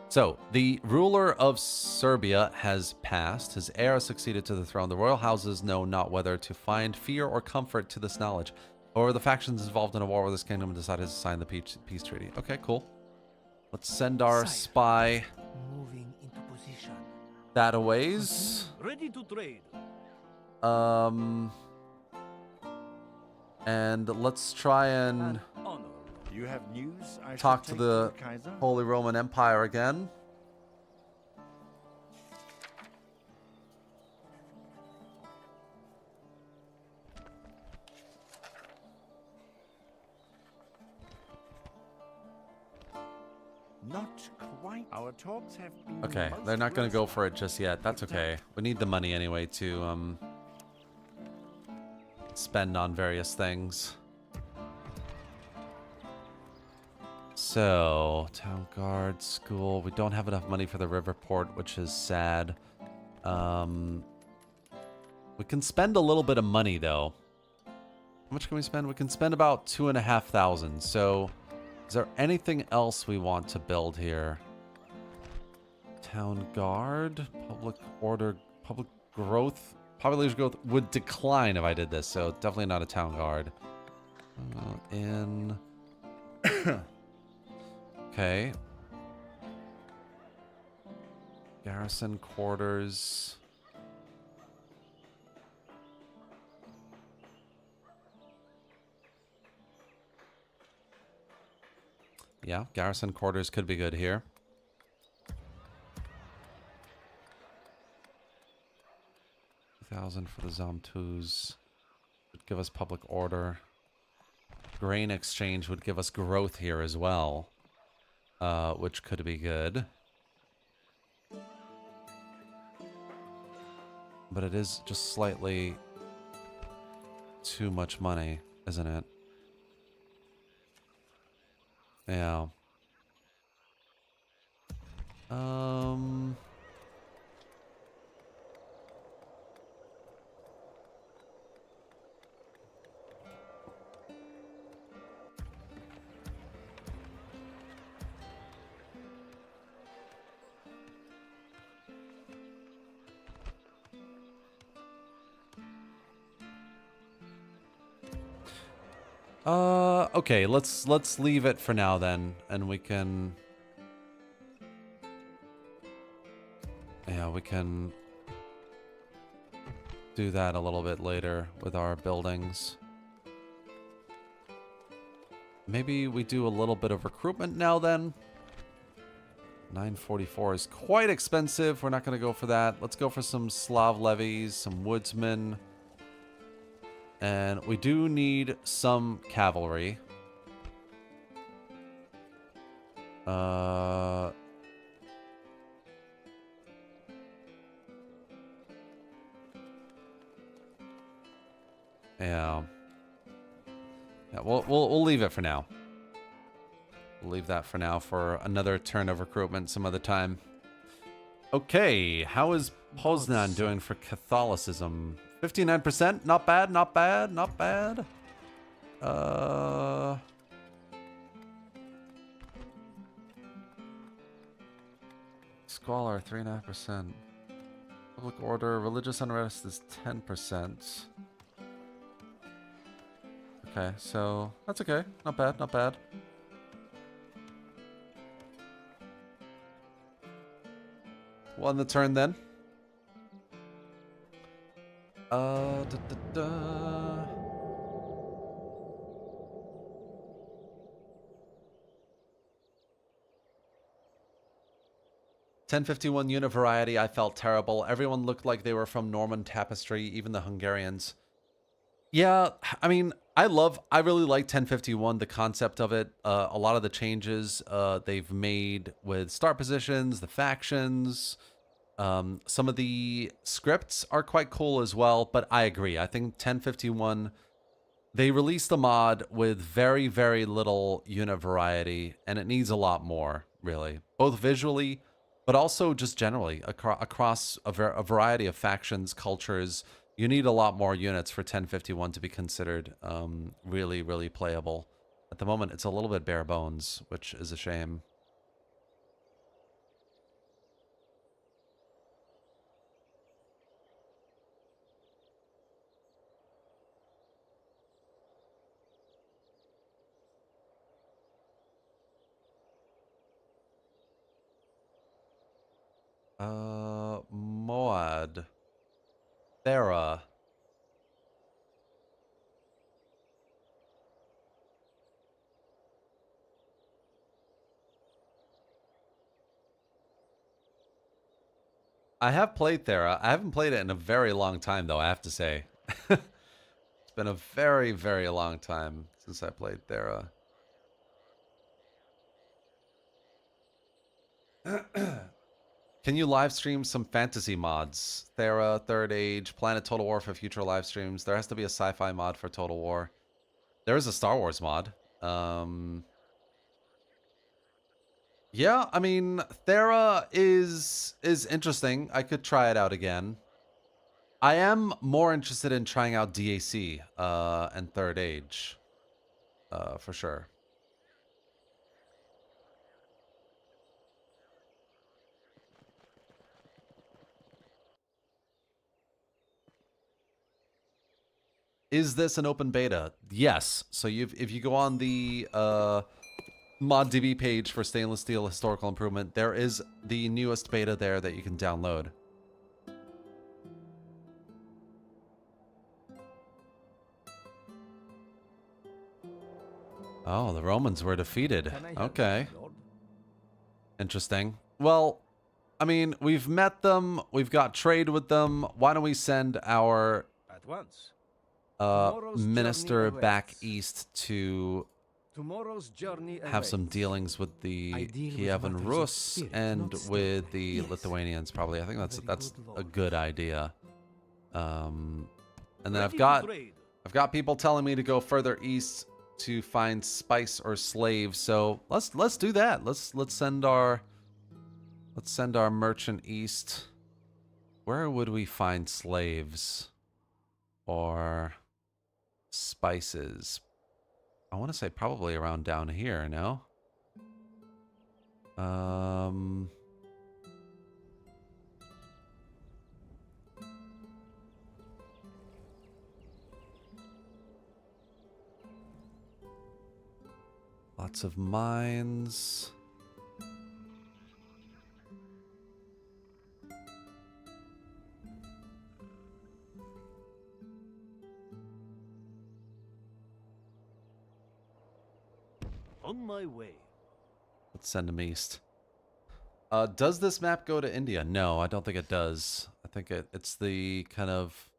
Speaker 1: So, the ruler of Serbia has passed. His heir has succeeded to the throne. The royal houses know not whether to find fear or comfort to this knowledge. Or the factions involved in a war with this kingdom decided to sign the peace treaty. Okay, cool. Let's send our spy
Speaker 5: Moving into position.
Speaker 1: that a ways.
Speaker 3: Ready to trade.
Speaker 1: And let's try and
Speaker 3: Honor.
Speaker 4: You have news I
Speaker 1: talk
Speaker 4: should
Speaker 1: to
Speaker 4: take
Speaker 1: the
Speaker 4: Kaiser?
Speaker 1: Holy Roman Empire again.
Speaker 4: not quite. Our talks have been.
Speaker 1: Okay,
Speaker 4: most
Speaker 1: they're not going to go
Speaker 4: pleasant.
Speaker 1: for it just yet. That's okay. We need the money anyway to spend on various things. So, town guard, school. We don't have enough money for the river port, which is sad. We can spend a little bit of money though. How much can we spend? We can spend about 2,500. So, is there anything else we want to build here? Town guard, public order, public growth, population growth would decline if I did this. So definitely not a town guard. Okay. Garrison quarters. Yeah, garrison quarters could be good here. $2,000 for the Zomtus would give us public order. Grain exchange would give us growth here as well, which could be good. But it is just slightly too much money, isn't it? Yeah. Okay, let's leave it for now then, and we can, yeah, we can do that a little bit later with our buildings. Maybe we do a little bit of recruitment now then. 944 is quite expensive. We're not going to go for that. Let's go for some Slav levies, some woodsmen. And we do need some cavalry. Yeah. Yeah, we'll leave it for now. We'll leave that for now for another turn of recruitment some other time. Okay, how is Poznan doing for Catholicism? 59%? Not bad, not bad, not bad. Squalor, 3.5%. Public order, religious unrest is 10%. Okay, so that's okay. Not bad, not bad. Won the turn then. Da, da, da. $10.51 unit variety. I felt terrible. Everyone looked like they were from Norman tapestry, even the Hungarians. Yeah, I mean, I really like 1051, the concept of it. A lot of the changes they've made with start positions, the factions, some of the scripts are quite cool as well, but I agree. I think 1051, they released a mod with very, very little unit variety, and it needs a lot more, really. Both visually, but also just generally across a variety of factions, cultures. You need a lot more units for 1051 to be considered really, really playable. At the moment, it's a little bit bare bones, which is a shame. Moad. Thera. I have played Thera. I haven't played it in a very long time, though, I have to say. It's been a very, very long time since I played Thera. Can you live stream some fantasy mods? Thera, Third Age, Planet Total War for future live streams. There has to be a sci-fi mod for Total War. There is a Star Wars mod. Yeah, I mean, Thera is interesting. I could try it out again. I am more interested in trying out DAC and Third Age, for sure. Is this an open beta? Yes. So if you go on the ModDB page for Stainless Steel Historical Improvement, there is the newest beta there that you can download. Oh, the Romans were defeated. Okay. Interesting. Well, I mean, we've met them. We've got trade with them. Why don't we send our
Speaker 2: At once.
Speaker 1: minister back east to
Speaker 2: Tomorrow's journey
Speaker 1: have some
Speaker 2: awaits.
Speaker 1: dealings with the
Speaker 5: Ideal with
Speaker 1: Kievan
Speaker 5: matters of
Speaker 1: Rus
Speaker 5: spirit,
Speaker 1: and
Speaker 5: not stone.
Speaker 1: with the
Speaker 5: Yes.
Speaker 1: Lithuanians, probably. I think that's
Speaker 5: Very good,
Speaker 1: a
Speaker 5: Lord.
Speaker 1: good idea. And then
Speaker 3: Ready
Speaker 1: I've
Speaker 3: to
Speaker 1: got
Speaker 3: trade.
Speaker 1: people telling me to go further east to find spice or slaves. So let's do that. Let's send our merchant east. Where would we find slaves or spices? I want to say probably around down here, no? Lots of mines.
Speaker 3: On my way.
Speaker 1: Let's send them east. Does this map go to India? No, I don't think it does. I think it's the kind of...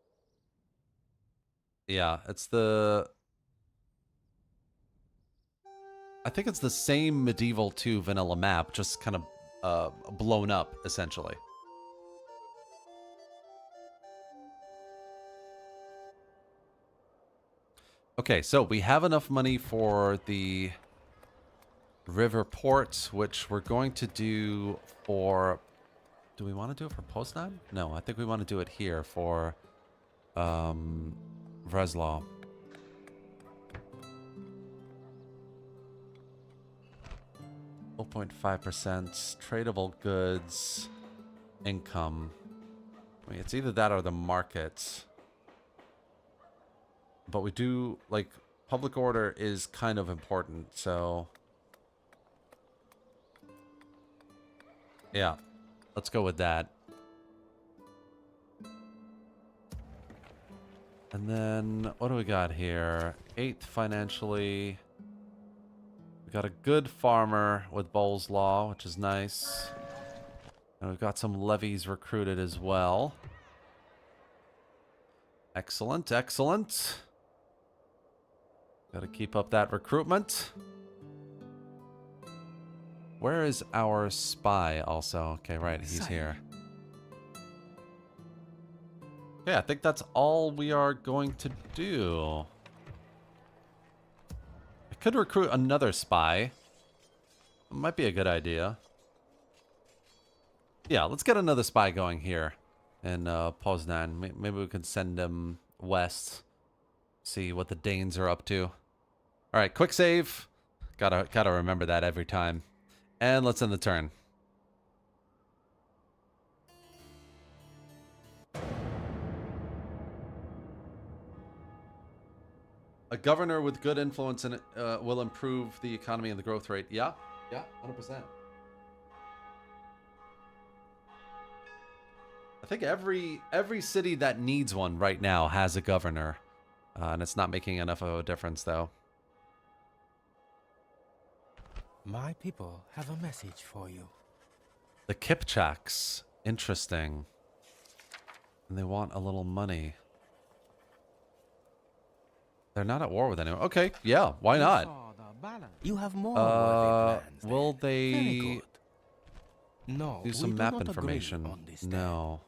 Speaker 1: Yeah, it's the... I think it's the same Medieval 2 vanilla map, just kind of blown up, essentially. Okay, so we have enough money for the river port, which we're going to do for... Do we want to do it for Poznan? No, I think we want to do it here for Vreslaw. Full 0.5%, tradable goods, income. I mean, it's either that or the market. But we do, like, public order is kind of important, so... Yeah, let's go with that. And then, what do we got here? 8th financially. We got a good farmer with Bowles Law, which is nice. And we've got some levies recruited as well. Excellent, excellent. Gotta keep up that recruitment. Where is our spy also? Okay, right, he's here. Yeah, I think that's all we are going to do. I could recruit another spy. It might be a good idea. Yeah, let's get another spy going here in Poznan. Maybe we can send him west. See what the Danes are up to. All right, quick save. Gotta remember that every time. And let's end the turn. A governor with good influence in it, will improve the economy and the growth rate. Yeah, 100%. I think every city that needs one right now has a governor, and it's not making enough of a difference though.
Speaker 5: My people have a message for you.
Speaker 1: The Kipchaks, interesting, and they want a little money. They're not at war with anyone. Okay, yeah, why not?
Speaker 5: You have more worthy plans
Speaker 1: Will
Speaker 5: there. Very
Speaker 1: they...
Speaker 5: good. No,
Speaker 1: Do
Speaker 5: we
Speaker 1: some
Speaker 5: do
Speaker 1: map
Speaker 5: not agree
Speaker 1: information.
Speaker 5: on this
Speaker 1: No.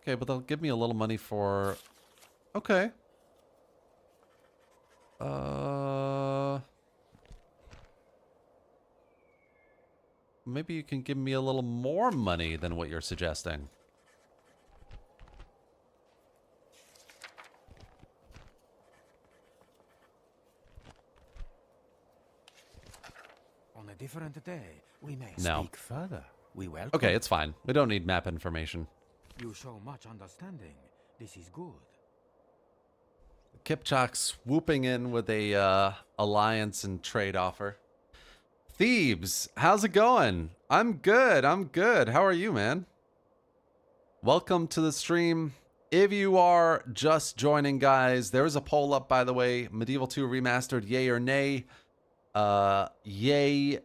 Speaker 1: Okay, but they'll give me a little money for... Okay. Maybe you can give me a little more money than what you're suggesting.
Speaker 5: On a different day, we may
Speaker 1: No.
Speaker 5: speak further. We welcome.
Speaker 1: Okay, it's fine. We don't need map information.
Speaker 5: You show much understanding. This is good.
Speaker 1: Kipchak swooping in with a alliance and trade offer. Thebes, how's it going? I'm good. I'm good. How are you, man? Welcome to the stream. If you are just joining, guys, there is a poll up, by the way. Medieval 2 Remastered, yay or nay? Yay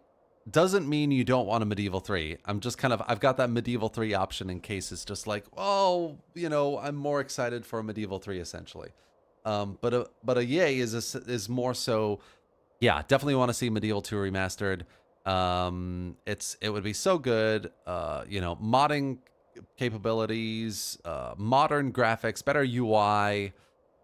Speaker 1: doesn't mean you don't want a Medieval 3. I'm just kind of, I've got that Medieval 3 option in case it's just like, oh, you know, I'm more excited for a Medieval 3, essentially. But a yay is more so, yeah, definitely want to see Medieval 2 Remastered. It would be so good. You know, modding capabilities, modern graphics, better UI,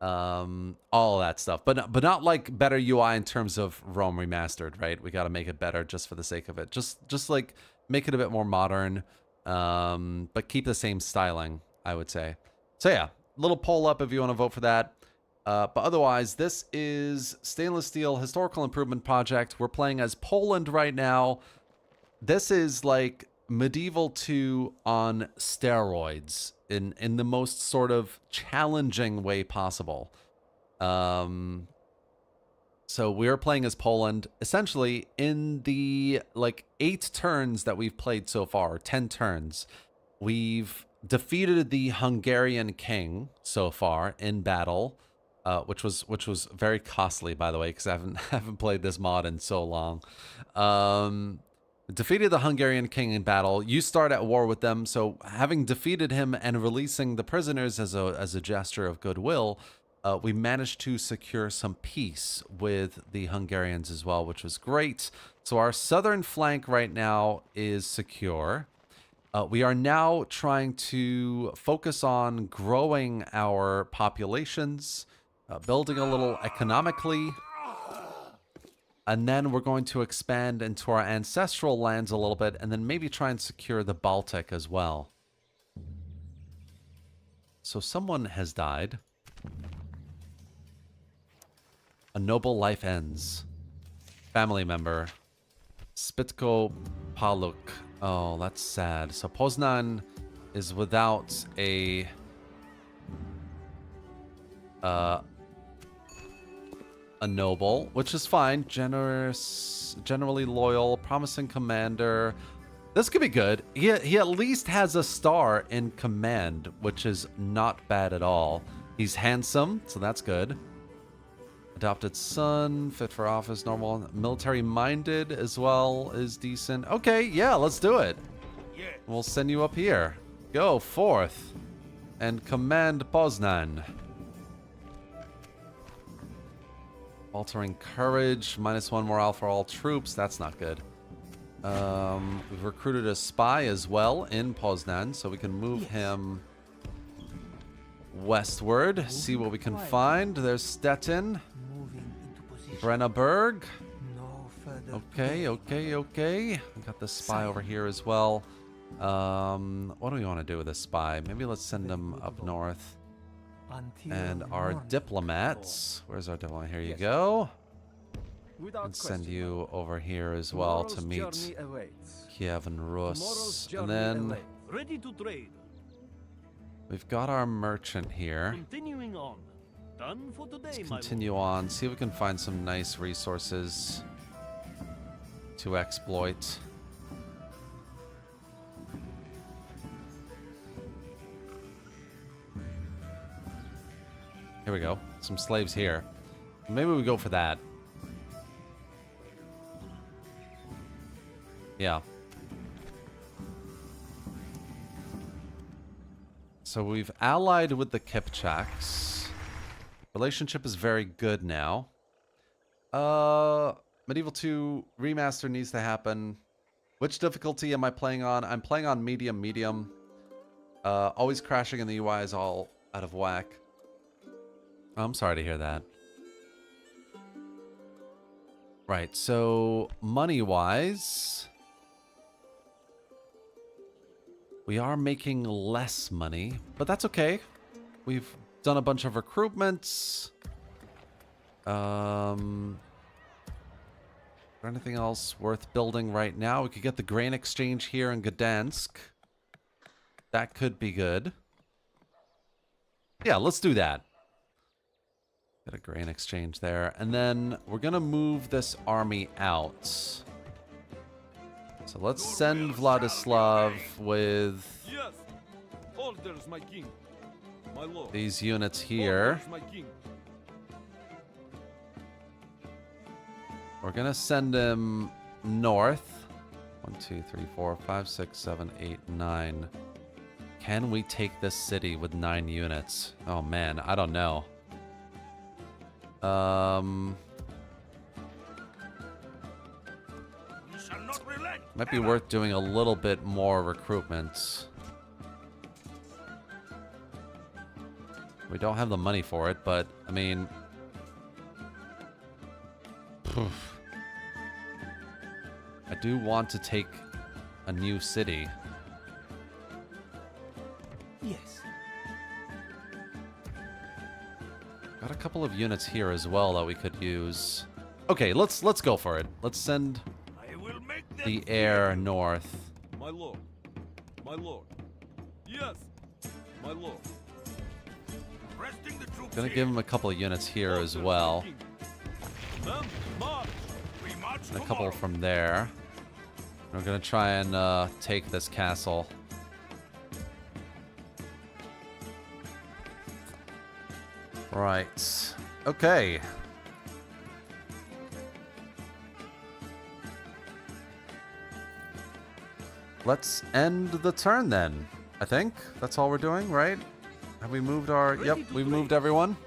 Speaker 1: all that stuff. But not like better UI in terms of Rome Remastered, right? We got to make it better just for the sake of it. Just like make it a bit more modern, but keep the same styling, I would say. So yeah, little poll up if you want to vote for that. But otherwise, this is Stainless Steel Historical Improvement Project. We're playing as Poland right now. This is like Medieval 2 on steroids in the most sort of challenging way possible. So we're playing as Poland. Essentially, in the like 8 turns that we've played so far, 10 turns, we've defeated the Hungarian king so far in battle. Which was very costly, by the way, because I haven't played this mod in so long. Defeated the Hungarian king in battle. You start at war with them, so having defeated him and releasing the prisoners as a gesture of goodwill, we managed to secure some peace with the Hungarians as well, which was great. So our southern flank right now is secure. We are now trying to focus on growing our populations. Building a little economically, and then we're going to expand into our ancestral lands a little bit, and then maybe try and secure the Baltic as well. So someone has died. A noble life ends. Family member. Spitko Paluk. Oh, that's sad. So Poznan is without a noble, which is fine. Generous, generally loyal, promising commander. This could be good. He at least has a star in command, which is not bad at all. He's handsome, so that's good. Adopted son, fit for office, normal. Military minded as well is decent. Okay, yeah, let's do it. We'll send you up here. Go forth and command Poznan. Altering courage, -1 morale for all troops. That's not good. We've recruited a spy as well in Poznan, so we can move him westward. See what we can find. There's Stettin, Brenneberg. Okay. We got this spy over here as well. What do we want to do with this spy? Maybe let's send him up north. And our diplomats, where's our diplomat? Here you go. And send you over here as well to meet Kiev and Rus. And then
Speaker 3: Ready to trade.
Speaker 1: we've got our merchant here.
Speaker 3: Continuing on. Done for today,
Speaker 1: Let's
Speaker 3: my
Speaker 1: continue on. See if we can find some nice resources to exploit. Here we go. Some slaves here. Maybe we go for that. Yeah. So we've allied with the Kipchaks. Relationship is very good now. Medieval 2 Remaster needs to happen. Which difficulty am I playing on? I'm playing on medium. Always crashing and the UI is all out of whack. Oh, I'm sorry to hear that. Right, so money-wise, we are making less money, but that's okay. We've done a bunch of recruitments. Is there anything else worth building right now? We could get the grain exchange here in Gdansk. That could be good. Yeah, let's do that. Get a grain exchange there. And then we're going to move this army out. So let's send Vladislav with
Speaker 7: Yes. Orders, my king. My lord.
Speaker 1: these units here.
Speaker 7: Orders, my king.
Speaker 1: We're going to send him north. 1, 2, 3, 4, 5, 6, 7, 8, 9. Can we take this city with 9 units? Oh man, I don't know.
Speaker 4: We shall not relent.
Speaker 1: Might be worth doing a little bit more recruitment. We don't have the money for it, but I mean, I do want to take a new city.
Speaker 5: Yes.
Speaker 1: Got a couple of units here as well that we could use. Okay, let's go for it. Let's send
Speaker 4: I will make them
Speaker 1: the
Speaker 4: fear
Speaker 1: air
Speaker 4: you.
Speaker 1: north.
Speaker 7: My lord. My lord. Yes. My lord.
Speaker 4: Resting the troops
Speaker 1: Gonna
Speaker 4: here.
Speaker 1: give him a couple of units here as
Speaker 7: Orders, my
Speaker 1: well,
Speaker 7: king. Men, march.
Speaker 4: We march
Speaker 1: and a
Speaker 4: tomorrow.
Speaker 1: couple from there. We're gonna try and take this castle. Right. Okay. Let's end the turn then. I think that's all we're doing, right? Have we moved our... Yep, we've moved everyone.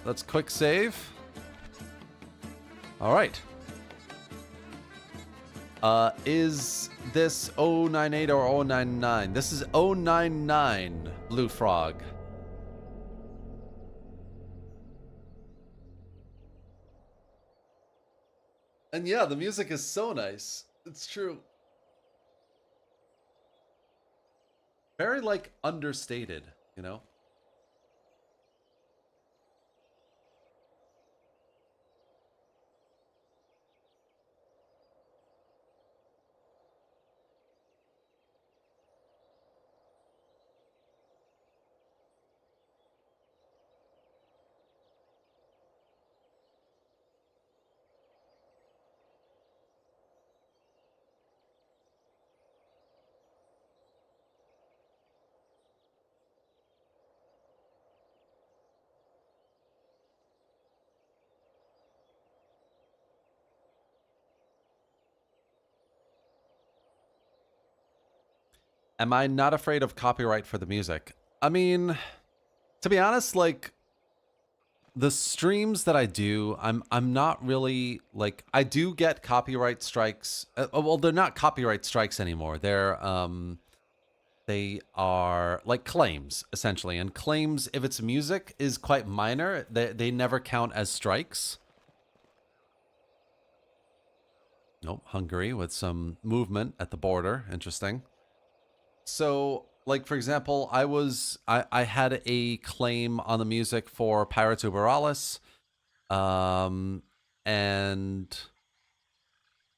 Speaker 1: Let's quick save. All right. Is this 098 or 099? This is 099, Blue Frog. And yeah, the music is so nice. It's true. Very, like, understated, you know? Am I not afraid of copyright for the music? I mean, to be honest, like, the streams that I do, I'm not really, like, I do get copyright strikes. Well, they're not copyright strikes anymore. They are like claims, essentially. And claims, if it's music, is quite minor. They never count as strikes. Nope, Hungary with some movement at the border. Interesting. So, like, for example, I had a claim on the music for Pirates Uberalis. And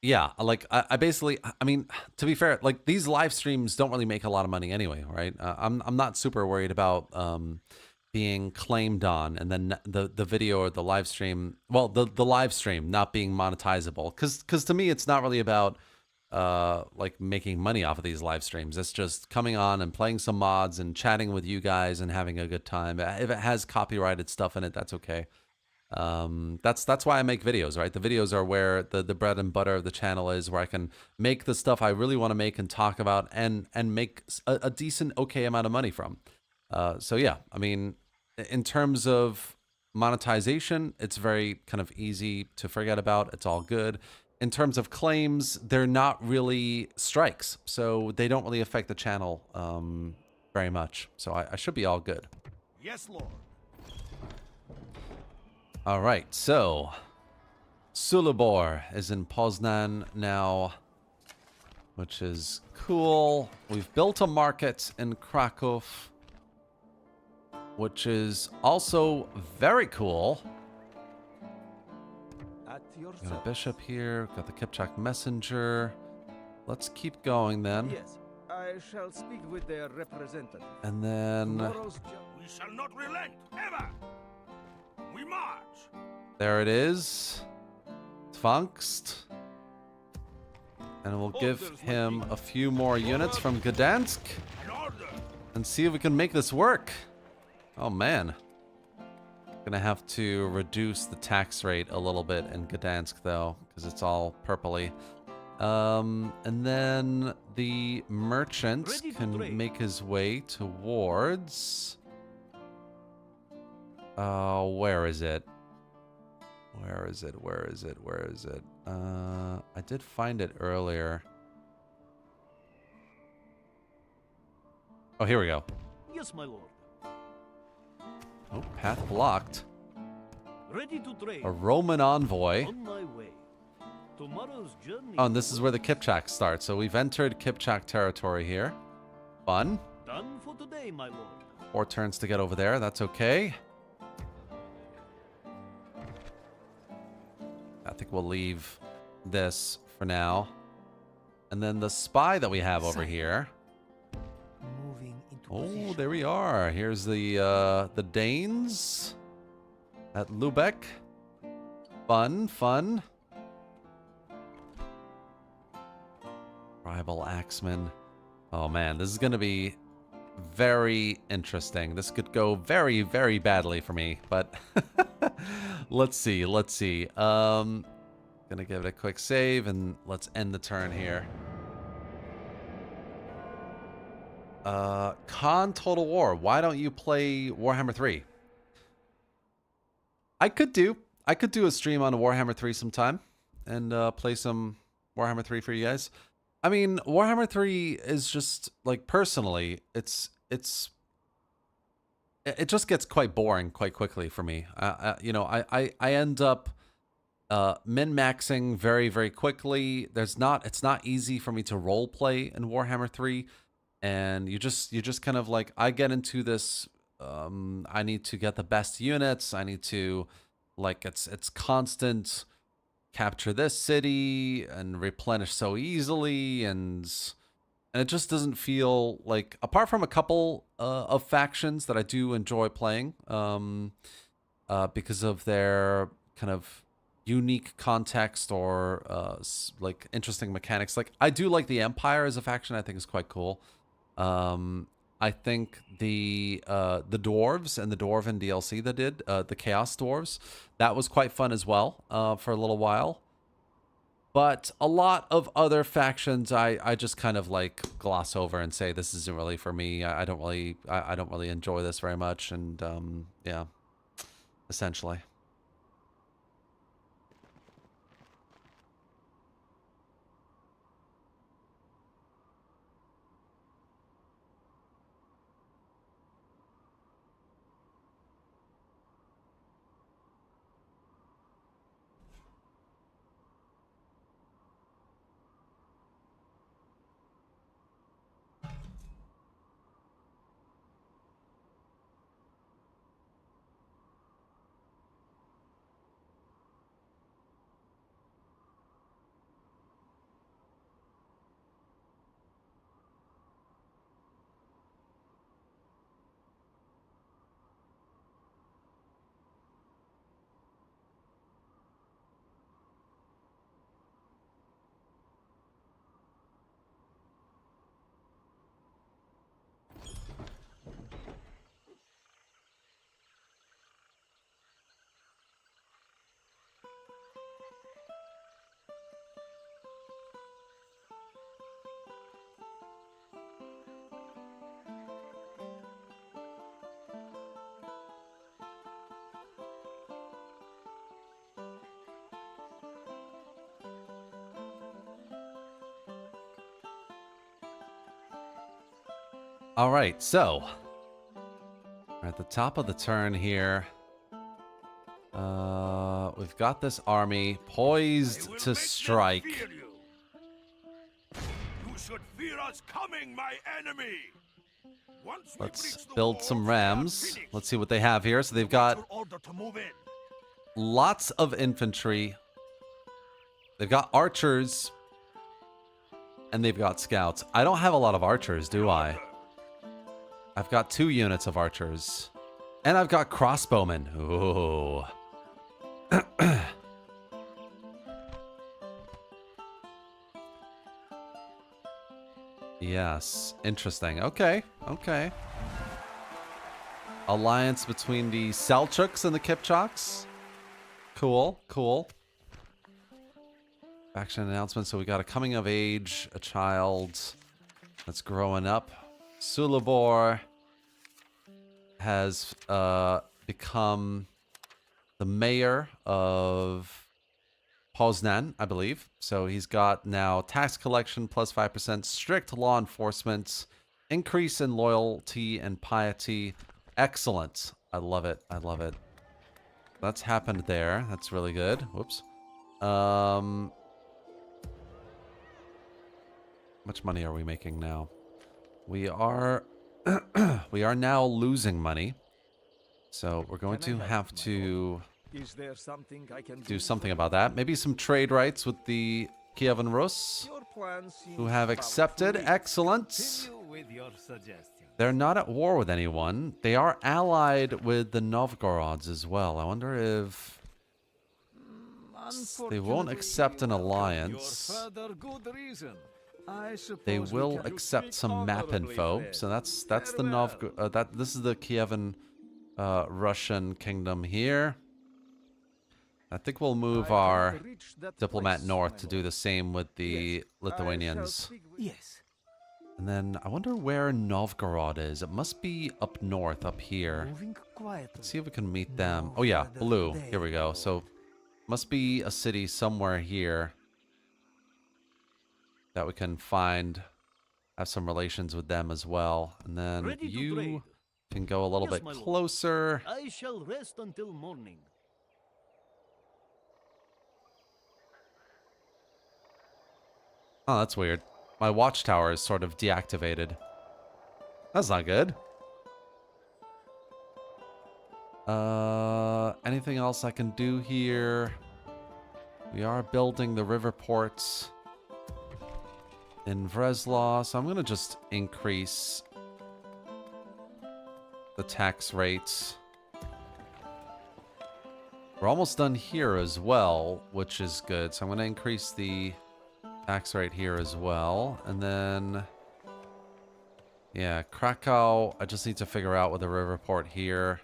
Speaker 1: yeah, like, I basically, I mean, to be fair, like, these live streams don't really make a lot of money anyway, right? I'm not super worried about being claimed on, and then the video or the live stream, well, the live stream not being monetizable, because to me it's not really about like making money off of these live streams. It's just coming on and playing some mods and chatting with you guys and having a good time. If it has copyrighted stuff in it, that's okay. That's why I make videos, right? The videos are where the bread and butter of the channel is, where I can make the stuff I really want to make and talk about and make a decent, okay amount of money from. So yeah, I mean, in terms of monetization, it's very kind of easy to forget about. It's all good. in terms of claims, they're not really strikes, so they don't really affect the channel very much. So I should be all good.
Speaker 4: Yes, Lord.
Speaker 1: All right, so Sulubor is in Poznan now, which is cool. We've built a market in Krakow, which is also very cool.
Speaker 2: At your
Speaker 1: Got a
Speaker 2: service.
Speaker 1: bishop here, got the Kipchak messenger. Let's keep going then.
Speaker 2: Yes, I shall speak with their representative.
Speaker 1: And then
Speaker 2: Tomorrow's
Speaker 4: We shall not relent, ever! We march!
Speaker 1: there it is. Funkst. And we'll give him a few more units from Gdansk
Speaker 4: In order!
Speaker 1: and see if we can make this work. Oh man. Gonna have to reduce the tax rate a little bit in Gdansk though, because it's all purpley. And then the merchant
Speaker 3: Ready to
Speaker 1: can
Speaker 3: trade.
Speaker 1: make his way towards... where is it? Where is it? Where is it? Where is it? I did find it earlier. Oh, here we go.
Speaker 3: Yes, my lord.
Speaker 1: Oh, path blocked.
Speaker 3: Ready to trade.
Speaker 1: A Roman envoy.
Speaker 3: On my way. Tomorrow's journey.
Speaker 1: Oh, and this is where the Kipchak starts. So we've entered Kipchak territory here. Fun.
Speaker 3: Done for today, my lord.
Speaker 1: 4 turns to get over there. That's okay. I think we'll leave this for now. And then the spy that we have over here.
Speaker 5: Moving into
Speaker 1: Oh,
Speaker 5: position.
Speaker 1: there we are. Here's the Danes at Lubeck. Fun, fun. Rival Axeman. Oh man, this is gonna be very interesting. This could go very, very badly for me, but let's see, let's see. Gonna give it a quick save and let's end the turn here. Con Total War. Why don't you play Warhammer 3? I could do a stream on Warhammer 3 sometime and play some Warhammer 3 for you guys. I mean, Warhammer 3 is just like personally, it just gets quite boring quite quickly for me. You know, I end up min-maxing very, very quickly. It's not easy for me to role play in Warhammer 3. And you just kind of like, I get into this, I need to get the best units. I need to, like, it's constant capture this city and replenish so easily. And it just doesn't feel like, apart from a couple of factions that I do enjoy playing, because of their kind of unique context or like interesting mechanics. Like, I do like the Empire as a faction. I think is quite cool. I think the dwarves and the dwarven DLC that did the Chaos Dwarves, that was quite fun as well for a little while. But a lot of other factions, I just kind of like gloss over and say this isn't really for me. I don't really enjoy this very much, and yeah, essentially. All right, so we're at the top of the turn here. We've got this army poised to strike.
Speaker 4: You should fear us coming, my enemy. Once we
Speaker 1: Let's
Speaker 4: breach the
Speaker 1: build
Speaker 4: walls,
Speaker 1: some
Speaker 4: we are
Speaker 1: rams.
Speaker 4: finished.
Speaker 1: Let's see what they have here. So they've got
Speaker 4: Your order to move in.
Speaker 1: lots of infantry. They've got archers. And they've got scouts. I don't have a lot of archers, do I? I've got 2 units of archers. And I've got crossbowmen. Ooh. Yes. Interesting. Okay. Okay. Alliance between the Seljuks and the Kipchaks. Cool. Cool. Faction announcement. So we got a coming of age, a child that's growing up. Sulabor has become the mayor of Poznan, I believe. So he's got now tax collection plus 5%, strict law enforcement, increase in loyalty and piety. Excellent. I love it. I love it. That's happened there. That's really good. Whoops. Much money are we making now? We are we are now losing money. So we're going to have to
Speaker 2: Is there something I can
Speaker 1: do something about that. Maybe some trade rights with the Kievan Rus,
Speaker 2: Your plan seems
Speaker 1: who have accepted.
Speaker 2: powerful.
Speaker 1: Excellent.
Speaker 3: Continue with your suggestion.
Speaker 1: They're not at war with anyone. They are allied with the Novgorods as well. I wonder if they won't accept an alliance.
Speaker 2: Your further good reason. I suppose
Speaker 1: They
Speaker 2: we
Speaker 1: will
Speaker 2: can
Speaker 1: accept
Speaker 2: speak
Speaker 1: some map
Speaker 2: honorably,
Speaker 1: info.
Speaker 2: friend.
Speaker 1: So that's the
Speaker 2: Farewell.
Speaker 1: this is the Kievan Russian kingdom here. I think we'll move
Speaker 2: I
Speaker 1: our
Speaker 2: cannot reach that
Speaker 1: diplomat
Speaker 2: place,
Speaker 1: north
Speaker 2: my
Speaker 1: to do
Speaker 2: lord.
Speaker 1: the same with the
Speaker 2: Yes, I shall
Speaker 1: Lithuanians.
Speaker 2: speak with-
Speaker 5: Yes.
Speaker 1: And then I wonder where Novgorod is. It must be up north, up here.
Speaker 5: Moving quietly.
Speaker 1: Let's see if we can meet them.
Speaker 5: No
Speaker 1: Oh yeah,
Speaker 5: further
Speaker 1: blue.
Speaker 5: today,
Speaker 1: Here we go.
Speaker 5: Lord.
Speaker 1: So must be a city somewhere here that we can find, have some relations with them as well. And then
Speaker 3: Ready to
Speaker 1: you
Speaker 3: trade.
Speaker 1: can go a little
Speaker 3: Yes,
Speaker 1: bit
Speaker 3: my lord.
Speaker 1: closer.
Speaker 3: I shall rest until morning.
Speaker 1: Oh, that's weird. My watchtower is sort of deactivated. That's not good. Anything else I can do here? We are building the river ports in Vreslaw, so I'm going to just increase the tax rates. We're almost done here as well, which is good. So I'm going to increase the tax rate here as well. And then, yeah, Krakow, I just need to figure out with the river port here.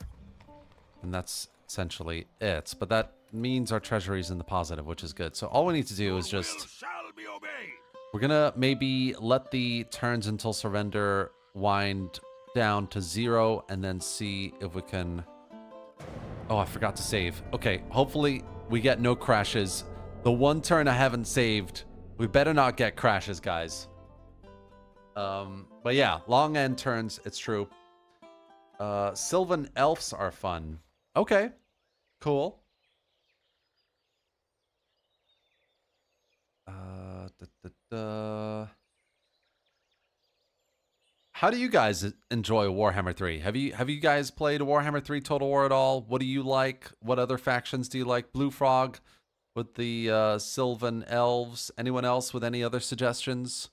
Speaker 1: And that's essentially it. But that means our treasury is in the positive, which is good. So all we need to do is
Speaker 4: Your
Speaker 1: just...
Speaker 4: will shall be obeyed.
Speaker 1: We're gonna maybe let the turns until surrender wind down to 0 and then see if we can... Oh, I forgot to save. Okay, hopefully we get no crashes. The one turn I haven't saved, we better not get crashes, guys. But yeah, long end turns, it's true. Sylvan Elves are fun. Okay, cool. How do you guys enjoy Warhammer 3? Have you guys played Warhammer 3 Total War at all? What do you like? What other factions do you like? Blue Frog with the Sylvan Elves. Anyone else with any other suggestions?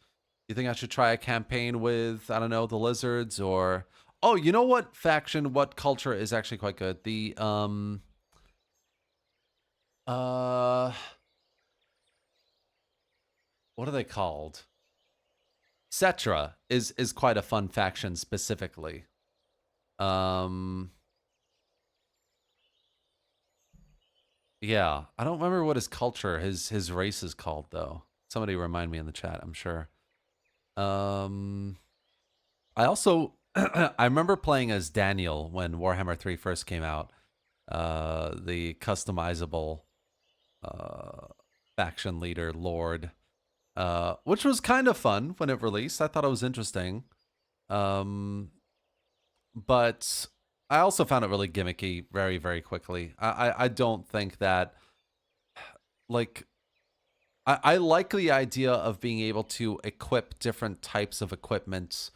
Speaker 1: You think I should try a campaign with, I don't know, the Lizards or... Oh, you know what faction, what culture is actually quite good? The, what are they called? Cetra is quite a fun faction specifically. Yeah, I don't remember what his culture, his race is called though. Somebody remind me in the chat, I'm sure. I also I remember playing as Daniel when Warhammer 3 first came out. The customizable faction leader lord, which was kind of fun when it released. I thought it was interesting. But I also found it really gimmicky very, very quickly. I don't think that, like, I like the idea of being able to equip different types of equipment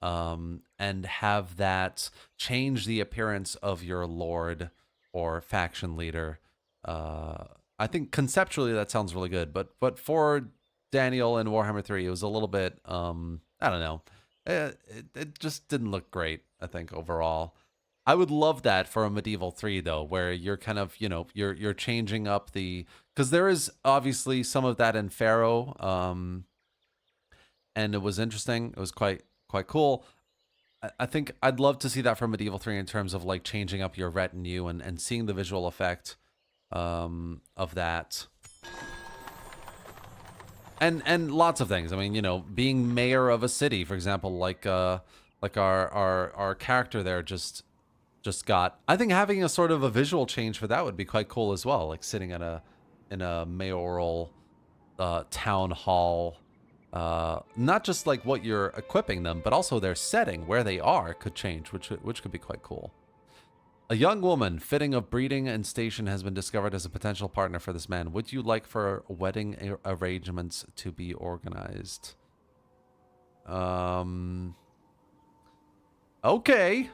Speaker 1: and have that change the appearance of your lord or faction leader. I think conceptually that sounds really good, but for Daniel and Warhammer 3, it was a little bit, I don't know. It just didn't look great, I think, overall. I would love that for a Medieval 3, though, where you're kind of, you know, you're changing up the... Because there is obviously some of that in Pharaoh, and it was interesting. It was quite cool. I think I'd love to see that for Medieval 3 in terms of, like, changing up your retinue and seeing the visual effect of that. And lots of things. I mean, you know, being mayor of a city, for example, like our character there just got. I think having a sort of a visual change for that would be quite cool as well. Like sitting in a mayoral town hall. Not just like what you're equipping them, but also their setting, where they are, could change, which could be quite cool. A young woman fitting of breeding and station has been discovered as a potential partner for this man. Would you like for wedding arrangements to be organized? Okay.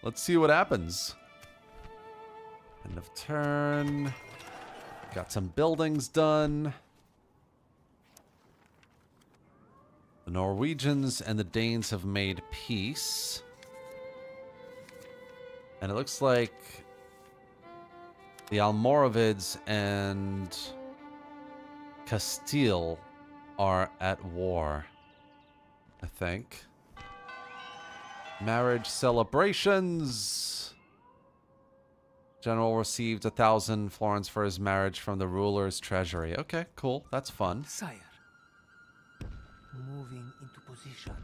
Speaker 1: Let's see what happens. End of turn. Got some buildings done. The Norwegians and the Danes have made peace. And it looks like the Almoravids and Castile are at war, I think. Marriage celebrations. General received 1,000 florins for his marriage from the ruler's treasury. Okay, cool. That's fun.
Speaker 5: Sire, moving into position.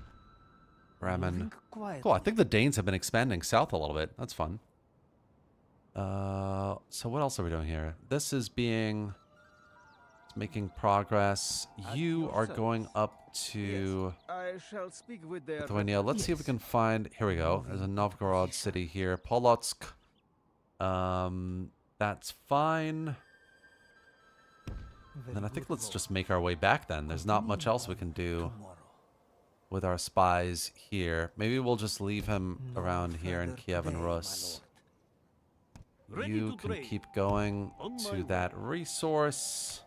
Speaker 1: Ramen. Cool. I think the Danes have been expanding south a little bit. That's fun. So what else are we doing here? This is making progress. You are going up to
Speaker 2: I shall speak with their
Speaker 1: Lithuania. Let's see if we can find. Here we go. There's a Novgorod city here. Polotsk. That's fine. And then I think let's just make our way back then. There's not much else we can do with our spies here. Maybe we'll just leave him around here in Kiev and Rus. You can keep going to that resource.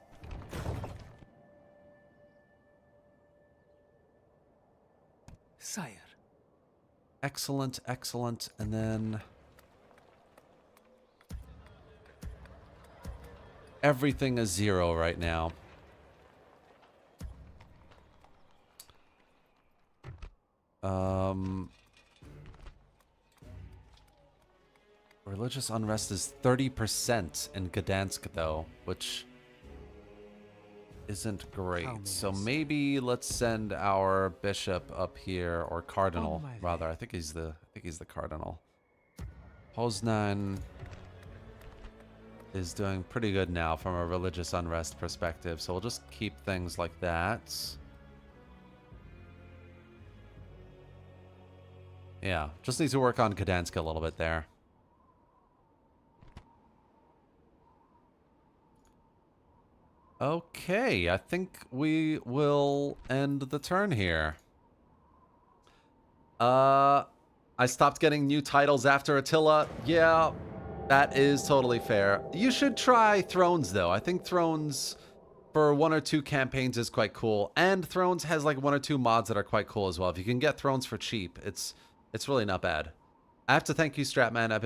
Speaker 5: Sire.
Speaker 1: Excellent, excellent. And then everything is 0 right now. Religious unrest is 30% in Gdansk, though, which isn't great. So maybe let's send our bishop up here, or cardinal, rather. I think he's the cardinal. Poznan is doing pretty good now from a religious unrest perspective, so we'll just keep things like that. Yeah, just need to work on Gdansk a little bit there. Okay, I think we will end the turn here. I stopped getting new titles after Attila. Yeah, that is totally fair. You should try Thrones, though. I think Thrones for 1 or 2 campaigns is quite cool. And Thrones has like 1 or 2 mods that are quite cool as well. If you can get Thrones for cheap, it's really not bad. I have to thank you, Stratman. I've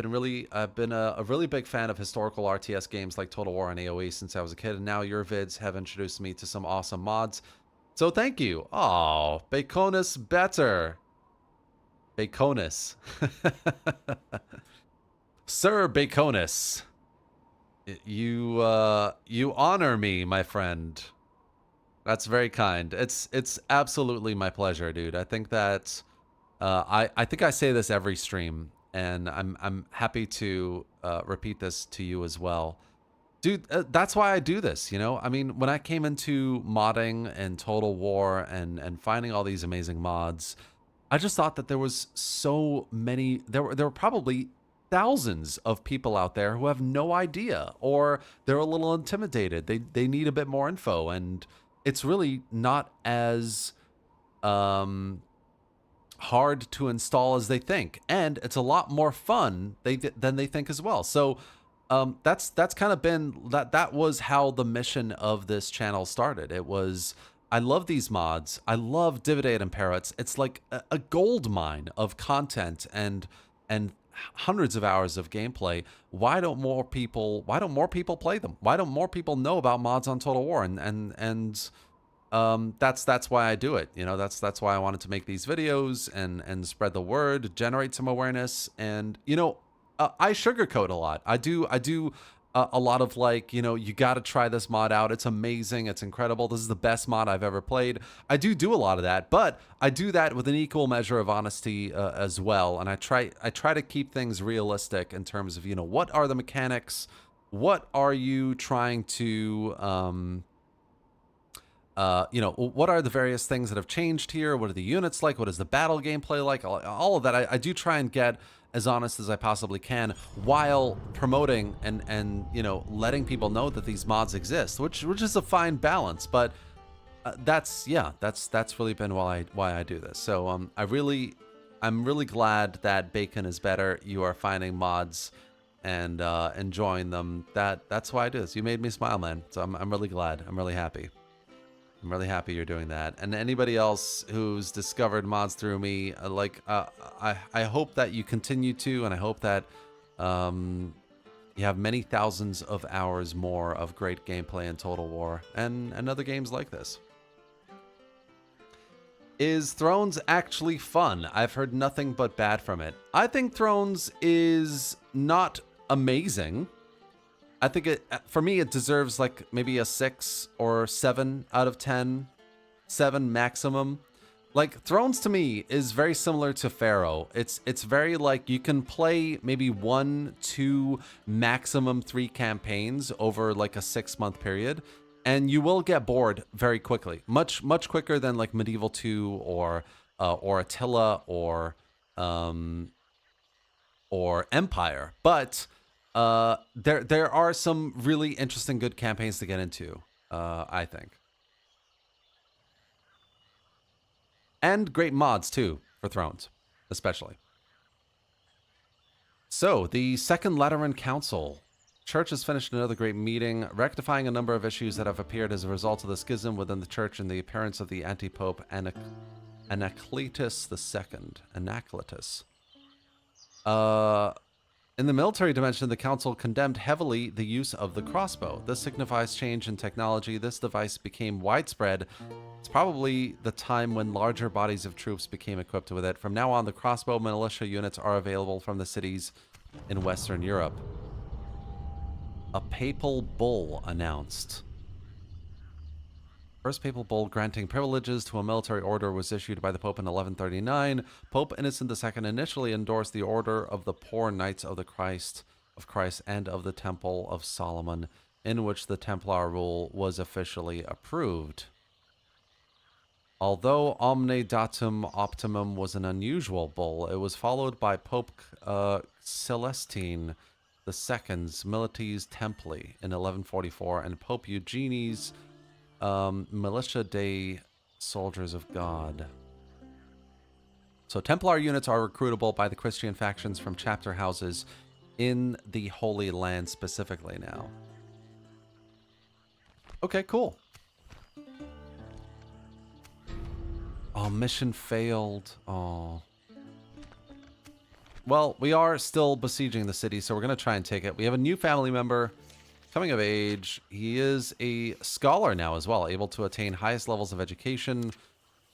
Speaker 1: been a really big fan of historical RTS games like Total War and AoE since I was a kid, and now your vids have introduced me to some awesome mods. So thank you. Oh, Baconus better. Baconus. Sir Baconus. You honor me, my friend. That's very kind. It's absolutely my pleasure, dude. I think that I think I say this every stream, and I'm happy to repeat this to you as well. Dude, that's why I do this, you know? I mean, when I came into modding and Total War and finding all these amazing mods, I just thought that there was so many, there were probably thousands of people out there who have no idea, or they're a little intimidated. They need a bit more info, and it's really not as hard to install as they think, and it's a lot more fun than they think as well. So that's kind of been that was how the mission of this channel started. It was, I love these mods. I love Dividend and Parrots. It's like a gold mine of content and hundreds of hours of gameplay. Why don't more people play them? Why don't more people know about mods on Total War? And that's why I do it. You know, that's why I wanted to make these videos and spread the word, generate some awareness. And you know, I sugarcoat a lot. I do a lot of, like, you know, you got to try this mod out. It's amazing. It's incredible. This is the best mod I've ever played. I do a lot of that, but I do that with an equal measure of honesty as well. And I try to keep things realistic in terms of, you know, what are the mechanics? What are you trying to, you know, what are the various things that have changed here? What are the units like? What is the battle gameplay like? All of that. I do try and get as honest as I possibly can while promoting and you know, letting people know that these mods exist, which is a fine balance. But that's really been why I do this. So I'm really glad that Bacon is better. You are finding mods and enjoying them. That's why I do this. You made me smile, man. So I'm really glad. I'm really happy. I'm really happy you're doing that. And anybody else who's discovered mods through me, I hope that you continue to, and I hope that you have many thousands of hours more of great gameplay in Total War and other games like this. Is Thrones actually fun? I've heard nothing but bad from it. I think Thrones is not amazing. I think for me, it deserves like maybe a 6 or 7 out of 10, 7 maximum. Like, Thrones to me is very similar to Pharaoh. It's very like, you can play maybe 1, 2, maximum 3 campaigns over like a 6-month period, and you will get bored very quickly, much quicker than like Medieval 2 or Attila or Empire. But there are some really interesting, good campaigns to get into, I think. And great mods, too, for Thrones, especially. So, the Second Lateran Council. Church has finished another great meeting, rectifying a number of issues that have appeared as a result of the schism within the church and the appearance of the anti-pope Anacletus II. Anacletus. In the military dimension, the council condemned heavily the use of the crossbow. This signifies change in technology. This device became widespread. It's probably the time when larger bodies of troops became equipped with it. From now on, the crossbow militia units are available from the cities in Western Europe. A papal bull announced. First papal bull granting privileges to a military order was issued by the Pope in 1139. Pope Innocent II initially endorsed the Order of the Poor Knights of Christ and of the Temple of Solomon, in which the Templar rule was officially approved. Although Omne Datum Optimum was an unusual bull, it was followed by Pope Celestine II's Milites Templi in 1144 and Pope Eugenie's Militia Dei Soldiers of God. So Templar units are recruitable by the Christian factions from chapter houses in the Holy Land specifically now. Okay, cool. Oh, mission failed. Oh. Well, we are still besieging the city, so we're going to try and take it. We have a new family member coming of age. He is a scholar now as well, able to attain highest levels of education.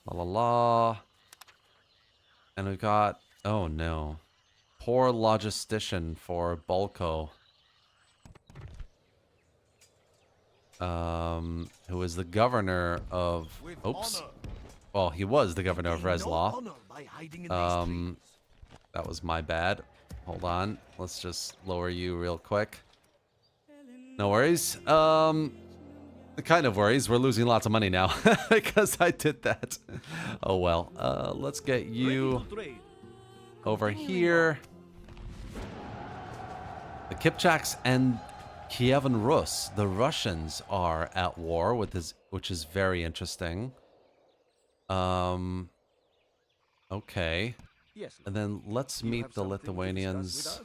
Speaker 1: La la la. And we've got, oh no, poor logistician for Bolko. Who is the governor of, oops. Well, he was the governor of Reslaw. That was my bad. Hold on. Let's just lower you real quick. No worries. The kind of worries. We're losing lots of money now because I did that. Oh well. Let's get you
Speaker 3: Ready to trade.
Speaker 1: over here. The Kipchaks and Kievan Rus, the Russians, are at war with this, which is very interesting. Okay.
Speaker 2: Yes.
Speaker 1: And then let's
Speaker 2: You
Speaker 1: meet
Speaker 2: have
Speaker 1: the
Speaker 2: something to discuss with
Speaker 1: Lithuanians.
Speaker 2: us?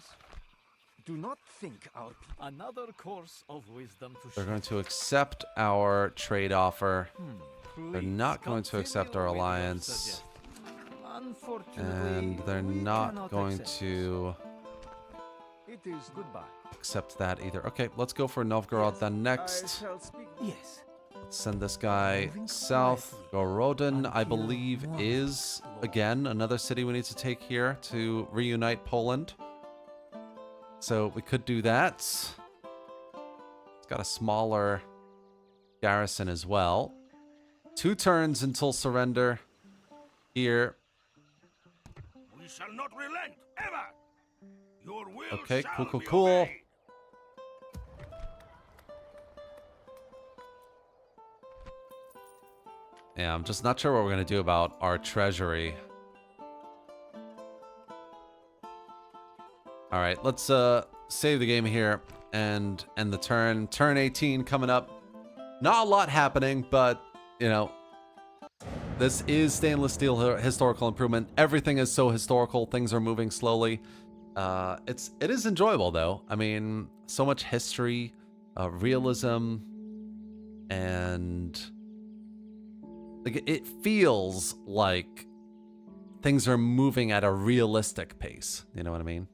Speaker 2: Do not think our
Speaker 3: Another course of wisdom to
Speaker 1: They're
Speaker 3: share.
Speaker 1: going to accept our trade offer. They're
Speaker 3: Please
Speaker 1: not going to accept our
Speaker 3: continue with your
Speaker 1: alliance.
Speaker 3: suggestion.
Speaker 2: unfortunately
Speaker 1: And they're
Speaker 2: we
Speaker 1: not
Speaker 2: cannot
Speaker 1: going
Speaker 2: accept.
Speaker 1: to
Speaker 2: It is goodbye.
Speaker 1: accept that either. Okay, let's go for Novgorod
Speaker 2: Yes,
Speaker 1: then
Speaker 2: I
Speaker 1: next.
Speaker 2: shall speak.
Speaker 5: Yes.
Speaker 1: Send this guy south. Gorodin, I believe, is, again, another city we need to take here to reunite Poland. So we could do that. It's got a smaller garrison as well. 2 turns until surrender here.
Speaker 4: We shall not relent, ever! Your will
Speaker 1: Okay,
Speaker 4: shall
Speaker 1: cool,
Speaker 4: be
Speaker 1: cool.
Speaker 4: obeyed.
Speaker 1: Yeah, I'm just not sure what we're going to do about our treasury. All right, let's save the game here and end the turn. Turn 18 coming up. Not a lot happening, but, you know, this is stainless steel historical improvement. Everything is so historical. Things are moving slowly. It is enjoyable, though. I mean, so much history, realism, and... like, it feels like things are moving at a realistic pace. You know what I mean?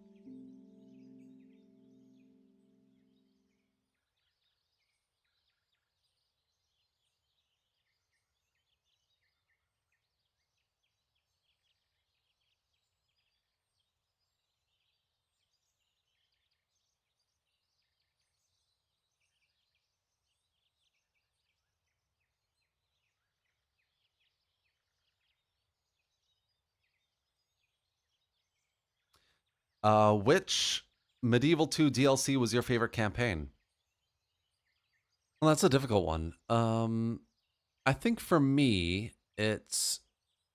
Speaker 1: Which Medieval 2 DLC was your favorite campaign? Well, that's a difficult one. I think for me, it's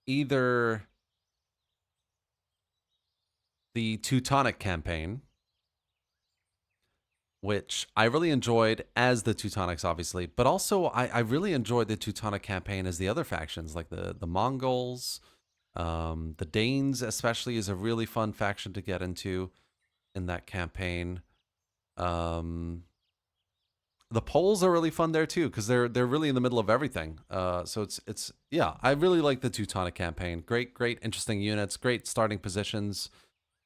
Speaker 1: either the Teutonic campaign, which I really enjoyed as the Teutonics, obviously, but also I really enjoyed the Teutonic campaign as the other factions, like the Mongols. The Danes especially is a really fun faction to get into in that campaign. The Poles are really fun there too, because they're really in the middle of everything. So it's yeah, I really like the Teutonic campaign. Great, interesting units, great starting positions.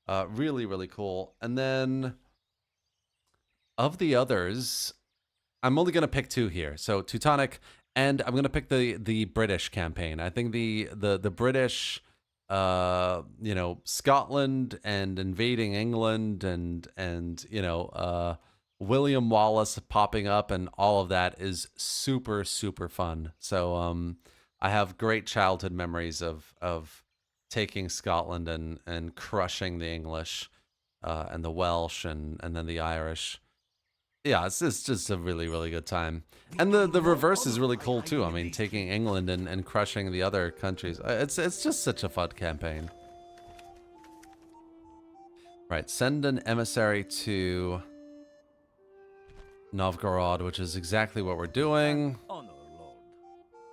Speaker 1: Really, really cool. And then of the others, I'm only gonna pick 2 here. So Teutonic, and I'm gonna pick the British campaign. I think the British, you know, Scotland and invading England and you know, William Wallace popping up and all of that is super fun. So I have great childhood memories of taking Scotland and crushing the English and the Welsh and then the Irish. Yeah, it's just a really good time. And the reverse is really cool too. I mean, taking England and crushing the other countries. It's just such a fun campaign. Right, send an emissary to Novgorod, which is exactly what we're doing.
Speaker 2: Honor, Lord.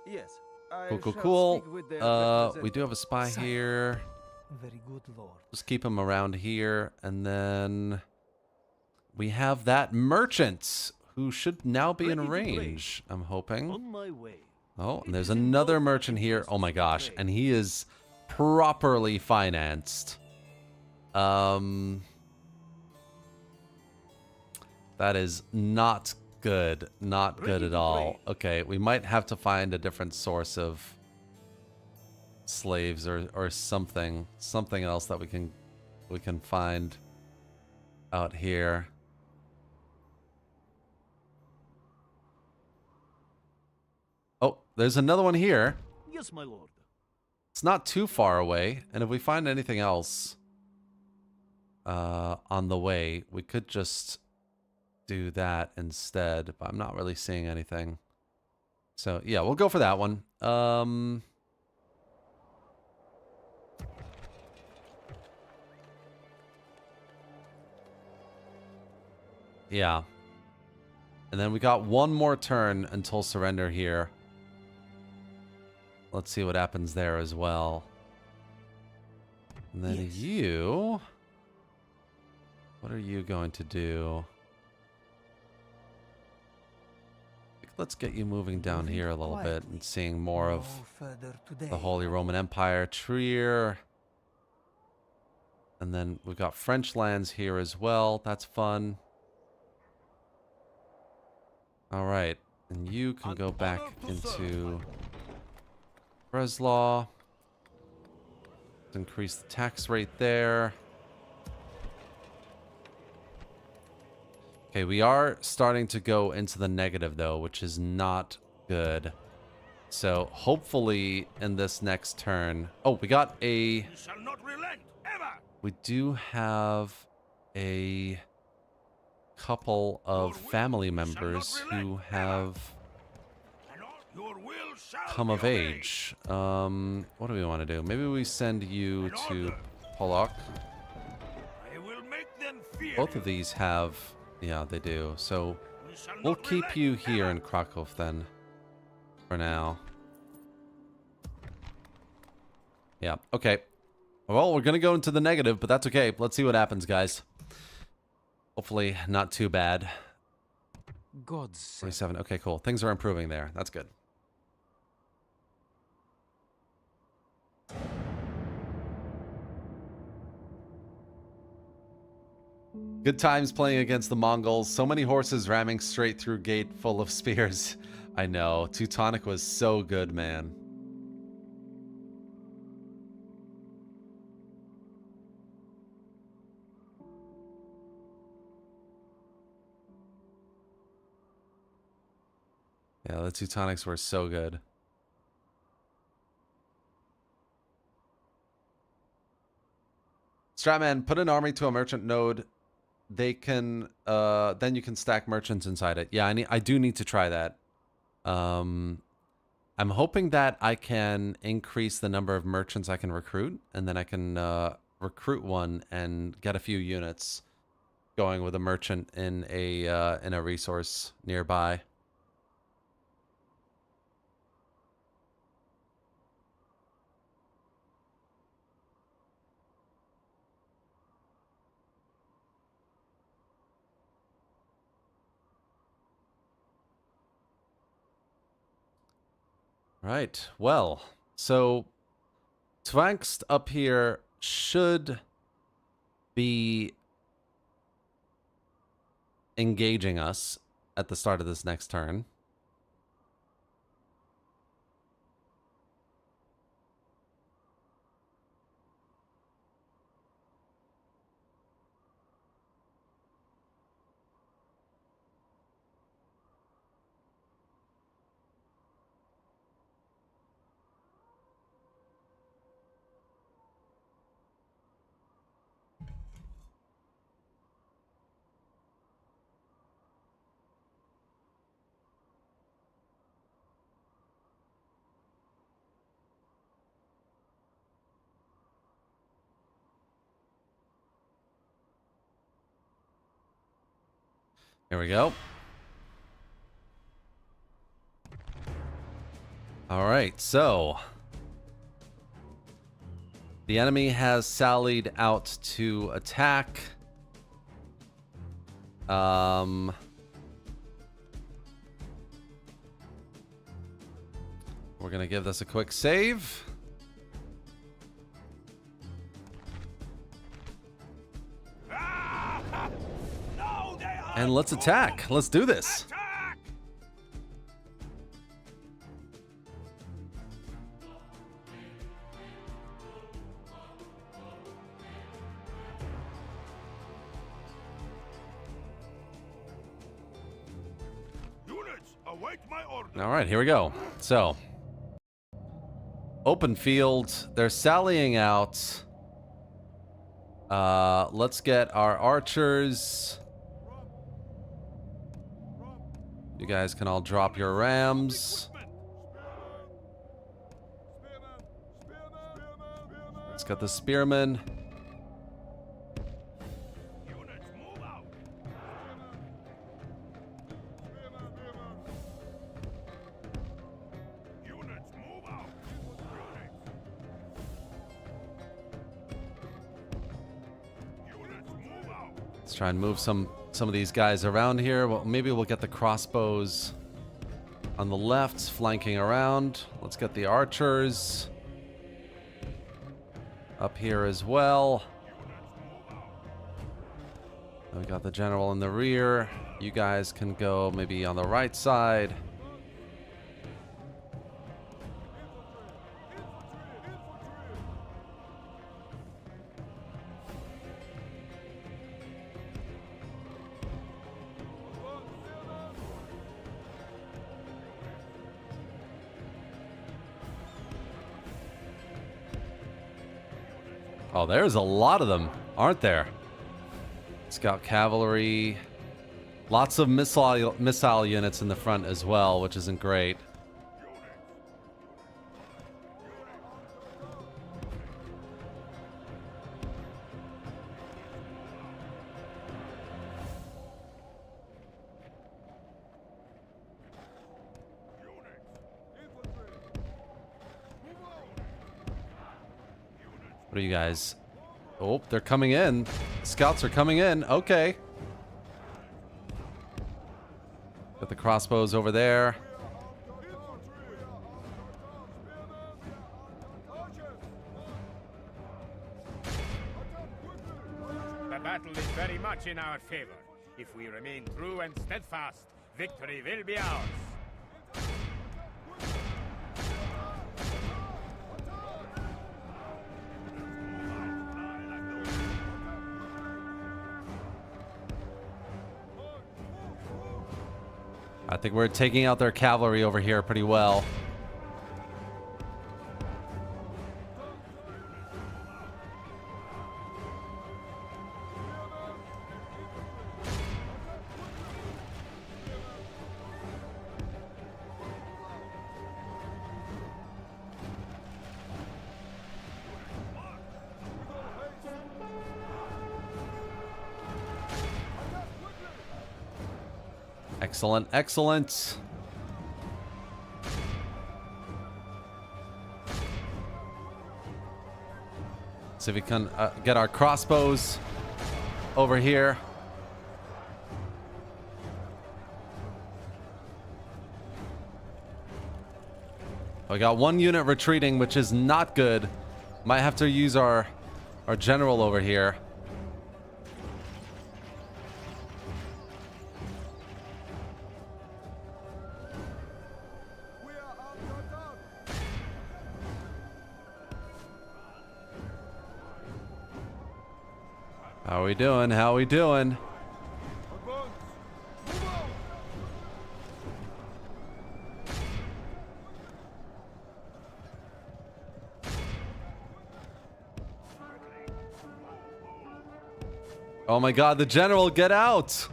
Speaker 2: Yes. I
Speaker 1: Cool.
Speaker 2: shall speak with their
Speaker 1: We do have a spy here.
Speaker 5: Very good, Lord.
Speaker 1: Just keep him around here. And then we have that merchant who should now be in
Speaker 3: Ready to trade.
Speaker 1: range, I'm hoping.
Speaker 3: On my way.
Speaker 1: Oh, and there's another merchant here. Oh my gosh. And he is properly financed. That is not good. Not good at all. Okay, we might have to find a different source of slaves or something else that we can find out here. Oh, there's another one here.
Speaker 3: Yes, my lord.
Speaker 1: It's not too far away, and if we find anything else on the way, we could just do that instead, but I'm not really seeing anything. So, yeah, we'll go for that one. Yeah. And then we got one more turn until surrender here. Let's see what happens there as well. And then
Speaker 5: Yes.
Speaker 1: you... What are you going to do? Let's get you moving down
Speaker 5: Moving
Speaker 1: here a little bit
Speaker 5: quietly.
Speaker 1: and seeing more of
Speaker 5: No further today.
Speaker 1: the Holy Roman Empire. Trier. And then we've got French lands here as well. That's fun. All right. And you can go back into Breslau. Increase the tax rate there. Okay, we are starting to go into the negative, though, which is not good. So, hopefully, in this next turn... Oh, we got a...
Speaker 4: You shall not relent, ever!
Speaker 1: We do have a couple of family members who have
Speaker 4: And all your will shall
Speaker 1: come
Speaker 4: be
Speaker 1: of
Speaker 4: obeyed.
Speaker 1: age. What do we want to do? Maybe we send you to Pollock.
Speaker 4: I will make them fear
Speaker 1: Both
Speaker 4: you.
Speaker 1: of these have... Yeah, they do. So,
Speaker 4: We shall
Speaker 1: we'll
Speaker 4: not
Speaker 1: keep
Speaker 4: relent,
Speaker 1: you here
Speaker 4: ever.
Speaker 1: in Krakow then. For now. Yeah, okay. Well, we're going to go into the negative, but that's okay. Let's see what happens, guys. Hopefully, not too bad.
Speaker 5: God's sake.
Speaker 1: 27. Okay, cool. Things are improving there. That's good. Good times playing against the Mongols. So many horses ramming straight through gate full of spears. I know. Teutonic was so good, man. Yeah, the Teutonics were so good. Stratman, put an army to a merchant node. They can, then you can stack merchants inside it. Yeah, I do need to try that. I'm hoping that I can increase the number of merchants I can recruit, and then I can recruit one and get a few units going with a merchant in a resource nearby. Right. Well, so Twangst up here should be engaging us at the start of this next turn. Here we go. All right, so the enemy has sallied out to attack. We're gonna give this a quick save.
Speaker 4: Now they are
Speaker 1: And let's attack. Let's do this.
Speaker 4: attack! Units, await my order.
Speaker 1: All right, here we go. So, open field. They're sallying out. Let's get our archers. You guys can all drop your rams. got the spearmen.
Speaker 4: Units, move out! Units, move out! Units, move out!
Speaker 1: Let's try and move some of these guys around here. Well, maybe we'll get the crossbows on the left, flanking around. Let's get the archers up here as well. We got the general in the rear. You guys can go maybe on the right side. Oh, there's a lot of them, aren't there? Scout cavalry. Lots of missile units in the front as well, which isn't great. What are you guys? Oh, they're coming in. Scouts are coming in. Okay. Got the crossbows over there.
Speaker 6: The battle is very much in our favor. If we remain true and steadfast, victory will be ours.
Speaker 1: I think we're taking out their cavalry over here pretty well. Excellent, excellent. See if we can get our crossbows over here. We got one unit retreating, which is not good. Might have to use our general over here. How we doing? How we doing? Oh my god, the general, get out!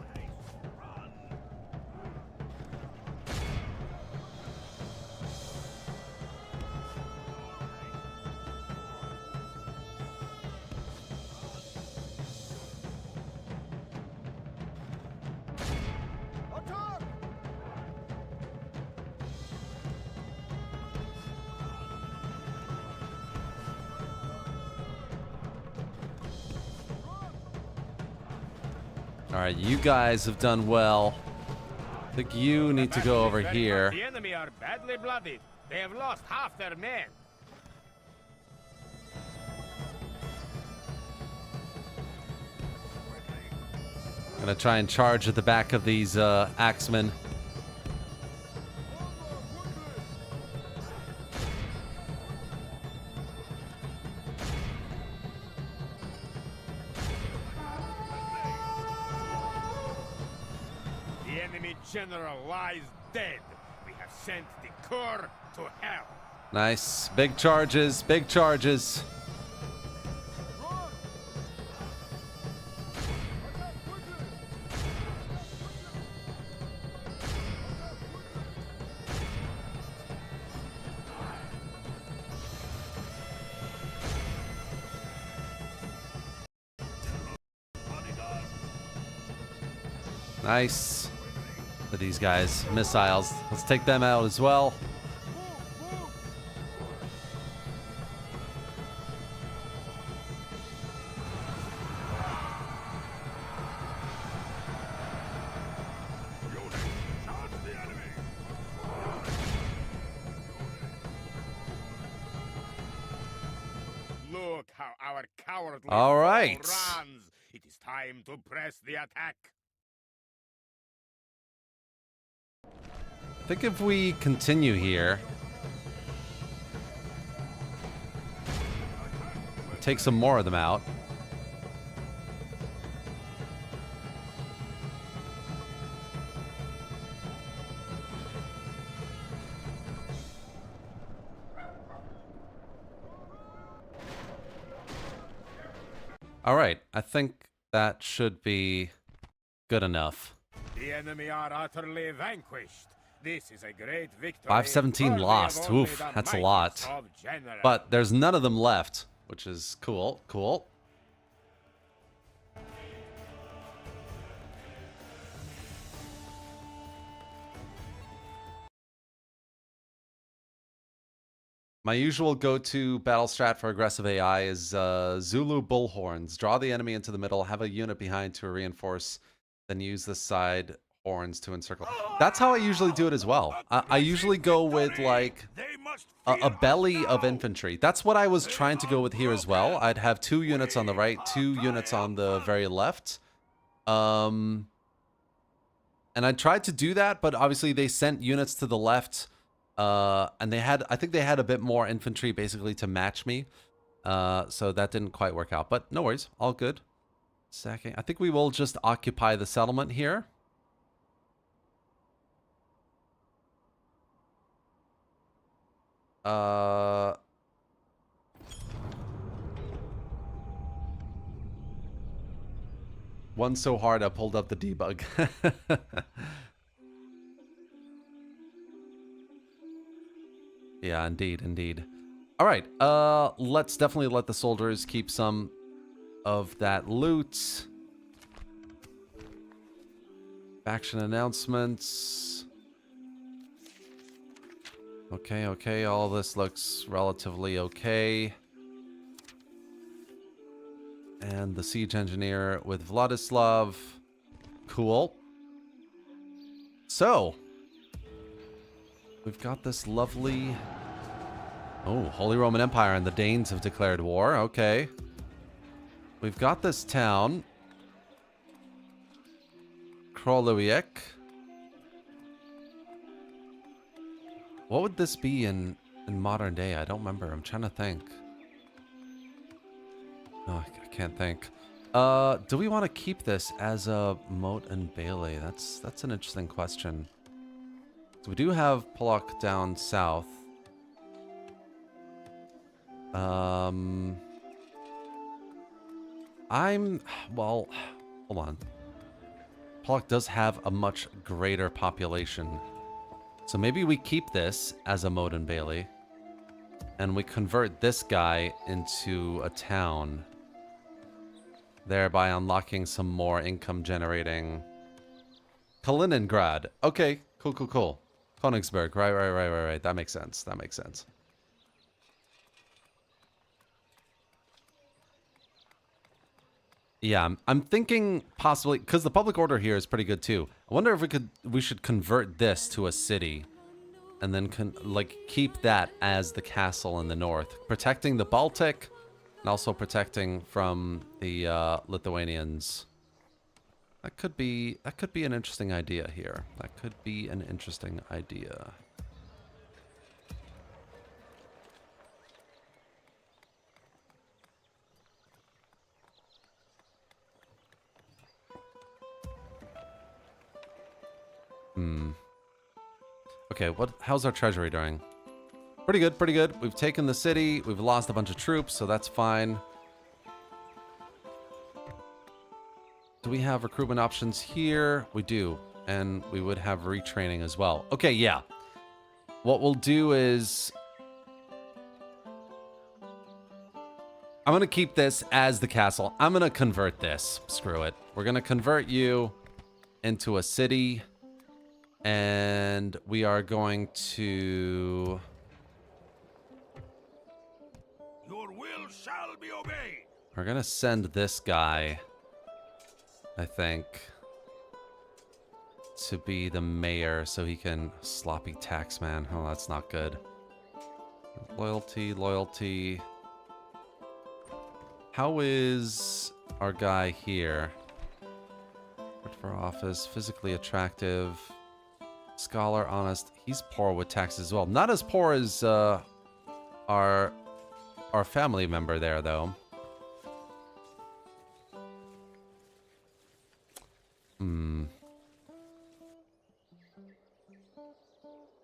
Speaker 1: Alright, you guys have done well. I think you need to go over here.
Speaker 6: The enemy are badly blooded. They have lost half their men.
Speaker 1: Gonna try and charge at the back of these axemen.
Speaker 6: The enemy general lies dead. We have sent the corps to hell.
Speaker 1: Nice. Big charges, big charges. Nice. For these guys. Missiles. Let's take them out as well.
Speaker 6: Look how our cowardly
Speaker 1: All
Speaker 6: foe
Speaker 1: right.
Speaker 6: runs. It is time to press the attack.
Speaker 1: I think if we continue here, take some more of them out. All right, I think that should be good enough.
Speaker 6: The enemy are utterly vanquished. This is a great victory.
Speaker 1: 517
Speaker 6: worthy of
Speaker 1: lost.
Speaker 6: only
Speaker 1: Oof,
Speaker 6: the
Speaker 1: that's a
Speaker 6: mightiest
Speaker 1: lot.
Speaker 6: of generals.
Speaker 1: But there's none of them left, which is cool. Cool. My usual go-to battle strat for aggressive AI is Zulu bullhorns. Draw the enemy into the middle, have a unit behind to reinforce, then use the side horns to encircle. That's how I usually do it as well. I usually go with like a belly of infantry. That's what I was trying to go with here as well. I'd have 2 units on the right, 2 units on the very left. And I tried to do that, but obviously they sent units to the left. And I think they had a bit more infantry basically to match me. So that didn't quite work out, but no worries. All good. Second, I think we will just occupy the settlement here. One so hard I pulled up the debug. Yeah, indeed, indeed. All right, let's definitely let the soldiers keep some of that loot. Faction announcements. Okay, okay, all this looks relatively okay. And the siege engineer with Vladislav. Cool. So, we've got this lovely... Oh, Holy Roman Empire and the Danes have declared war. Okay. We've got this town. Krolowiec. What would this be in modern day? I don't remember. I'm trying to think. No, I can't think. Do we want to keep this as a moat and bailey? That's an interesting question. So we do have Pollock down south. Well, hold on. Pollock does have a much greater population. So maybe we keep this as a moat and bailey. And we convert this guy into a town. Thereby unlocking some more income generating. Kaliningrad. Okay, cool, cool, cool. Königsberg. Right. That makes sense. That makes sense. Yeah, I'm thinking possibly, because the public order here is pretty good too. I wonder if we should convert this to a city, and then keep that as the castle in the north, protecting the Baltic, and also protecting from the Lithuanians. That could be an interesting idea here. That could be an interesting idea. Okay, how's our treasury doing? Pretty good, pretty good. We've taken the city. We've lost a bunch of troops, so that's fine. Do we have recruitment options here? We do. And we would have retraining as well. Okay, yeah. What we'll do is... I'm going to keep this as the castle. I'm going to convert this. Screw it. We're going to convert you into a city. And we are going to...
Speaker 4: Your will shall be obeyed.
Speaker 1: We're going to send this guy, I think, to be the mayor so he can... Sloppy tax man. Oh, that's not good. Loyalty, loyalty. How is our guy here? Worked for office, physically attractive, scholar, honest. He's poor with taxes as well. Not as poor as our family member there, though.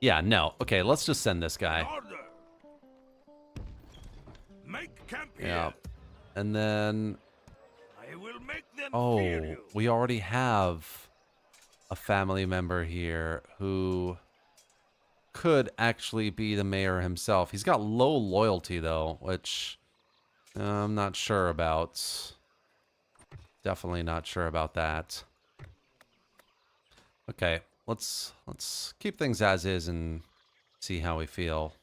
Speaker 1: Yeah, no. Okay, let's just send this guy.
Speaker 4: Order. Make camp here.
Speaker 1: Yeah. And then...
Speaker 4: I will make them fear
Speaker 1: Oh,
Speaker 4: you.
Speaker 1: we already have a family member here who could actually be the mayor himself. He's got low loyalty, though, which I'm not sure about. Definitely not sure about that. Okay, let's keep things as is and see how we feel.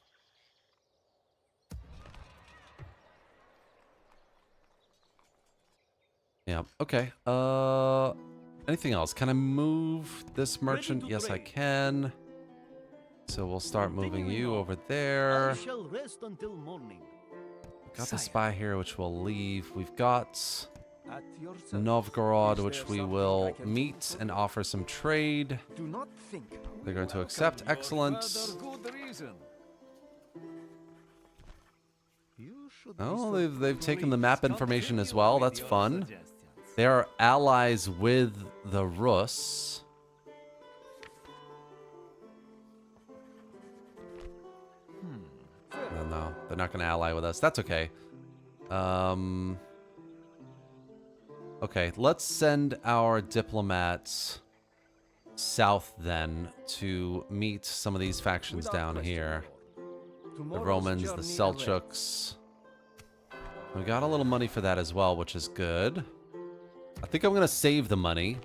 Speaker 1: Yeah, okay. Anything else? Can I move this merchant? Yes, I can. So we'll start moving you over there.
Speaker 3: I shall rest until morning.
Speaker 1: Got the spy here, which we'll leave. We've got
Speaker 2: At your service.
Speaker 1: Novgorod,
Speaker 2: Is
Speaker 1: which
Speaker 2: there
Speaker 1: we
Speaker 2: something
Speaker 1: will
Speaker 2: I can do
Speaker 1: meet
Speaker 2: for
Speaker 1: and
Speaker 2: you?
Speaker 1: offer some trade.
Speaker 2: Do not think.
Speaker 1: They're going to accept. Excellent.
Speaker 2: Good reason. You should
Speaker 1: Oh,
Speaker 2: listen
Speaker 1: they've
Speaker 2: to
Speaker 1: taken the
Speaker 2: me.
Speaker 1: map information as well. That's fun. They are allies with the Rus. No, they're not going to ally with us. That's okay. Okay, let's send our diplomats south then to meet some of these factions
Speaker 2: Without
Speaker 1: down
Speaker 2: question,
Speaker 1: here.
Speaker 2: Lord.
Speaker 1: The
Speaker 2: Tomorrow's
Speaker 1: Romans, the
Speaker 2: journey
Speaker 1: Seljuks. We got a little money for that as well, which is good. I think I'm going to save the money.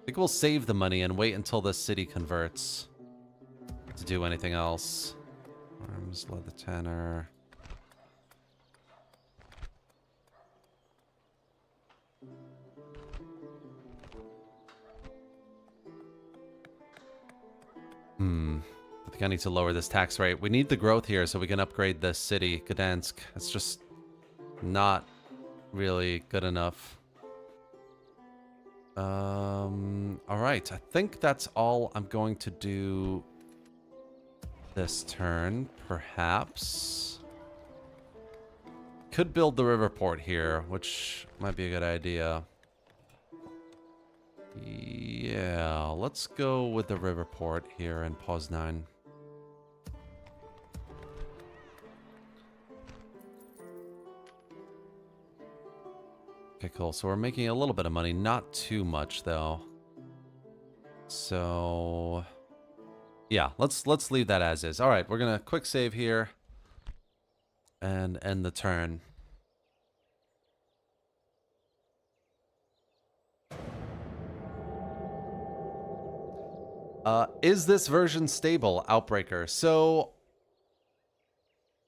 Speaker 1: I think we'll save the money and wait until this city converts to do anything else. Arms, leather tanner. I think I need to lower this tax rate. We need the growth here so we can upgrade this city, Gdansk. It's just not really good enough. Alright, I think that's all I'm going to do this turn, perhaps. Could build the river port here, which might be a good idea. Yeah, let's go with the river port here in Poznan. Okay, cool. So we're making a little bit of money. Not too much, though. So... yeah, let's leave that as is. All right, we're going to quick save here. And end the turn. Is this version stable, Outbreaker? So...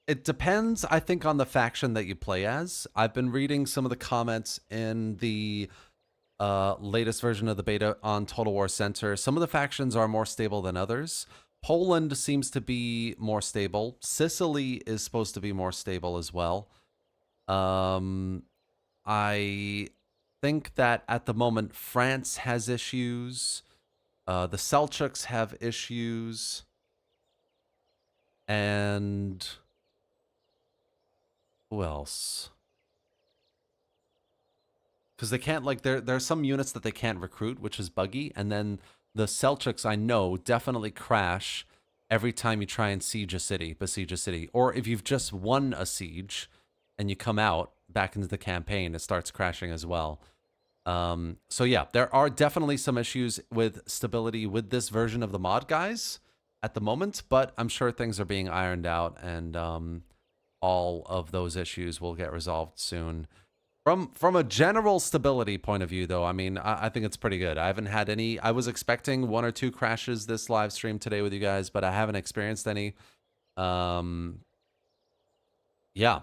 Speaker 1: it depends, I think, on the faction that you play as. I've been reading some of the comments in the latest version of the beta on Total War Center. Some of the factions are more stable than others. Poland seems to be more stable. Sicily is supposed to be more stable as well. I think that at the moment France has issues. The Seljuks have issues. And... who else? Because they can't, like, there are some units that they can't recruit, which is buggy. And then the Seljuks, I know, definitely crash every time you try and besiege a city. Or if you've just won a siege and you come out back into the campaign, it starts crashing as well. So yeah, there are definitely some issues with stability with this version of the mod, guys, at the moment. But I'm sure things are being ironed out, and all of those issues will get resolved soon. From a general stability point of view, though, I mean, I think it's pretty good. I haven't had any. I was expecting 1 or 2 crashes this live stream today with you guys, but I haven't experienced any. Yeah.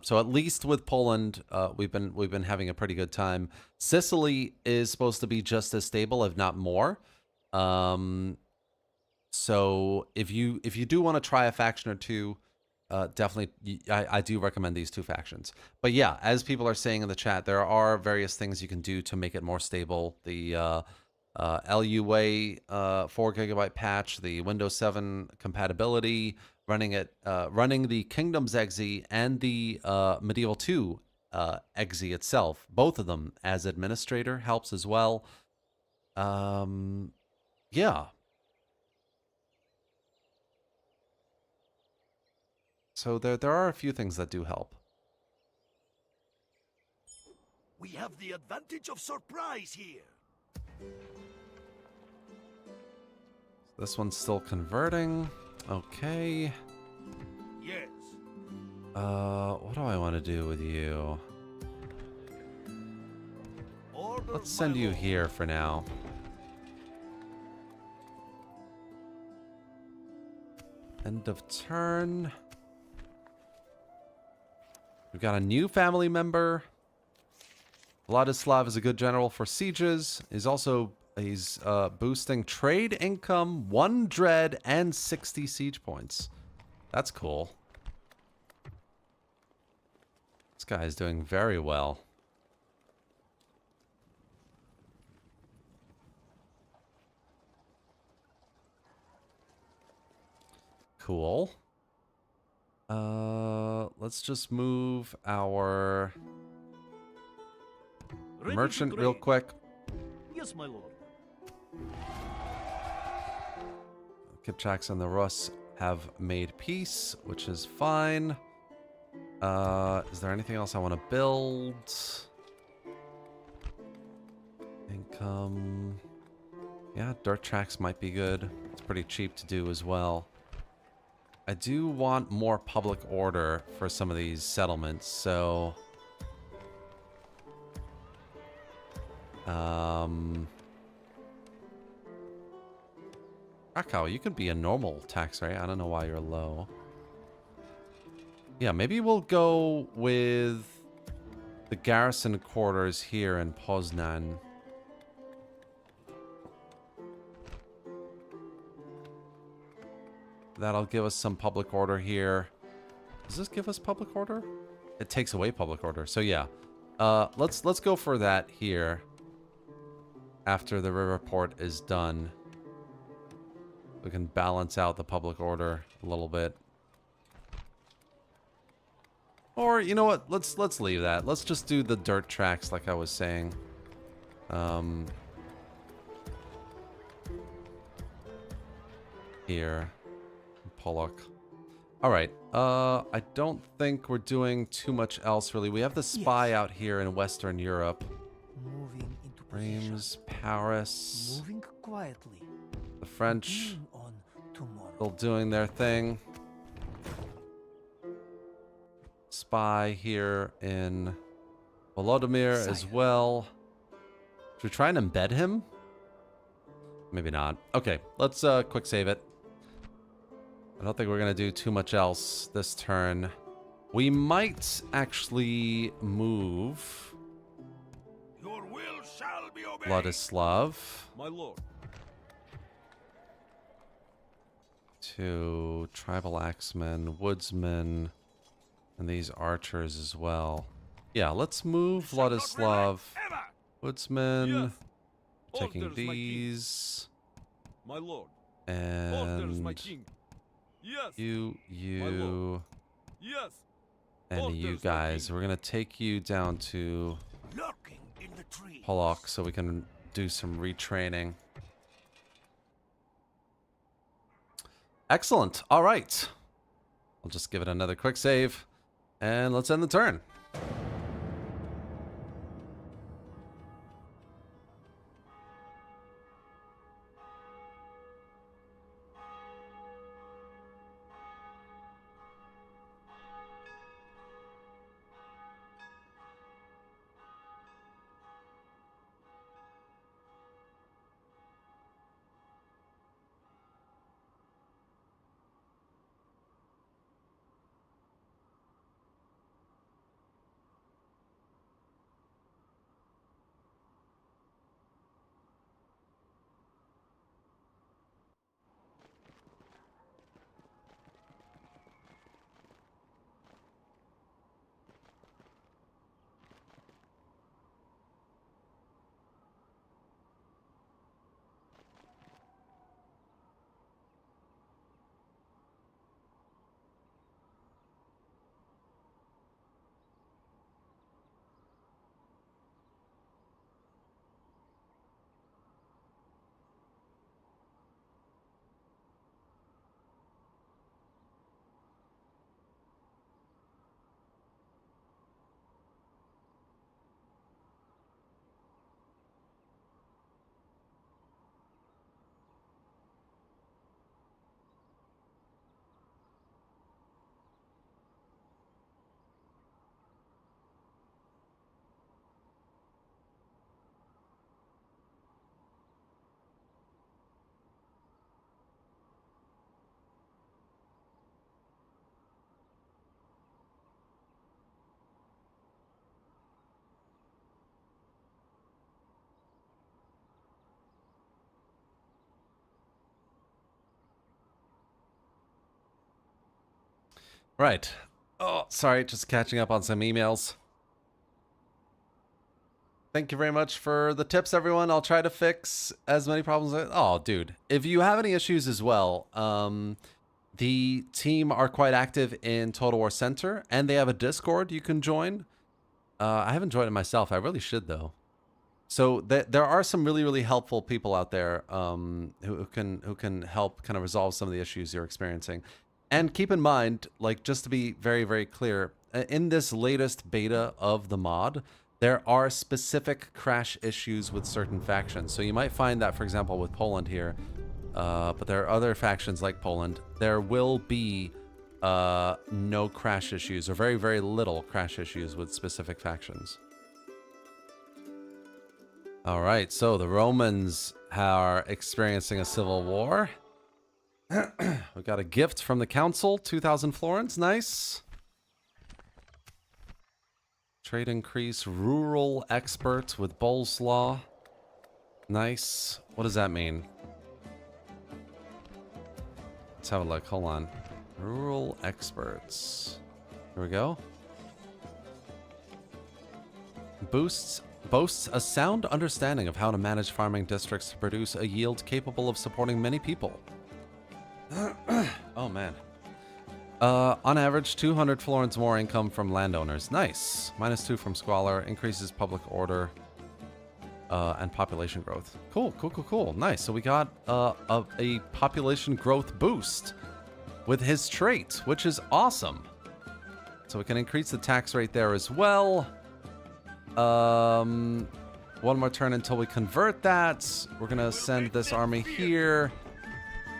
Speaker 1: So at least with Poland, we've been having a pretty good time. Sicily is supposed to be just as stable, if not more. So if you do want to try a faction or two, definitely, I do recommend these 2 factions. But yeah, as people are saying in the chat, there are various things you can do to make it more stable. The LUA 4 GB patch, the Windows 7 compatibility, running the Kingdoms exe and the Medieval 2 exe itself. Both of them as administrator helps as well. Yeah. So there are a few things that do help.
Speaker 4: We have the advantage of surprise here.
Speaker 1: This one's still converting. Okay.
Speaker 4: Yes.
Speaker 1: What do I want to do with you?
Speaker 4: Orders,
Speaker 1: Let's send
Speaker 4: my
Speaker 1: you
Speaker 4: lord.
Speaker 1: here for now. End of turn. We've got a new family member. Vladislav is a good general for sieges. He's boosting trade income, 1 dread, and 60 siege points. That's cool. This guy is doing very well. Cool. Let's just move our
Speaker 3: Ready to
Speaker 1: merchant real
Speaker 3: trade.
Speaker 1: quick.
Speaker 3: Yes, my lord.
Speaker 1: Kipchaks and the Rus have made peace, which is fine. Is there anything else I want to build? Income. Yeah, dirt tracks might be good. It's pretty cheap to do as well. I do want more public order for some of these settlements, so... Krakow, you could be a normal tax rate. I don't know why you're low. Yeah, maybe we'll go with the garrison quarters here in Poznan. That'll give us some public order here. Does this give us public order? It takes away public order. So yeah, let's go for that here. After the river port is done, we can balance out the public order a little bit. Or you know what? Let's leave that. Let's just do the dirt tracks like I was saying. Here. Pollock. All right. I don't think we're doing too much else really. We have the spy out here in Western Europe.
Speaker 5: Moving into
Speaker 1: Reims,
Speaker 5: position.
Speaker 1: Paris,
Speaker 5: Moving quietly.
Speaker 1: the French,
Speaker 5: Being on tomorrow.
Speaker 1: still doing their thing. Spy here in Volodymyr as well. Should we try and embed him? Maybe not. Okay, let's quick save it. I don't think we're going to do too much else this turn. We might actually move
Speaker 4: Your will shall be obeyed.
Speaker 1: Vladislav
Speaker 7: My lord.
Speaker 1: to tribal axemen, woodsmen, and these archers as well. Yeah, let's move
Speaker 4: Shall not
Speaker 1: Vladislav.
Speaker 4: relent ever.
Speaker 1: Woodsmen,
Speaker 7: Yes.
Speaker 1: taking
Speaker 7: Orders, my king.
Speaker 1: these,
Speaker 7: My lord. Orders, my
Speaker 1: and
Speaker 7: king. Yes.
Speaker 1: you,
Speaker 7: Yes.
Speaker 1: and
Speaker 7: Orders,
Speaker 1: you
Speaker 7: my
Speaker 1: guys.
Speaker 7: king.
Speaker 1: We're gonna take you down to
Speaker 4: Lurking in the trees.
Speaker 1: Pollock so we can do some retraining. Excellent. All right. I'll just give it another quick save, and let's end the turn. Right. Oh, sorry, just catching up on some emails. Thank you very much for the tips, everyone. I'll try to fix as many problems as... Oh, dude. If you have any issues as well, the team are quite active in Total War Center, and they have a Discord you can join. I haven't joined it myself. I really should, though. So there are some really, really helpful people out there who can help kind of resolve some of the issues you're experiencing. And keep in mind, like, just to be very, very clear, in this latest beta of the mod, there are specific crash issues with certain factions. So you might find that, for example, with Poland here, but there are other factions like Poland, there will be no crash issues, or very, very little crash issues with specific factions. All right, so the Romans are experiencing a civil war. We got a gift from the council, 2,000 florins, nice. Trade increase, rural expert with Boleslaw. Nice. What does that mean? Let's have a look. Hold on. Rural experts. Here we go. Boasts a sound understanding of how to manage farming districts to produce a yield capable of supporting many people. Oh, man. On average, 200 florins more income from landowners. Nice. -2 from squalor. Increases public order and population growth. Cool, cool, cool, cool. Nice. So we got a population growth boost with his trait, which is awesome. So we can increase the tax rate there as well. One more turn until we convert that. We're going to send this army here.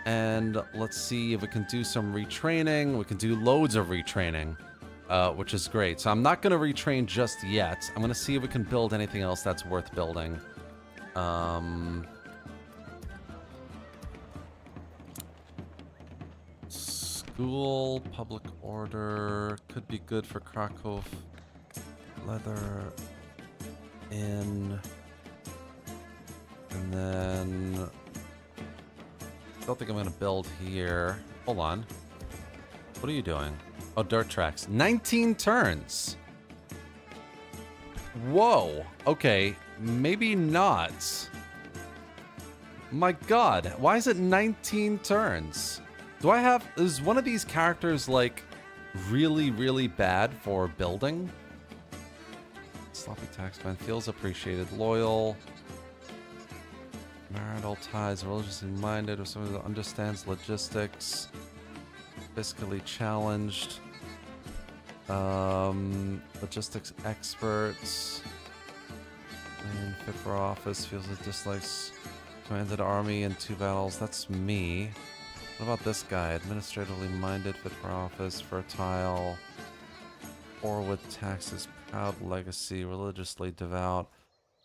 Speaker 1: And let's see if we can do some retraining. We can do loads of retraining, which is great. So I'm not going to retrain just yet. I'm going to see if we can build anything else that's worth building. School, public order, could be good for Krakow. Leather, inn, and then... I don't think I'm gonna build here. Hold on. What are you doing? Oh, dirt tracks. 19 turns. Whoa. Okay. Maybe not. My God. Why is it 19 turns? Do I have... Is one of these characters, like, really, really bad for building? Sloppy taxman. Feels appreciated. Loyal. Marital ties, religiously minded, or someone who understands logistics. Fiscally challenged. Logistics experts. And fit for office, feels like dislikes commanded army in 2 battles. That's me. What about this guy? Administratively minded, fit for office, fertile. Poor with taxes, proud legacy, religiously devout.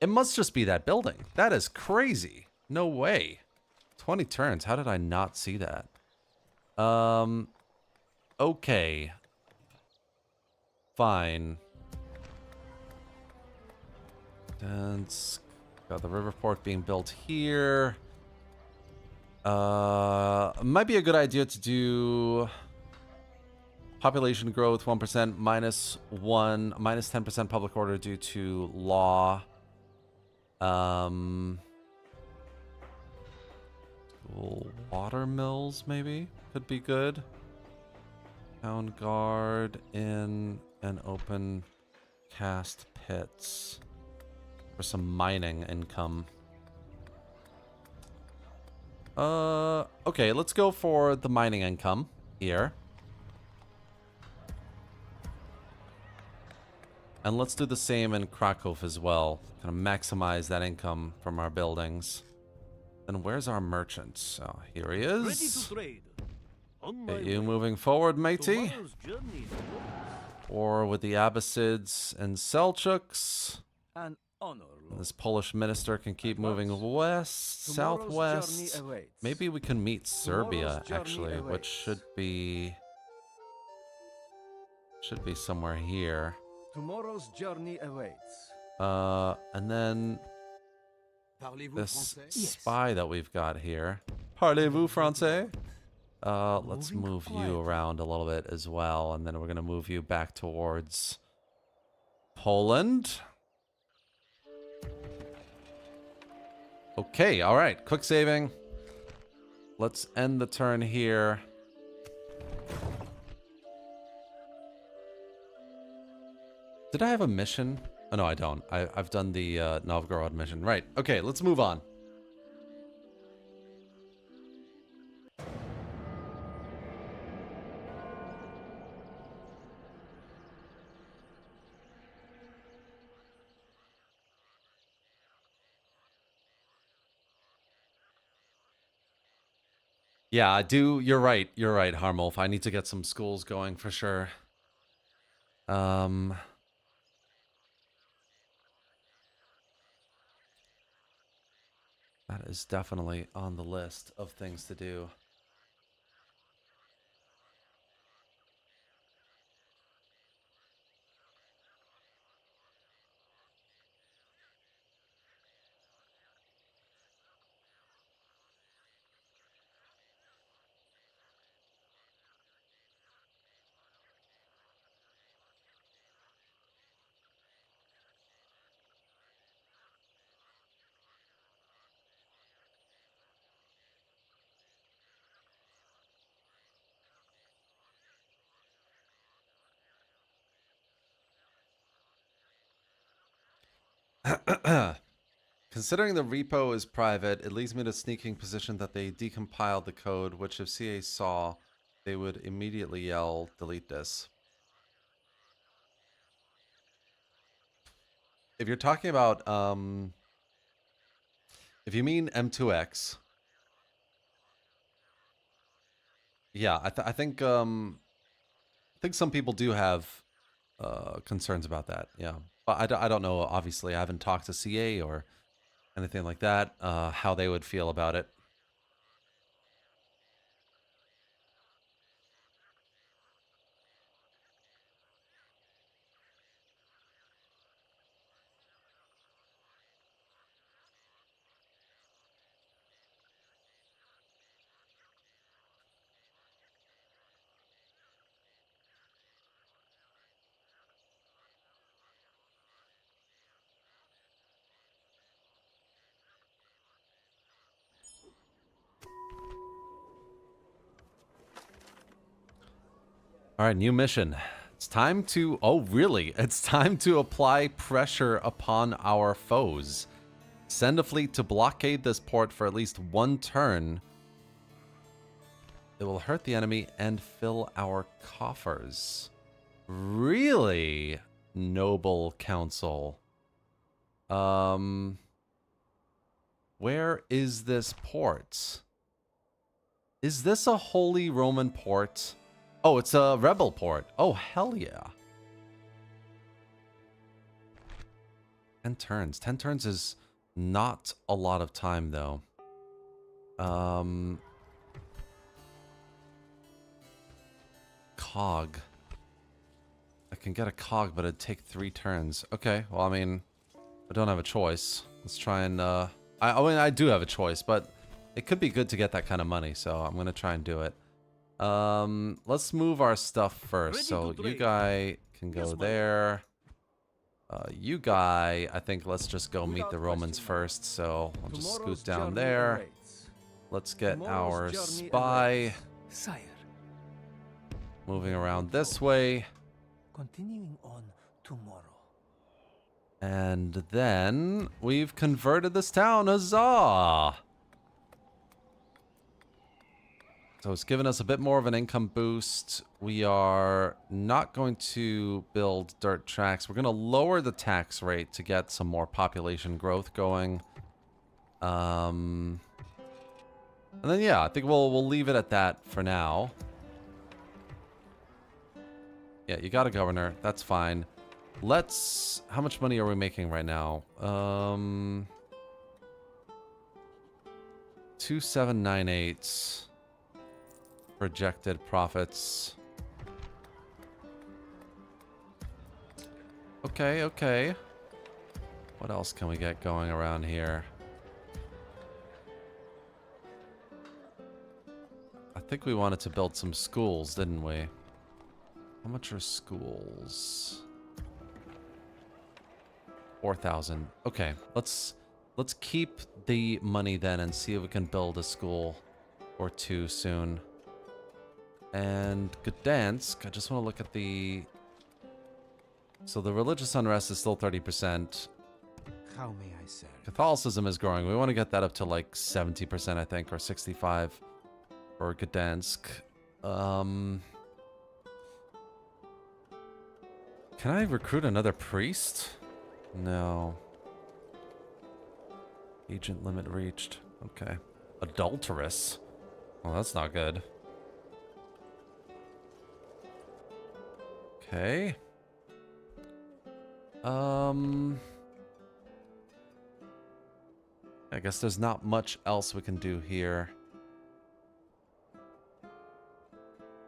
Speaker 1: It must just be that building. That is crazy. No way. 20 turns. How did I not see that? Okay. Fine. Dense. Got the river port being built here. Might be a good idea to do population growth 1%, -1, -10% public order due to law. Water mills, maybe? Could be good. Town guard in an open cast pits. For some mining income. Okay, let's go for the mining income here. And let's do the same in Krakow as well. Kind of maximize that income from our buildings. Then where's our merchant? Oh, here he
Speaker 3: Ready
Speaker 1: is.
Speaker 3: to trade. On my
Speaker 1: Get you
Speaker 3: way.
Speaker 1: moving forward, matey.
Speaker 3: Tomorrow's journey is yours.
Speaker 1: Or with the Abbasids and Selchuks.
Speaker 2: An honor, Lord.
Speaker 1: This Polish minister can keep moving west,
Speaker 2: Tomorrow's
Speaker 1: southwest.
Speaker 2: journey awaits.
Speaker 1: Maybe we can meet Serbia,
Speaker 2: Tomorrow's journey
Speaker 1: actually, which
Speaker 2: awaits.
Speaker 1: should be somewhere here.
Speaker 2: Tomorrow's journey awaits.
Speaker 1: And then
Speaker 4: Parlez-vous
Speaker 1: this
Speaker 4: français?
Speaker 1: spy that we've got here. Parlez-vous français? let's move you around a little bit as well, and then we're gonna move you back towards Poland. Okay, all right, quick saving. Let's end the turn here. Did I have a mission? Oh, no, I don't. I've done the Novgorod mission. Right. Okay, let's move on. Yeah, I do. You're right. You're right, Harmolf. I need to get some schools going for sure. That is definitely on the list of things to do. Considering the repo is private, it leads me to sneaking position that they decompiled the code, which if CA saw, they would immediately yell, delete this. If you're talking about, if you mean M2X, yeah, I think some people do have concerns about that, yeah. But I don't know, obviously, I haven't talked to CA or anything like that, how they would feel about it. All right, new mission. It's time to, oh really? It's time to apply pressure upon our foes. Send a fleet to blockade this port for at least one turn. It will hurt the enemy and fill our coffers. Really? Noble Council. Where is this port? Is this a Holy Roman port? Oh, it's a rebel port. Oh, hell yeah. 10 turns. 10 turns is not a lot of time, though. Cog. I can get a cog, but it'd take 3 turns. Okay, well, I mean, I don't have a choice. Let's try and, I mean, I do have a choice, but it could be good to get that kind of money, so I'm going to try and do it. Let's move our stuff first. So you guy can go there. You guy, I think let's just go meet the Romans first. So I'll just scoot down there. Let's get our spy moving around this way.
Speaker 5: Continuing on tomorrow.
Speaker 1: And then we've converted this town. Huzzah! So it's given us a bit more of an income boost. We are not going to build dirt tracks. We're going to lower the tax rate to get some more population growth going. And then, yeah, I think we'll leave it at that for now. Yeah, you got a governor. That's fine. Let's... How much money are we making right now? 2798... projected profits. Okay, okay. What else can we get going around here? I think we wanted to build some schools, didn't we? How much are schools? 4,000. Okay, let's keep the money then and see if we can build a school or two soon. And Gdansk, I just want to look at the... So the religious unrest is still 30%.
Speaker 5: How may I serve?
Speaker 1: Catholicism is growing. We want to get that up to like 70%, I think, or 65% for Gdansk. Can I recruit another priest? No. Agent limit reached. Okay. Adulteress. Well, that's not good. Okay. I guess there's not much else we can do here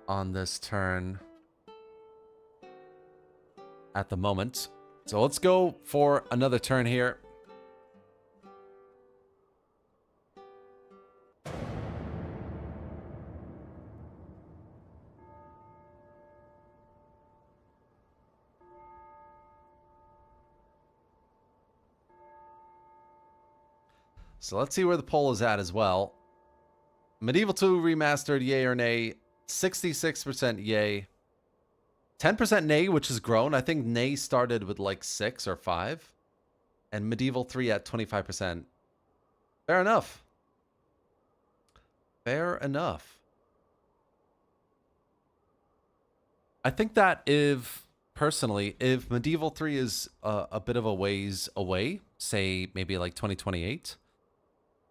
Speaker 1: on this turn at the moment. So let's go for another turn here. So let's see where the poll is at as well. Medieval 2 remastered, yay or nay? 66% yay. 10% nay, which has grown. I think nay started with like 6 or 5. And Medieval 3 at 25%. Fair enough. Fair enough. I think that personally, if Medieval 3 is a bit of a ways away, say maybe like 2028,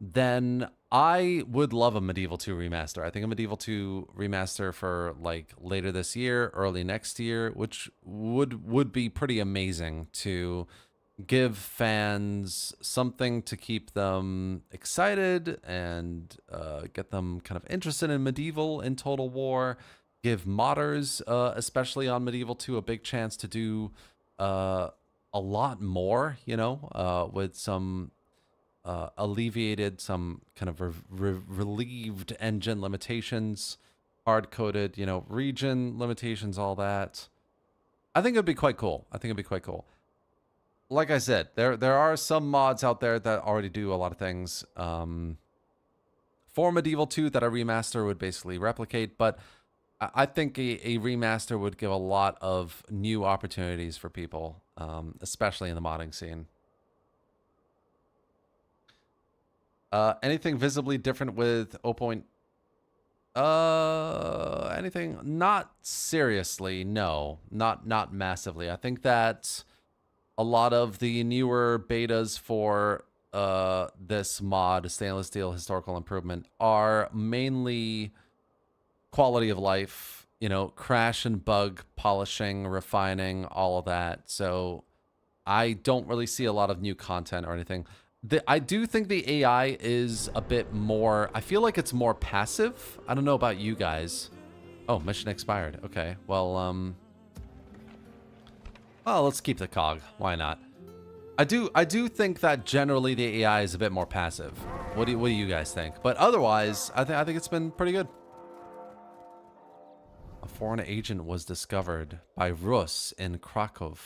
Speaker 1: then I would love a Medieval 2 remaster. I think a Medieval 2 remaster for like later this year, early next year, which would be pretty amazing to give fans something to keep them excited and get them kind of interested in Medieval in Total War. Give modders, especially on Medieval 2, a big chance to do a lot more, you know, with some alleviated, some kind of relieved engine limitations, hard-coded, you know, region limitations, all that. I think it'd be quite cool. Like I said, there are some mods out there that already do a lot of things for Medieval 2 that a remaster would basically replicate, but I think a remaster would give a lot of new opportunities for people, especially in the modding scene. Anything visibly different with 0.0? Anything? Not seriously, no. Not massively. I think that a lot of the newer betas for this mod, Stainless Steel Historical Improvement, are mainly quality of life, you know, crash and bug polishing, refining, all of that. So I don't really see a lot of new content or anything. I do think the AI is a bit more... I feel like it's more passive. I don't know about you guys. Oh, mission expired. Okay, well, let's keep the cog. Why not? I do think that generally the AI is a bit more passive. What do you guys think? But otherwise, I think it's been pretty good. A foreign agent was discovered by Rus in Krakow.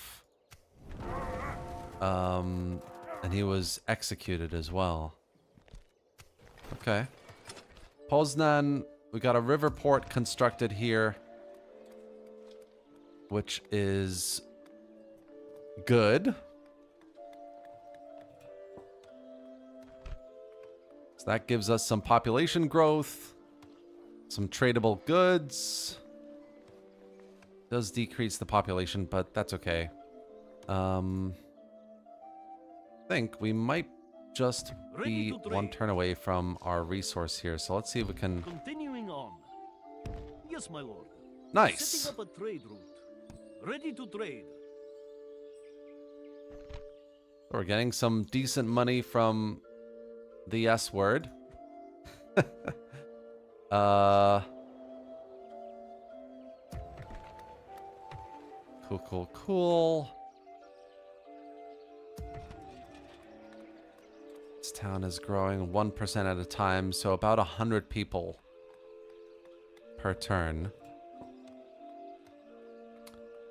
Speaker 1: And he was executed as well. Okay. Poznan, we got a river port constructed here, which is good. So that gives us some population growth, some tradable goods. Does decrease the population, but that's okay. I think we might just be one turn away from our resource here. So let's see if we can...
Speaker 3: Continuing on. Yes, my lord.
Speaker 1: Nice.
Speaker 3: Setting up a trade route. Ready to trade.
Speaker 1: We're getting some decent money from the S word. Cool. This town is growing 1% at a time, so about 100 people per turn.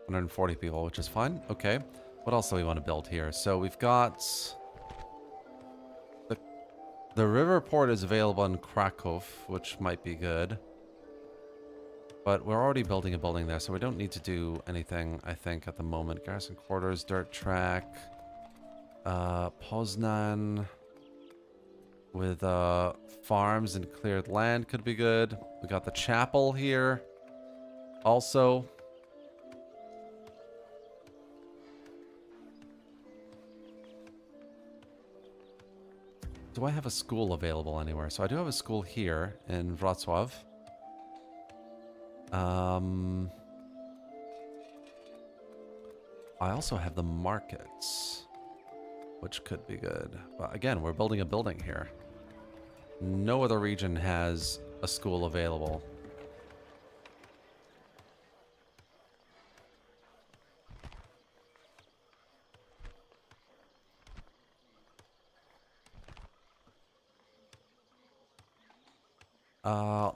Speaker 1: 140 people, which is fine. Okay. What else do we want to build here? So we've got... The river port is available in Krakow, which might be good. But we're already building a building there, so we don't need to do anything, I think, at the moment. Garrison quarters, dirt track. Poznan with farms and cleared land could be good. We got the chapel here also. Do I have a school available anywhere? So I do have a school here in Wrocław. I also have the markets, which could be good. But again, we're building a building here. No other region has a school available.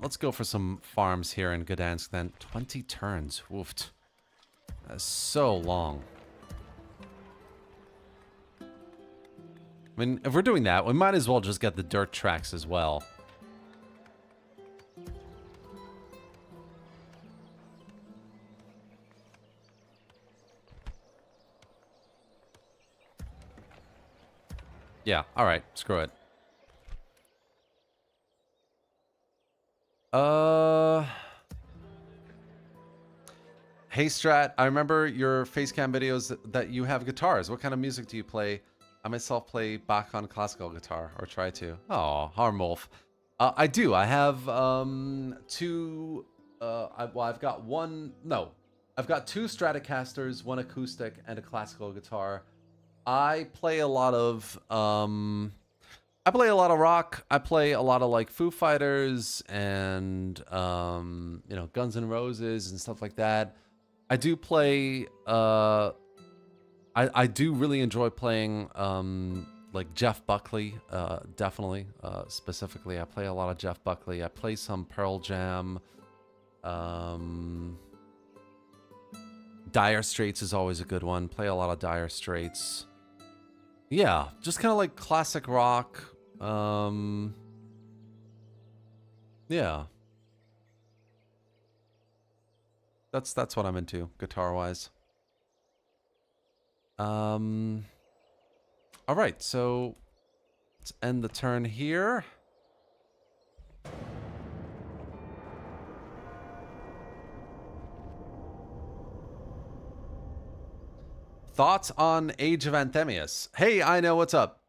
Speaker 1: Let's go for some farms here in Gdansk then. 20 turns. Woofed. That's so long. I mean, if we're doing that, we might as well just get the dirt tracks as well. Yeah, alright. Screw it. Hey Strat, I remember your facecam videos that you have guitars. What kind of music do you play? I myself play Bach on classical guitar, or try to. Oh, Harmwolf. I do. I have two. I've got one. No, I've got two Stratocasters, one acoustic, and a classical guitar. I play a lot of I play a lot of rock. I play a lot of like Foo Fighters and you know, Guns N' Roses and stuff like that. I do play I do really enjoy playing like Jeff Buckley, definitely. Specifically, I play a lot of Jeff Buckley. I play some Pearl Jam. Dire Straits is always a good one. Play a lot of Dire Straits. Yeah, just kind of like classic rock. Yeah. That's what I'm into, guitar-wise. All right, so let's end the turn here. Thoughts on Age of Anthemius? Hey, I know, what's up?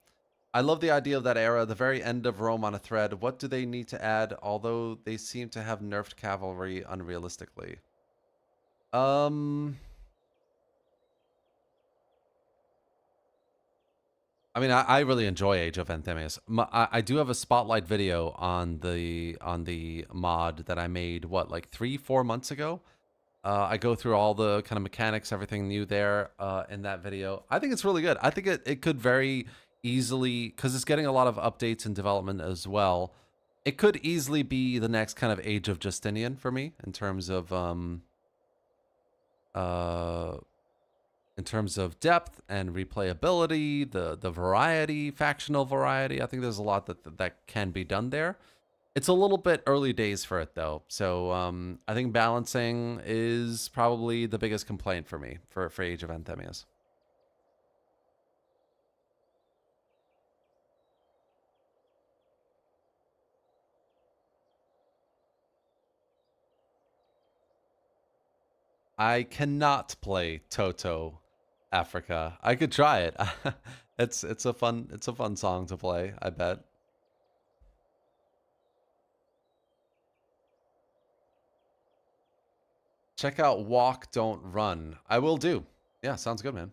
Speaker 1: I love the idea of that era, the very end of Rome on a thread. What do they need to add, although they seem to have nerfed cavalry unrealistically? I mean, I really enjoy Age of Anthemius. I do have a spotlight video on the mod that I made, what, like 3-4 months ago? I go through all the kind of mechanics, everything new there in that video. I think it's really good. I think it could very easily, because it's getting a lot of updates and development as well, it could easily be the next kind of Age of Justinian for me in terms of depth and replayability, the variety, factional variety. I think there's a lot that can be done there. It's a little bit early days for it though, so I think balancing is probably the biggest complaint for me for Age of Anthemius. I cannot play Toto Africa. I could try it. It's a fun song to play, I bet. Check out Walk Don't Run. I will do. Yeah, sounds good, man.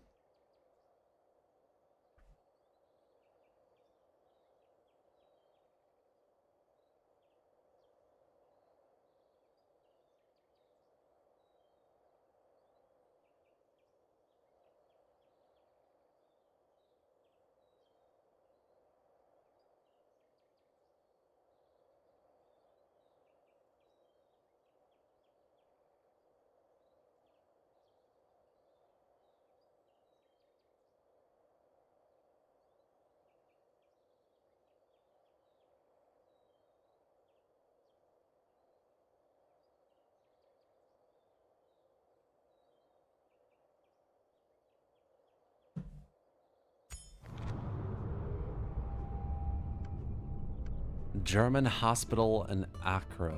Speaker 1: German hospital in Acre.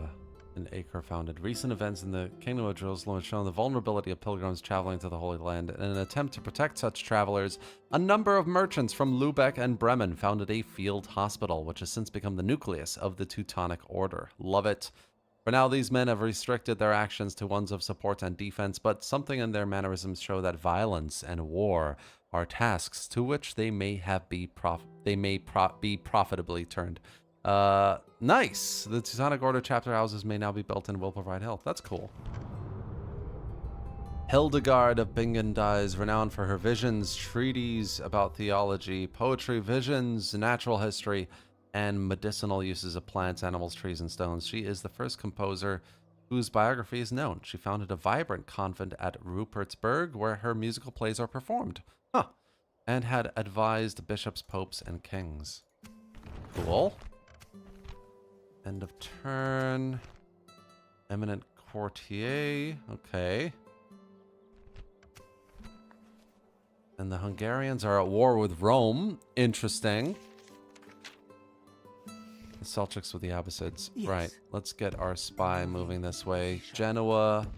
Speaker 1: An acre founded. Recent events in the Kingdom of Jerusalem have shown the vulnerability of pilgrims traveling to the Holy Land. In an attempt to protect such travelers, a number of merchants from Lubeck and Bremen founded a field hospital, which has since become the nucleus of the Teutonic Order. Love it. For now, these men have restricted their actions to ones of support and defense, but something in their mannerisms show that violence and war are tasks to which they may be profitably turned. Nice. The Teutonic Order chapter houses may now be built and will provide help. That's cool. Hildegard of Bingen is renowned for her visions, treatises about theology, poetry, visions, natural history, and medicinal uses of plants, animals, trees, and stones. She is the first composer whose biography is known. She founded a vibrant convent at Rupertsberg where her musical plays are performed. Huh. And had advised bishops, popes, and kings. Cool. End of turn. Eminent courtier. Okay. And the Hungarians are at war with Rome. Interesting. The Seljuks with the Abbasids.
Speaker 5: Yes.
Speaker 1: Right. Let's get our spy moving this way. Genoa.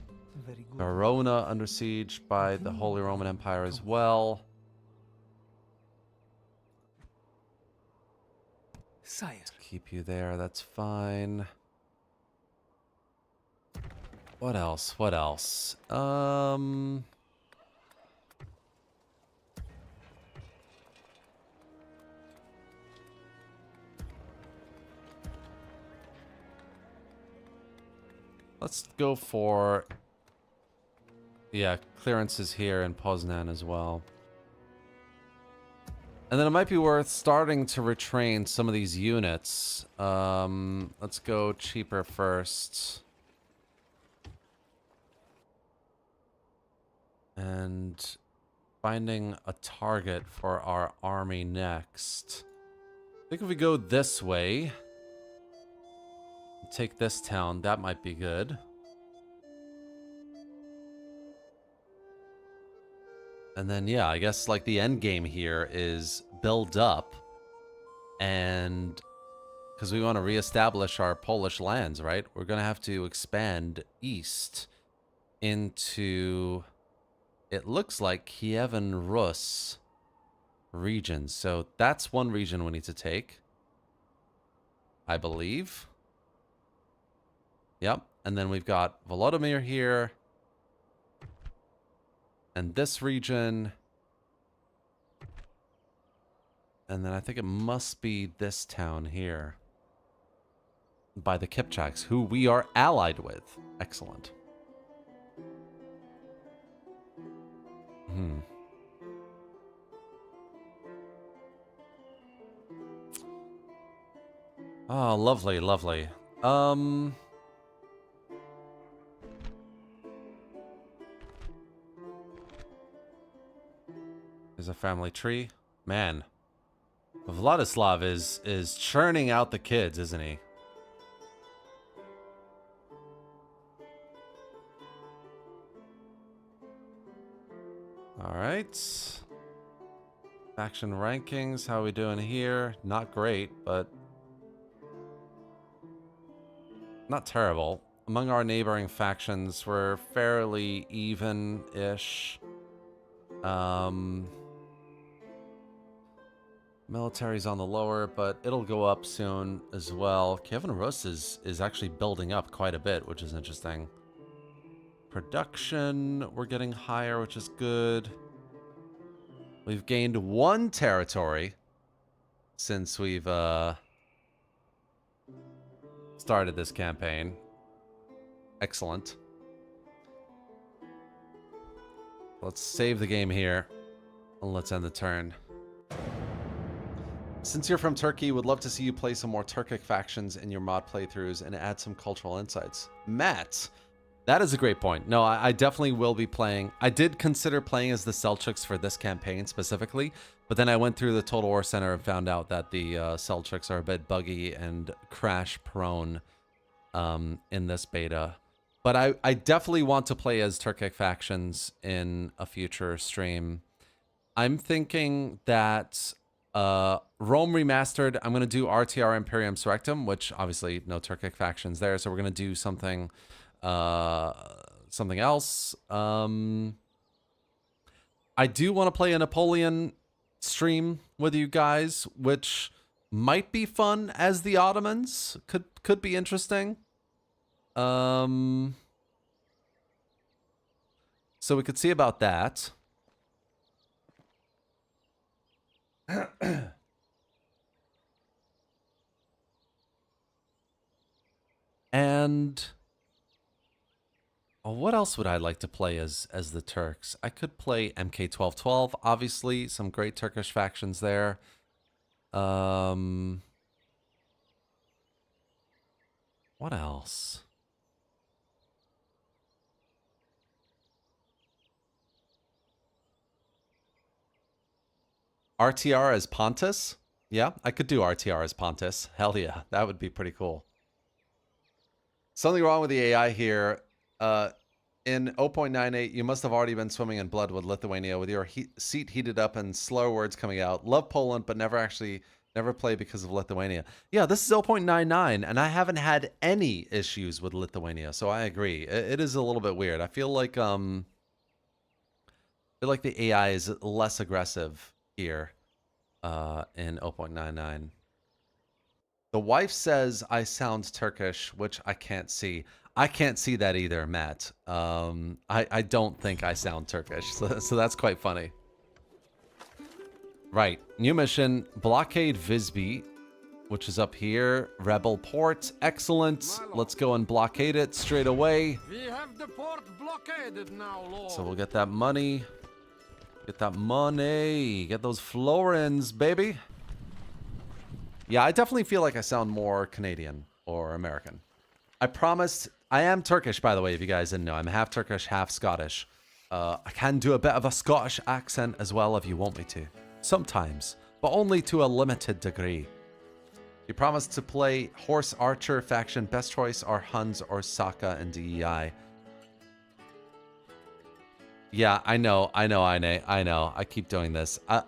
Speaker 5: Very good.
Speaker 1: Verona under siege by the Holy Roman Empire as well.
Speaker 5: Sire.
Speaker 1: Keep you there, that's fine. What else? What else? Let's go for... Yeah, clearances here in Poznan as well. And then it might be worth starting to retrain some of these units. Let's go cheaper first. And finding a target for our army next. I think if we go this way, take this town, that might be good. And then, yeah, I guess like the end game here is build up, and because we want to reestablish our Polish lands, right? We're going to have to expand east into, it looks like Kievan Rus regions. So that's one region we need to take, I believe. Yep. And then we've got Volodymyr here. And this region. And then I think it must be this town here. By the Kipchaks, who we are allied with. Excellent. Oh, lovely, lovely. There's a family tree. Man. Vladislav is churning out the kids, isn't he? Alright. Faction rankings, how are we doing here? Not great, but not terrible. Among our neighboring factions, we're fairly even-ish. Military's on the lower, but it'll go up soon as well. Kievan Rus is actually building up quite a bit, which is interesting. Production, we're getting higher, which is good. We've gained 1 territory since we've started this campaign. Excellent. Let's save the game here, and let's end the turn. Since you're from Turkey, would love to see you play some more Turkic factions in your mod playthroughs and add some cultural insights. Matt, that is a great point. No, I definitely will be playing. I did consider playing as the Seljuks for this campaign specifically, but then I went through the Total War Center and found out that the Seljuks are a bit buggy and crash prone in this beta. But I definitely want to play as Turkic factions in a future stream. I'm thinking that Rome Remastered, I'm going to do RTR Imperium Surrectum, which obviously no Turkic factions there, so we're going to do something something else. I do want to play a Napoleon stream with you guys, which might be fun as the Ottomans. Could be interesting. So we could see about that. And what else would I like to play as the Turks? I could play MK1212, obviously, some great Turkish factions there. What else? RTR as Pontus? Yeah, I could do RTR as Pontus. Hell yeah, that would be pretty cool. Something wrong with the AI here. In 0.98, you must have already been swimming in blood with Lithuania, with your seat heated up and slur words coming out. Love Poland, but never play because of Lithuania. Yeah, this is 0.99, and I haven't had any issues with Lithuania, so I agree. It is a little bit weird. I feel like the AI is less aggressive here in 0.99. The wife says I sound Turkish, which I can't see. I can't see that either, Matt. I don't think I sound Turkish, so that's quite funny. Right, new mission, blockade Visby, which is up here. Rebel port, excellent. Let's go and blockade it straight away.
Speaker 8: We have the port blockaded now, Lord.
Speaker 1: So we'll get that money. Get that money. Get those florins, baby. Yeah, I definitely feel like I sound more Canadian or American. I promised. I am Turkish, by the way, if you guys didn't know. I'm half Turkish, half Scottish. I can do a bit of a Scottish accent as well if you want me to. Sometimes, but only to a limited degree. You promised to play Horse Archer faction. Best choice are Huns or Saka and DEI. Yeah, I know. I keep doing this. I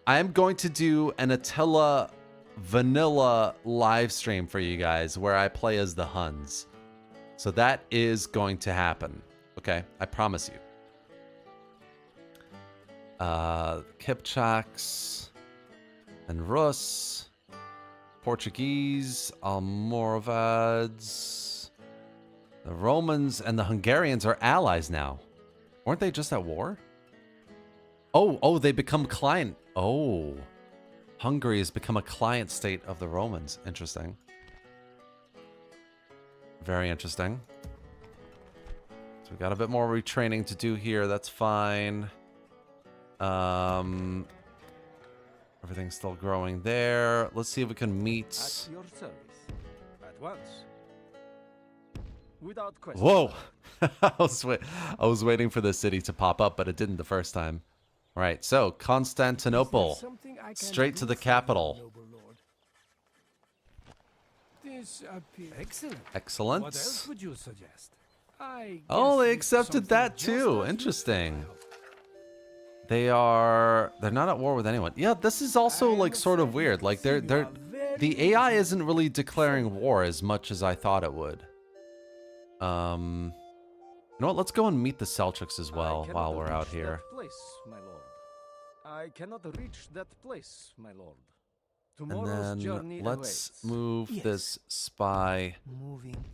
Speaker 1: am going to do an Attila vanilla live stream for you guys where I play as the Huns. So that is going to happen. Okay, I promise you. Kipchaks and Rus, Portuguese, Almoravids. The Romans and the Hungarians are allies now. Weren't they just at war? Oh, they become client. Oh, Hungary has become a client state of the Romans. Interesting. Very interesting. So we got a bit more retraining to do here. That's fine. Everything's still growing there. Let's see if we can meet.
Speaker 2: At your service. At once. Without question.
Speaker 1: Whoa! I was waiting for the city to pop up, but it didn't the first time. All right, so Constantinople, straight to the capital. Excellent.
Speaker 5: What else would you suggest?
Speaker 1: Oh, they accepted that too. Interesting. They're not at war with anyone. Yeah, this is also like sort of weird. Like the AI isn't really declaring war as much as I thought it would. You know what? Let's go and meet the Seljuks as well while we're out here.
Speaker 2: I cannot reach that place, my lord.
Speaker 1: And then let's move this spy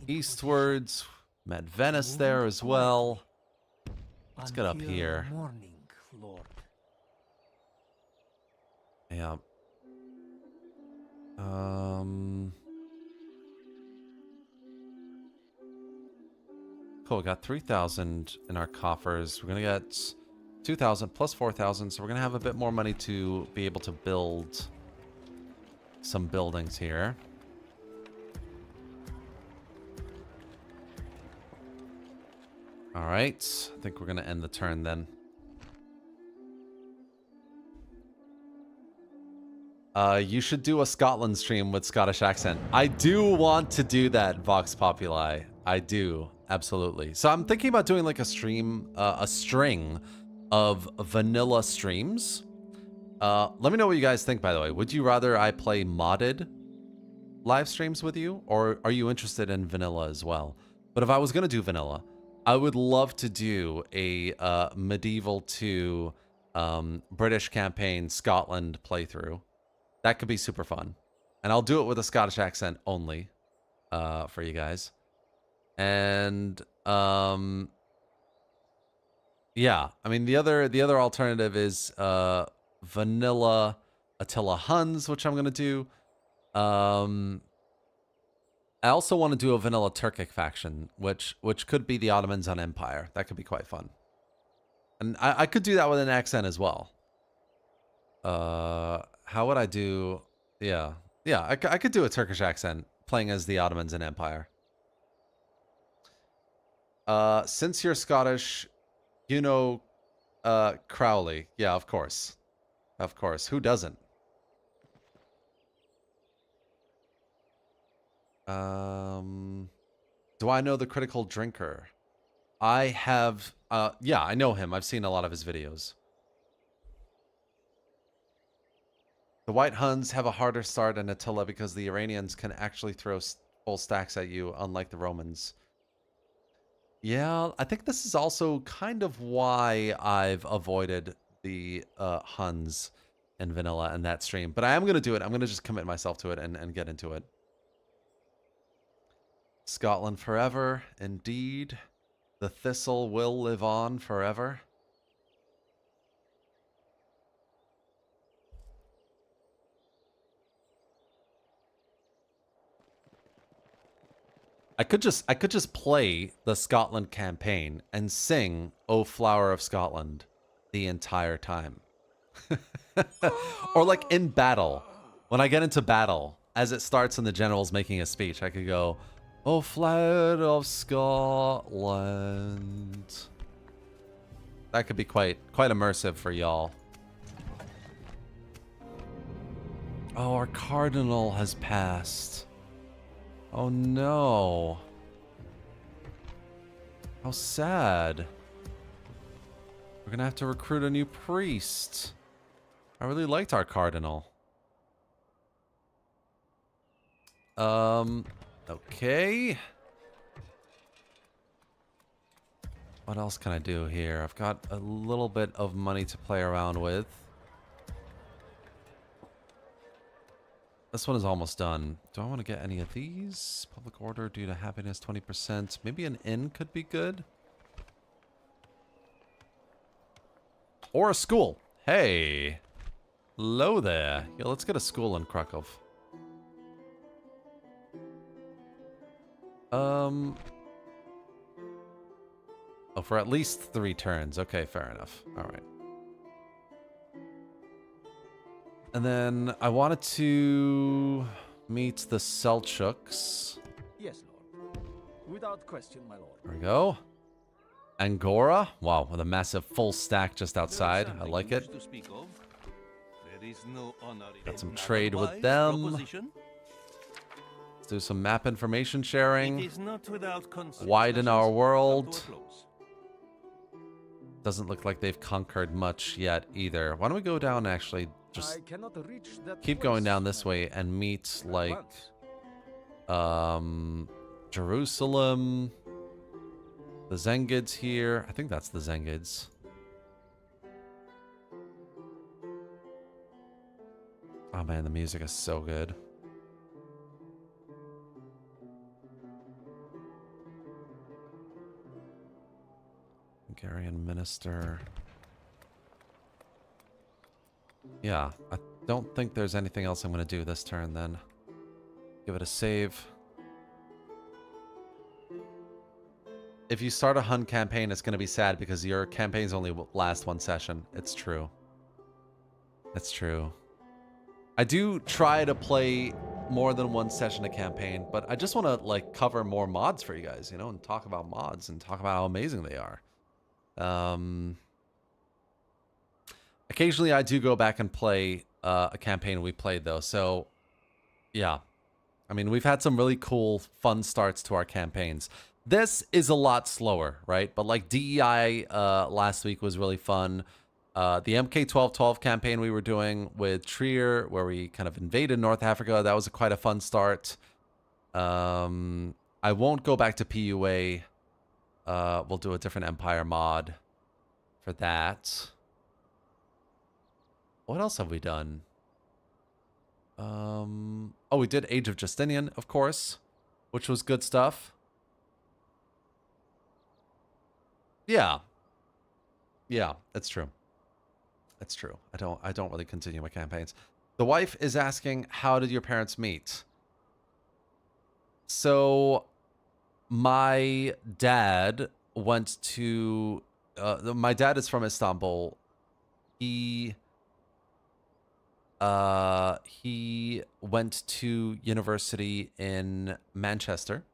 Speaker 1: eastwards. Met Venice there as well. Let's get up here. Yeah. Cool, we got 3,000 in our coffers. We're gonna get 2,000 plus 4,000, so we're gonna have a bit more money to be able to build some buildings here. All right, I think we're gonna end the turn then. You should do a Scotland stream with Scottish accent. I do want to do that, Vox Populi. I do, absolutely. So I'm thinking about doing like a stream, a string of vanilla streams Let me know what you guys think, by the way. Would you rather I play modded live streams with you, or are you interested in vanilla as well? But if I was going to do vanilla, I would love to do a medieval to British campaign Scotland playthrough. That could be super fun. And I'll do it with a Scottish accent only for you guys. And yeah, I mean the other alternative is vanilla Attila Huns, which I'm gonna do. I also want to do a vanilla Turkic faction, which could be the Ottomans on Empire. That could be quite fun. And I could do that with an accent as well. How would I do? Yeah, I could do a Turkish accent playing as the Ottomans in Empire. Since you're Scottish, you know Crowley. Yeah, of course. Of course. Who doesn't? Do I know the Critical Drinker? I have, yeah, I know him. I've seen a lot of his videos. The White Huns have a harder start in Attila because the Iranians can actually throw full stacks at you, unlike the Romans. Yeah, I think this is also kind of why I've avoided the Huns and vanilla in that stream. But I am going to do it. I'm going to just commit myself to it and get into it. Scotland forever, indeed. The thistle will live on forever. I could just play the Scotland campaign and sing "O Flower of Scotland" the entire time. Or like in battle. When I get into battle, as it starts and the general's making a speech, I could go, "O Flower of Scotland." That could be quite immersive for y'all. Oh, our cardinal has passed. Oh no. How sad. We're gonna have to recruit a new priest. I really liked our cardinal. Okay. What else can I do here? I've got a little bit of money to play around with. This one is almost done. Do I want to get any of these? Public order due to happiness, 20%. Maybe an inn could be good. Or a school. Hey. Hello there. Yeah, let's get a school in Krakow. Oh, for at least 3 turns. Okay, fair enough. All right. And then I wanted to meet the Selchuks.
Speaker 2: Yes, Lord. Without question, my lord.
Speaker 1: There we go. Angora. Wow, with a massive full stack just outside. I like it. Got some trade with them. Let's do some map information sharing. Widen our world. Doesn't look like they've conquered much yet either. Why don't we go down actually? Just keep going down this way and meet like Jerusalem. The Zengids here. I think that's the Zengids. Oh man, the music is so good. Hungarian minister. Yeah, I don't think there's anything else I'm going to do this turn then. Give it a save. If you start a Hun campaign, it's going to be sad because your campaigns only last 1 session. It's true. It's true. I do try to play more than 1 session a campaign, but I just want to like cover more mods for you guys, you know, and talk about mods and talk about how amazing they are. Occasionally I do go back and play a campaign we played though. So yeah, I mean, we've had some really cool, fun starts to our campaigns. This is a lot slower, right? But like DEI last week was really fun. The MK1212 campaign we were doing with Trier, where we kind of invaded North Africa, that was quite a fun start. I won't go back to PUA. We'll do a different Empire mod for that. What else have we done? Oh, we did Age of Justinian, of course, which was good stuff. Yeah. Yeah, that's true. That's true. I don't really continue my campaigns. The wife is asking, how did your parents meet? So my dad went to my dad is from Istanbul. He went to university in Manchester,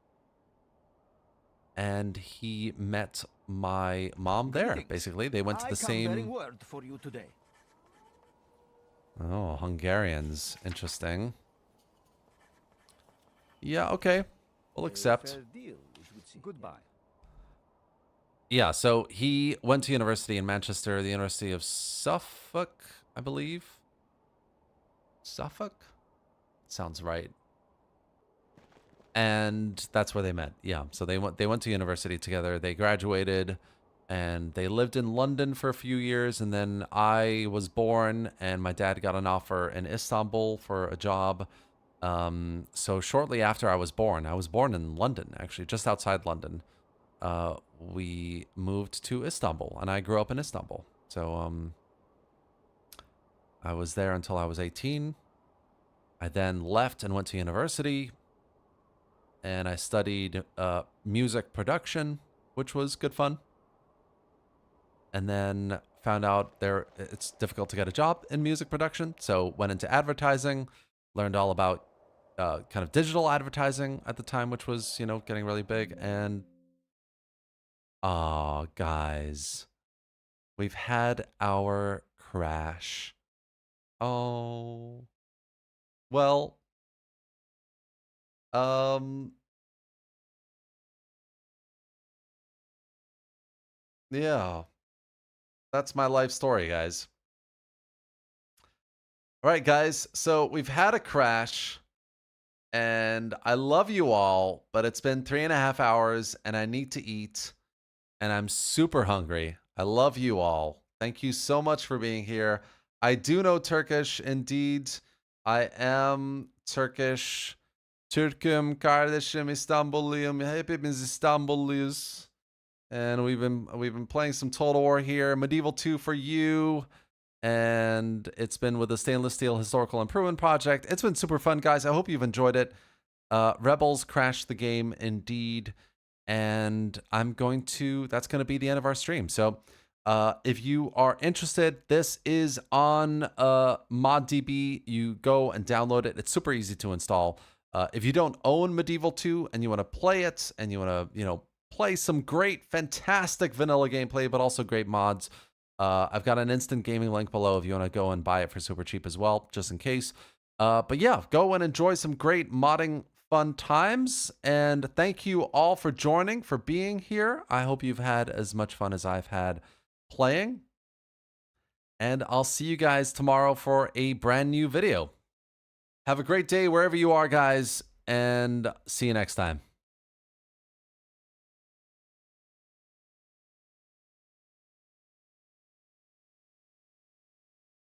Speaker 1: and he met my mom there. Basically, they went to the same.
Speaker 2: Word for you today.
Speaker 1: Oh, Hungarians, interesting. Yeah, okay, we'll accept.
Speaker 2: Goodbye.
Speaker 1: Yeah, so he went to university in Manchester, the University of Suffolk, I believe. Suffolk? Sounds right. And that's where they met. Yeah, so they went to university together. They graduated, and they lived in London for a few years, and then I was born, and my dad got an offer in Istanbul for a job. So shortly after I was born in London, actually, just outside London. We moved to Istanbul, and I grew up in Istanbul. So I was there until I was 18. I then left and went to university, and I studied music production, which was good fun. And then found out it's difficult to get a job in music production, so went into advertising, learned all about kind of digital advertising at the time, which was, you know, getting really big. And oh, guys, we've had our crash. Oh, well, yeah, that's my life story, guys. All right, guys, so we've had a crash, and I love you all, but it's been 3.5 hours, and I need to eat, and I'm super hungry. I love you all. Thank you so much for being here. I do know Turkish, indeed. I am Turkish. Türk'üm, kardeşim, İstanbulluyum. Hepimiz İstanbulluyuz. And we've been playing some Total War here. Medieval 2 for you. And it's been with the Stainless Steel Historical Improvement Project. It's been super fun, guys. I hope you've enjoyed it. Rebels crashed the game, indeed. And that's going to be the end of our stream. So if you are interested, this is on ModDB. You go and download it. It's super easy to install. If you don't own Medieval 2 and you want to play it, and you want to, you know, play some great, fantastic vanilla gameplay, but also great mods, I've got an instant gaming link below if you want to go and buy it for super cheap as well, just in case. But yeah, go and enjoy some great modding fun times. And thank you all for joining, for being here. I hope you've had as much fun as I've had playing. And I'll see you guys tomorrow for a brand new video. Have a great day wherever you are, guys, and see you next time.